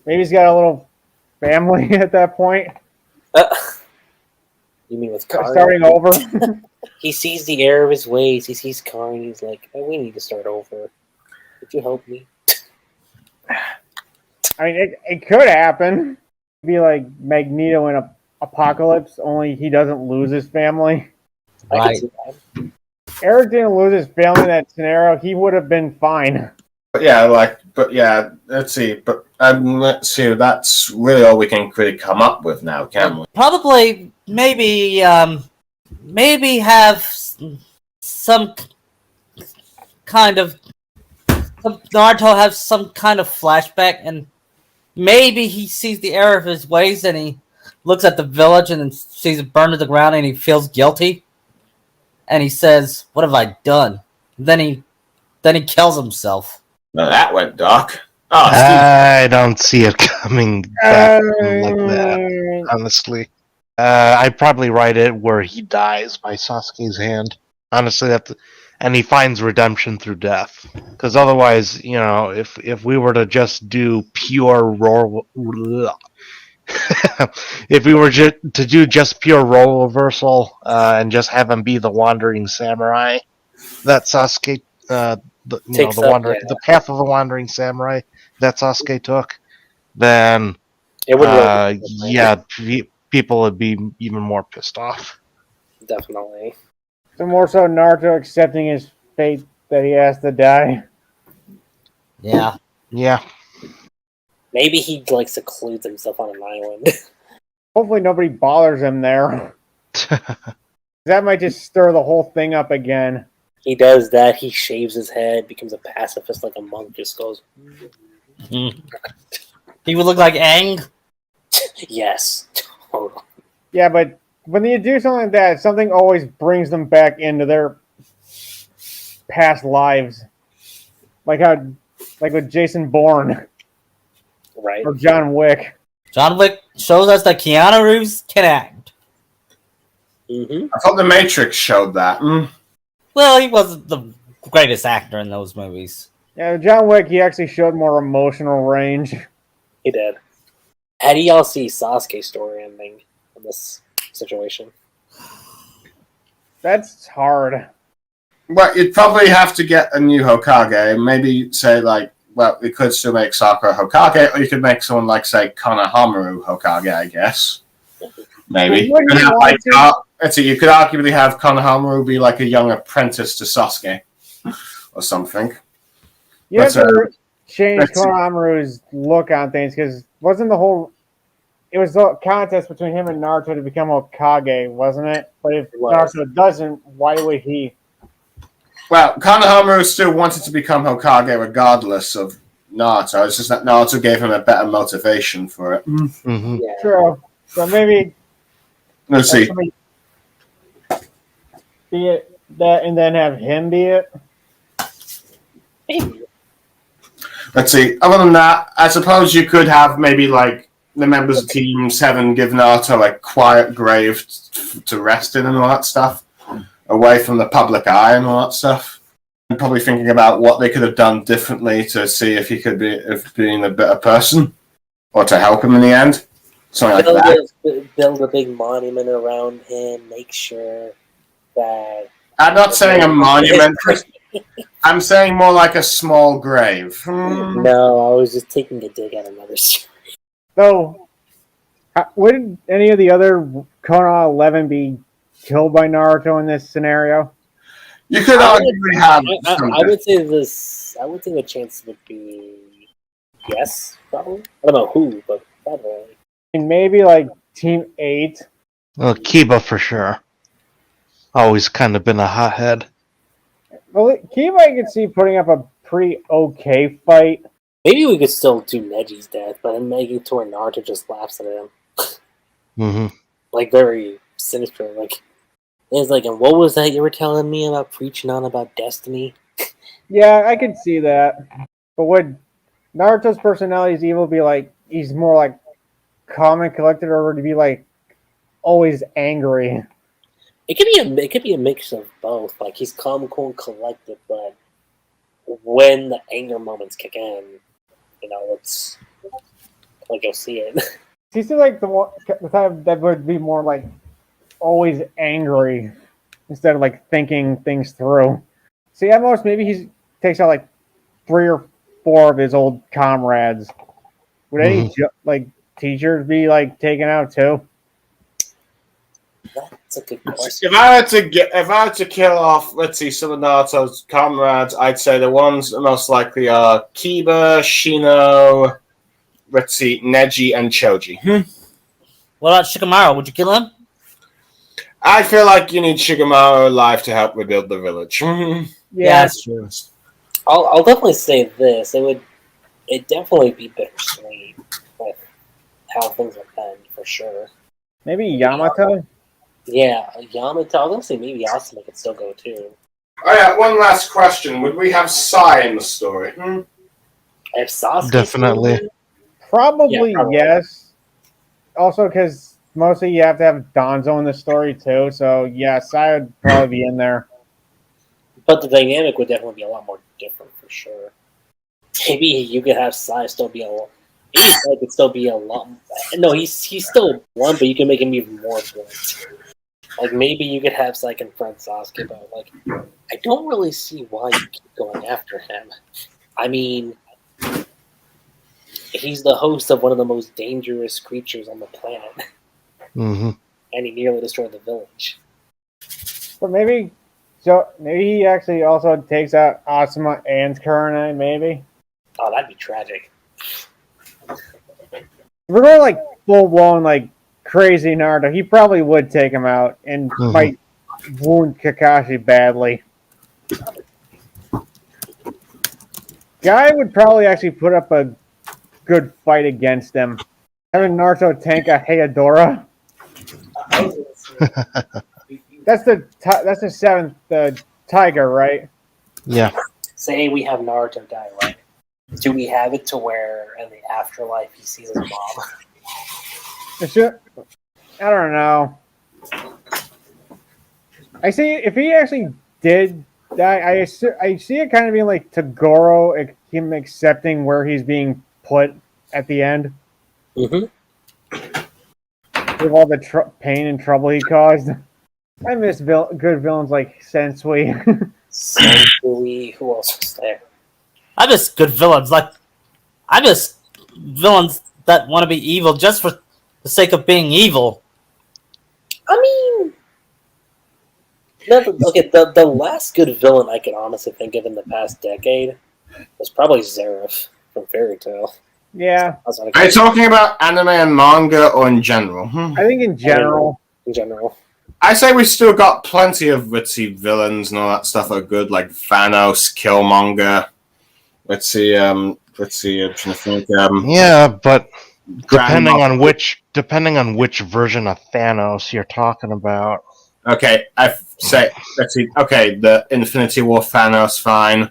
Maybe he's got a little family at that point. You mean with Kari? Starting over? He sees the error of his ways. He sees Kari. He's like, oh, we need to start over. Could you help me? I mean, it could happen. It'd be like Magneto in Apocalypse, only he doesn't lose his family. Right. Eric didn't lose his family in that scenario. He would have been fine. Let's see. Let's see. That's really all we can really come up with now, can we? Probably, maybe have some kind of Naruto have some kind of flashback, and maybe he sees the error of his ways, and he looks at the village and then sees it burned to the ground, and he feels guilty, and he says, "What have I done?" Then he kills himself. Now that went dark. I don't see it coming back like that, honestly. I'd probably write it where he dies by Sasuke's hand. Honestly, and he finds redemption through death. Because otherwise, if we were to just do pure role... if we were to do just pure role reversal and just have him be the wandering samurai, that Sasuke... the path of the wandering samurai that Sasuke took, then it would people would be even more pissed off. Definitely. So more so Naruto accepting his fate that he has to die. Yeah. Maybe he secludes himself on an island. Hopefully nobody bothers him there. That might just stir the whole thing up again. He does that. He shaves his head, becomes a pacifist like a monk. Just goes. He would look like Aang. Yes. Yeah, but when you do something like that, something always brings them back into their past lives, like with Jason Bourne, right? Or John Wick. John Wick shows us that Keanu Reeves can act. Mm-hmm. I thought The Matrix showed that. Well, he wasn't the greatest actor in those movies. Yeah, John Wick, he actually showed more emotional range. He did. How do y'all see Sasuke's story ending in this situation? That's hard. Well, you'd probably have to get a new Hokage. Maybe say we could still make Sakura Hokage, or you could make someone like, say, Konohamaru Hokage, I guess. Maybe. You could arguably have Konohamaru be like a young apprentice to Sasuke, or something. You have to change Konohamaru's look on things, because it was the contest between him and Naruto to become Hokage, wasn't it? But if Naruto doesn't, why would he? Well, Konohamaru still wanted to become Hokage regardless of Naruto. It's just that Naruto gave him a better motivation for it. Mm-hmm. Yeah. True. So maybe... Let's see. Be it that, and then have him be it? Maybe. Let's see. Other than that, I suppose you could have maybe the members of Team 7 give Naruto a quiet grave to rest in and all that stuff, away from the public eye and all that stuff. And probably thinking about what they could have done differently to see if he could be being a better person, or to help him in the end. Something like that. Build a big monument around him, make sure that... I'm not saying a monument. I'm saying more like a small grave. No, I was just taking a dig at another story. So, would any of the other Konoha 11 be killed by Naruto in this scenario? You could arguably have. I would say this. I would think the chance would be yes, probably. I don't know who, but probably. And maybe like Team 8. Well, Kiba for sure. Always kind of been a hothead. Well, Kiba I could see putting up a pretty okay fight. Maybe we could still do Neji's death, but then make it to where Naruto just laughs at him. Mm-hmm. Like, very sinister. Like, it's like, and what was that you were telling me about preaching on about destiny? Yeah, I could see that. But would Naruto's personality's evil be like, he's more like calm and collected, or would he be like always angry? It could be a mix of both. Like, he's calm, cool, and collected, but when the anger moments kick in, it's like you'll see it. He seems like the type that would be more like always angry instead of like thinking things through. See, at most maybe he takes out like 3 or 4 of his old comrades. Would any like teachers be like taken out too? That's a good question. If I had to kill off, let's see, some of Naruto's comrades, I'd say the ones that most likely are Kiba, Shino, let's see, Neji, and Choji. What about Shikamaru? Would you kill him? I feel like you need Shikamaru alive to help rebuild the village. Yeah, that's true. I'll definitely say this. It'd definitely be bittersweet with how things have been, for sure. Maybe Yamato? Yeah, Yamato. I was gonna say maybe Asuma could still go too. Oh yeah, one last question. Would we have Sai in the story? If Sasuke Definitely. Probably, Yeah, probably. yes. Also, because mostly you have to have Donzo in the story too, so yes, I would probably be in there. But the dynamic would definitely be a lot more different, for sure. Maybe you could have Sai still be maybe Sai could still be a lot. No, he's still blunt, but you can make him even more blunt. Like, maybe you could have Sai confront Sasuke, but like, I don't really see why you keep going after him. I mean, he's the host of one of the most dangerous creatures on the planet, Mm-hmm. and he nearly destroyed the village. But maybe he actually also takes out Asuma and Kurane, maybe. Oh, that'd be tragic. If we're going like full blown like crazy Naruto, he probably would take him out and might wound Kakashi badly. Guy would probably actually put up a good fight against him. Having Naruto tank a Hayadora. That's the 7th tiger, right? Yeah. Say we have Naruto die, right? Do we have it to where in the afterlife he sees his mom? I don't know. I see if he actually did die, I see it kind of being like Toguro, him accepting where he's being put at the end. Mm-hmm. With all the pain and trouble he caused. I miss good villains like Sensui. Sensui, who else was there? I miss good villains. I miss villains that want to be evil just for the sake of being evil. I mean, the last good villain I can honestly think of in the past decade was probably Zeref from Fairy Tail. Yeah. Are you talking about anime and manga or in general? I think in general. In general. I say we still got plenty of ritzy villains and all that stuff are good, like Thanos, Killmonger. I'm trying to think. Yeah, but depending on which version of Thanos you're talking about. Okay, let's see. Okay, the Infinity War Thanos, fine.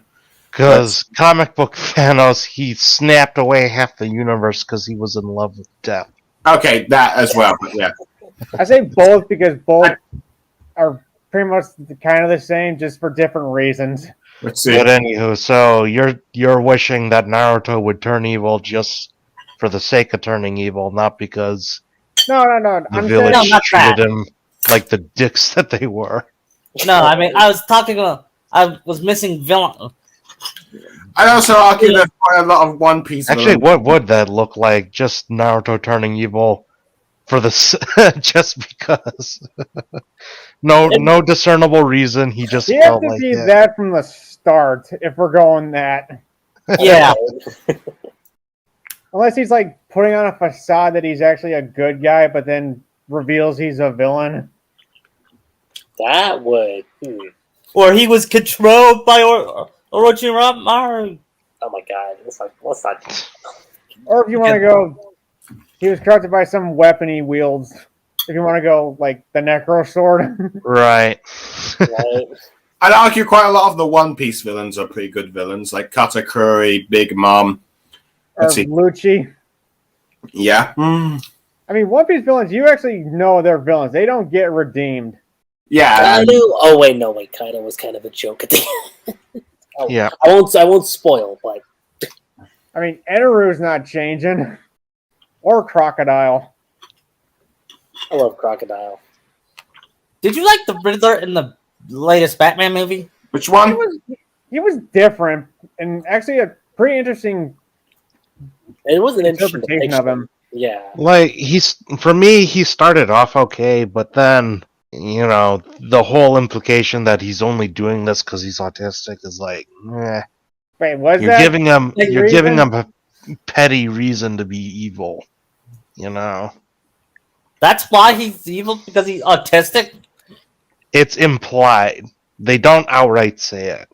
Because comic book Thanos, he snapped away half the universe because he was in love with death. Okay, that as well. But yeah, I say both because both are pretty much kind of the same, just for different reasons. let's see. But anywho, so you're wishing that Naruto would turn evil just for the sake of turning evil, not because No. the I'm village saying not treated that. him like the dicks that they were. No, I mean I was talking about. I was missing villain. I'd also argue there's quite a lot of One Piece. Actually, villains. what would that look like? Just Naruto turning evil for the just because. No discernible reason. He just you have felt to like be it. that from the start if we're going that. Yeah, Unless he's like putting on a facade that he's actually a good guy, but then reveals he's a villain. That would. or he was controlled by Orochimaru. Oh my god. Let's not. Or if you want to go, he was corrupted by some weapon he wields. If you want to go like the Necro Sword. Right. Right? I'd argue quite a lot of the One Piece villains are pretty good villains, like Katakuri, Big Mom. Or Let's see. Lucci. Yeah. I mean, One Piece villains, you actually know they're villains. They don't get redeemed. Yeah. Kaido. Oh wait, no, wait. Kaido was kind of a joke at the end. Yeah. I won't spoil, but I mean, Eneru's not changing. Or Crocodile. I love Crocodile. Did you like the Riddler in the latest Batman movie? Which one? He was different and actually a pretty interesting It was an interesting interpretation of him. Yeah. Like for me, he started off okay, but then the whole implication that he's only doing this because he's autistic is like, Wait, was you're that giving him the you're giving reason? him a petty reason to be evil. That's why he's evil, because he's autistic. It's implied. They don't outright say it,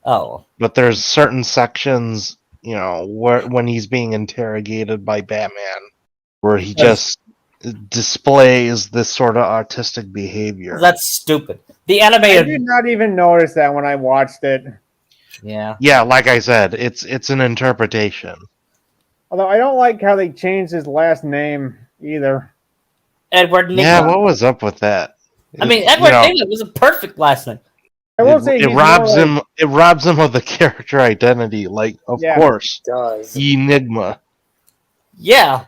Oh, but there's certain sections, where when he's being interrogated by Batman, where he just displays this sort of artistic behavior. that's stupid. The I animated, did not even notice that when I watched it. yeah. Yeah, like I said, it's an interpretation. Although I don't like how they changed his last name either. Edward Nygma. Yeah, what was up with that? I mean, Edward Nygma was a perfect last name. I will say It he's robs more like- him. It robs him of the character identity. Like, of Yeah. course, It does. Enigma. Yeah.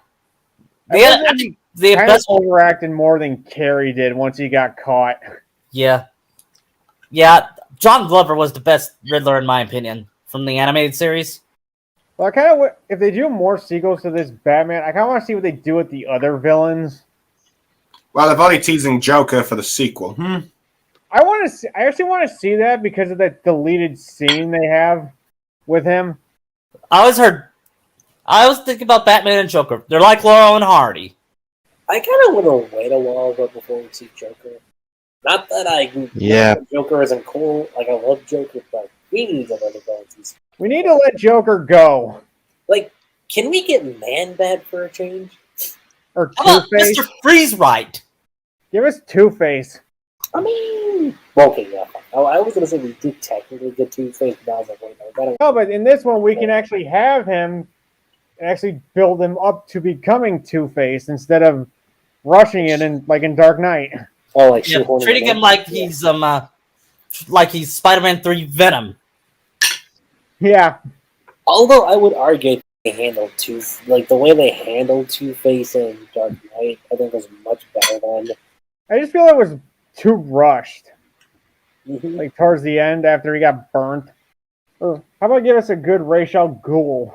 I will say he The kind of best. overacted more than Carrie did once he got caught. Yeah. Yeah. John Glover was the best Riddler, in my opinion, from the animated series. Well, I kind of, if they do more sequels to this Batman, I kind of want to see what they do with the other villains. Well, they're already teasing Joker for the sequel. I want to see. I actually want to see that because of that deleted scene they have with him. I was thinking about Batman and Joker. They're like Laurel and Hardy. I kind of want to wait a while before we see Joker. Not that Yeah. Joker isn't cool. Like, I love Joker, but we need another villains. We need to let Joker go. Like, can we get Man-Bat for a change? Or How about Two-Face. Mr. Freeze-Right? Give us Two-Face. I mean, okay, yeah. I was gonna say we did technically get Two-Face, but I was like, wait, no, No, but in this one, we can actually have him and actually build him up to becoming Two-Face instead of rushing it in Dark Knight. oh, like Yeah, shoehorning treating it in. him like Yeah. he's Spider-Man 3 Venom. Yeah. Although I would argue they handled the way they handled Two-Face in Dark Knight, I think was much better than. I just feel it was too rushed. Mhm. Like towards the end after he got burnt. Or how about give us a good Ra's al Ghul?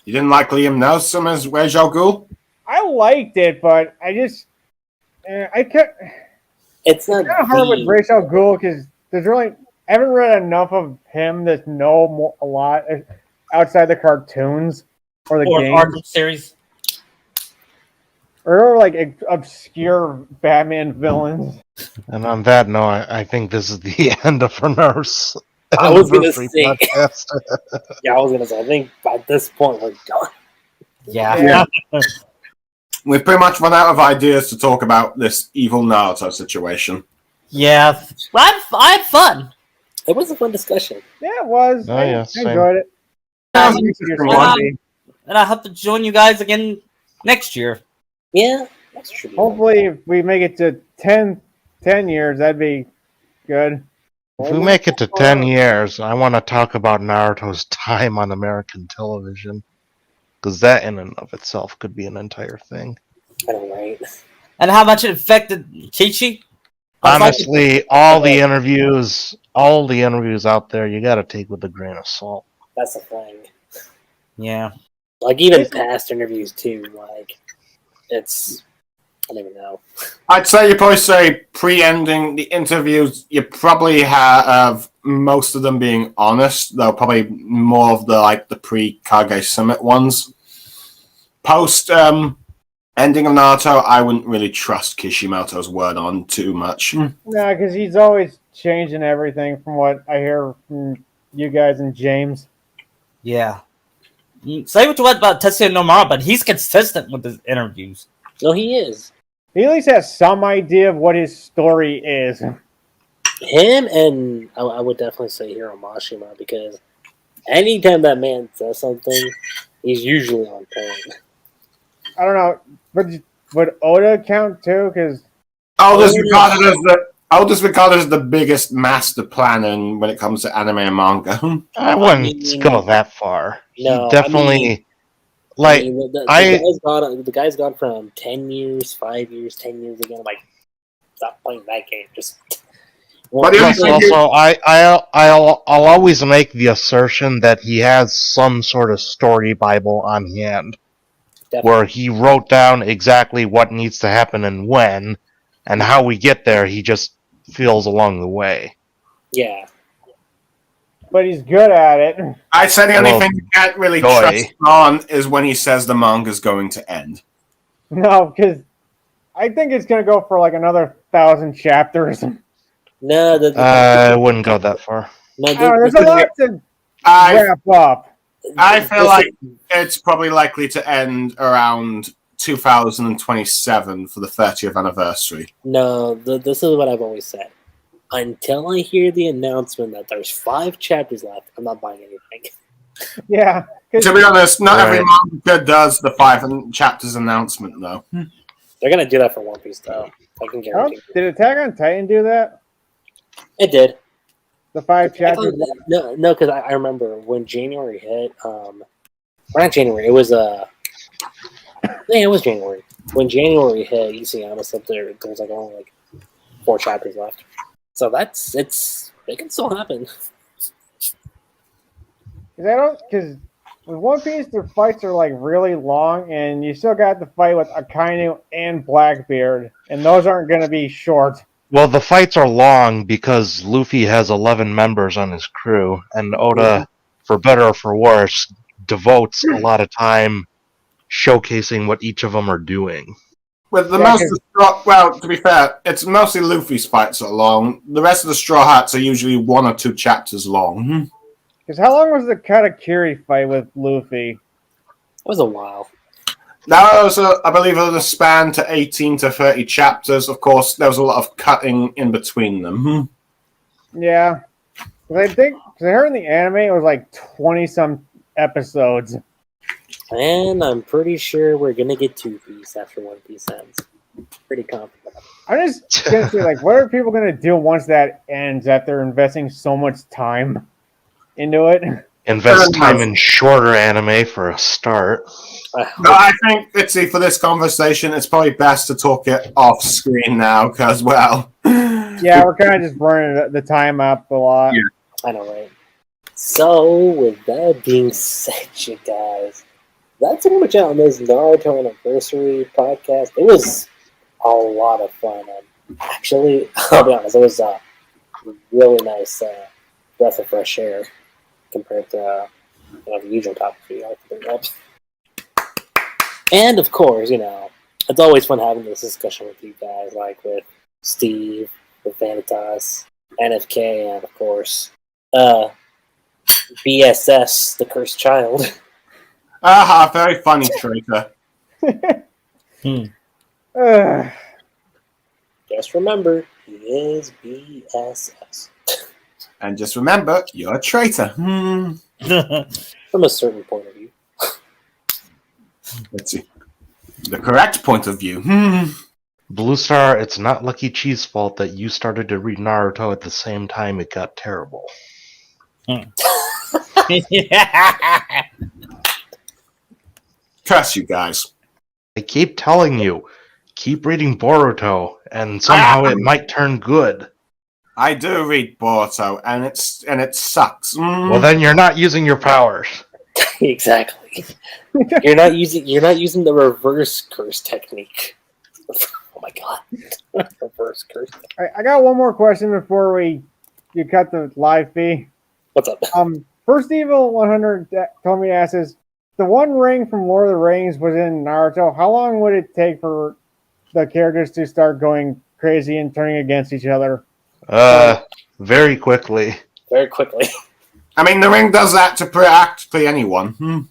You didn't like Liam Neeson as Ra's al Ghul? I liked it, but I just I kept It's not kind of hard the- with Ra's al Ghul because there's really I haven't read enough of him to know a lot outside the cartoons or the Or games Arkham series. or like obscure Batman villains. And on that note, I think this is the end of our nurse. I was gonna anniversary say- podcast. Yeah, I was gonna say. I think by this point we're done. Yeah. We've pretty much run out of ideas to talk about this evil Naruto situation. Yeah. I had fun. It was a fun discussion. Yeah, it was. Oh, I yeah, same. enjoyed it. Sounds You're interesting. Swampy. And I hope to join you guys again next year. Yeah, that's true. Hopefully, if we make it to 10 years, that'd be good. If we make it to 10 years, I want to talk about Naruto's time on American television. Because that in and of itself could be an entire thing. I know, right? And how much it affected Chi-Chi? Honestly, all the interviews out there, you gotta take with a grain of salt. That's the thing. Yeah. Like, even past interviews, too. Like, it's... I don't even know. I'd say you probably say pre-ending the interviews, you probably have most of them being honest, though probably more of the pre-Kage Summit ones. Post ending of Naruto, I wouldn't really trust Kishimoto's word on too much. No, because he's always changing everything from what I hear from you guys and James. Yeah. Say what you want about Tetsuya Nomura, but he's consistent with his interviews. No, he is. He at least has some idea of what his story is. Him and I would definitely say Hiro Mashima, because anytime that man says something, he's usually on point. I don't know, but would Oda count too? Because Oda's regarded as the biggest master planner when it comes to anime and manga. I wouldn't go that far. No, he definitely... the guy's gone from 10 years, 5 years, 10 years again. Like, stop playing that game. Just. But also, I'll always make the assertion that he has some sort of story Bible on hand, where he wrote down exactly what needs to happen and when, and how we get there. He just feels along the way. Yeah. But he's good at it. I'd say the only thing you can't really trust on is when he says the manga's going to end. No, because I think it's going to go for like another 1,000 chapters. No, I wouldn't go that far. No, there's a lot to wrap up. I feel like it's probably likely to end around 2027 for the 30th anniversary. No, this is what I've always said. Until I hear the announcement that there's 5 chapters left, I'm not buying anything. Yeah. To be honest, not every manga does the 5 chapters announcement, though. They're going to do that for One Piece, though. I can guarantee. Did Attack on Titan do that? It did. The 5 chapters? No, because I remember when January hit, or not January, it was, yeah, it was January. When January hit, Isayama up there, it was like only like 4 chapters left. So it can still happen. Because with One Piece, their fights are like really long, and you still got to fight with Akainu and Blackbeard, and those aren't going to be short. Well, the fights are long because Luffy has 11 members on his crew, and Oda, for better or for worse, devotes a lot of time showcasing what each of them are doing. With the to be fair, it's mostly Luffy's fights are long. The rest of the Straw Hats are usually 1 or 2 chapters long. Because how long was the Katakuri fight with Luffy? It was a while. That was, I believe, it was a span to 18 to 30 chapters. Of course, there was a lot of cutting in between them. Yeah. I think, because I heard in the anime it was like 20-some episodes. And I'm pretty sure we're going to get 2 Piece after One Piece ends. Pretty confident. I'm just going to say, like, what are people going to do once that ends after investing so much time into it? Invest time in shorter anime for a start. No, I think, for this conversation, it's probably best to talk it off screen now, because, well... Yeah, we're kind of just burning the time up a lot. Yeah. I know, right? So, with that being said, you guys, that's pretty much out on this Naruto Anniversary podcast. It was a lot of fun. And actually, I'll be honest, it was a really nice breath of fresh air compared to the usual topics we like to bring up. And of course, it's always fun having this discussion with you guys, like with Steve, with Vanitas, NFK, and of course, BSS, the cursed child. Aha, very funny, traitor. Just remember, he is BSS. And just remember, you're a traitor. From a certain point of view. Let's see. the correct point of view. Blue Star, it's not Lucky Chee's fault that you started to read Naruto at the same time it got terrible. Curse you guys. I keep telling you, keep reading Boruto, and somehow it might turn good. I do read Boruto, and it sucks. Well, then you're not using your powers. Exactly. You're not using the reverse curse technique. Oh my god. Reverse curse. I got one more question before you cut the live feed. What's up? First Evil 100 told me to ask this. The One Ring from Lord of the Rings was in Naruto. How long would it take for the characters to start going crazy and turning against each other? Very quickly. Very quickly. I mean, the ring does that to practically anyone.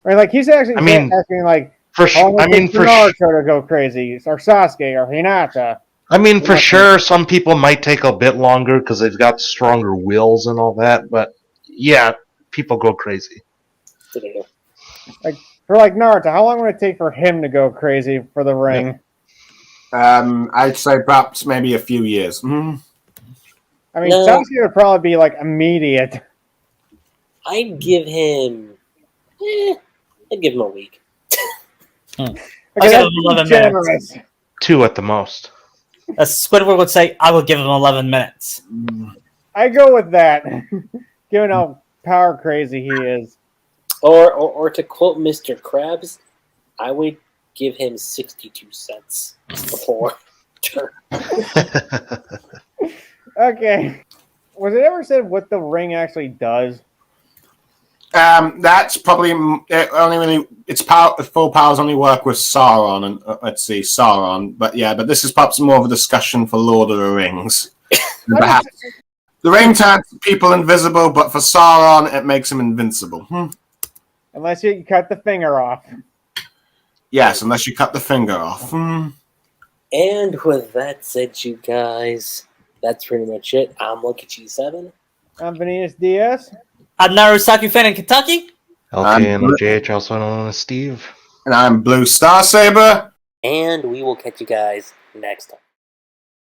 Right, like he's actually asking like, for sure. I mean, for Naruto to go crazy, or Sasuke, or Hinata. I mean, for sure, some people might take a bit longer because they've got stronger wills and all that. But yeah, people go crazy. Like for like Naruto, how long would it take for him to go crazy for the ring? I'd say perhaps maybe a few years. I mean, Sasuke would probably be like immediate. I'd give him a week. I give him 11 minutes. 2 at the most. As Squidward would say, I would give him 11 minutes. I go with that, given how power crazy he is. Or to quote Mr. Krabs, I would give him 62 cents before turn. Okay. Was it ever said what the ring actually does? That's probably its full powers only work with Sauron and Sauron. But this is perhaps more of a discussion for Lord of the Rings. Perhaps the ring turns people invisible, but for Sauron it makes him invincible. Unless you cut the finger off. Yes, unless you cut the finger off. And with that said, you guys, that's pretty much it. I'm LuckyG7. I'm VanitasDS. I'm NaruSaku Fan in Kentucky. LKNOJH, also known as Steve. And I'm BlueStarSaber. And we will catch you guys next time.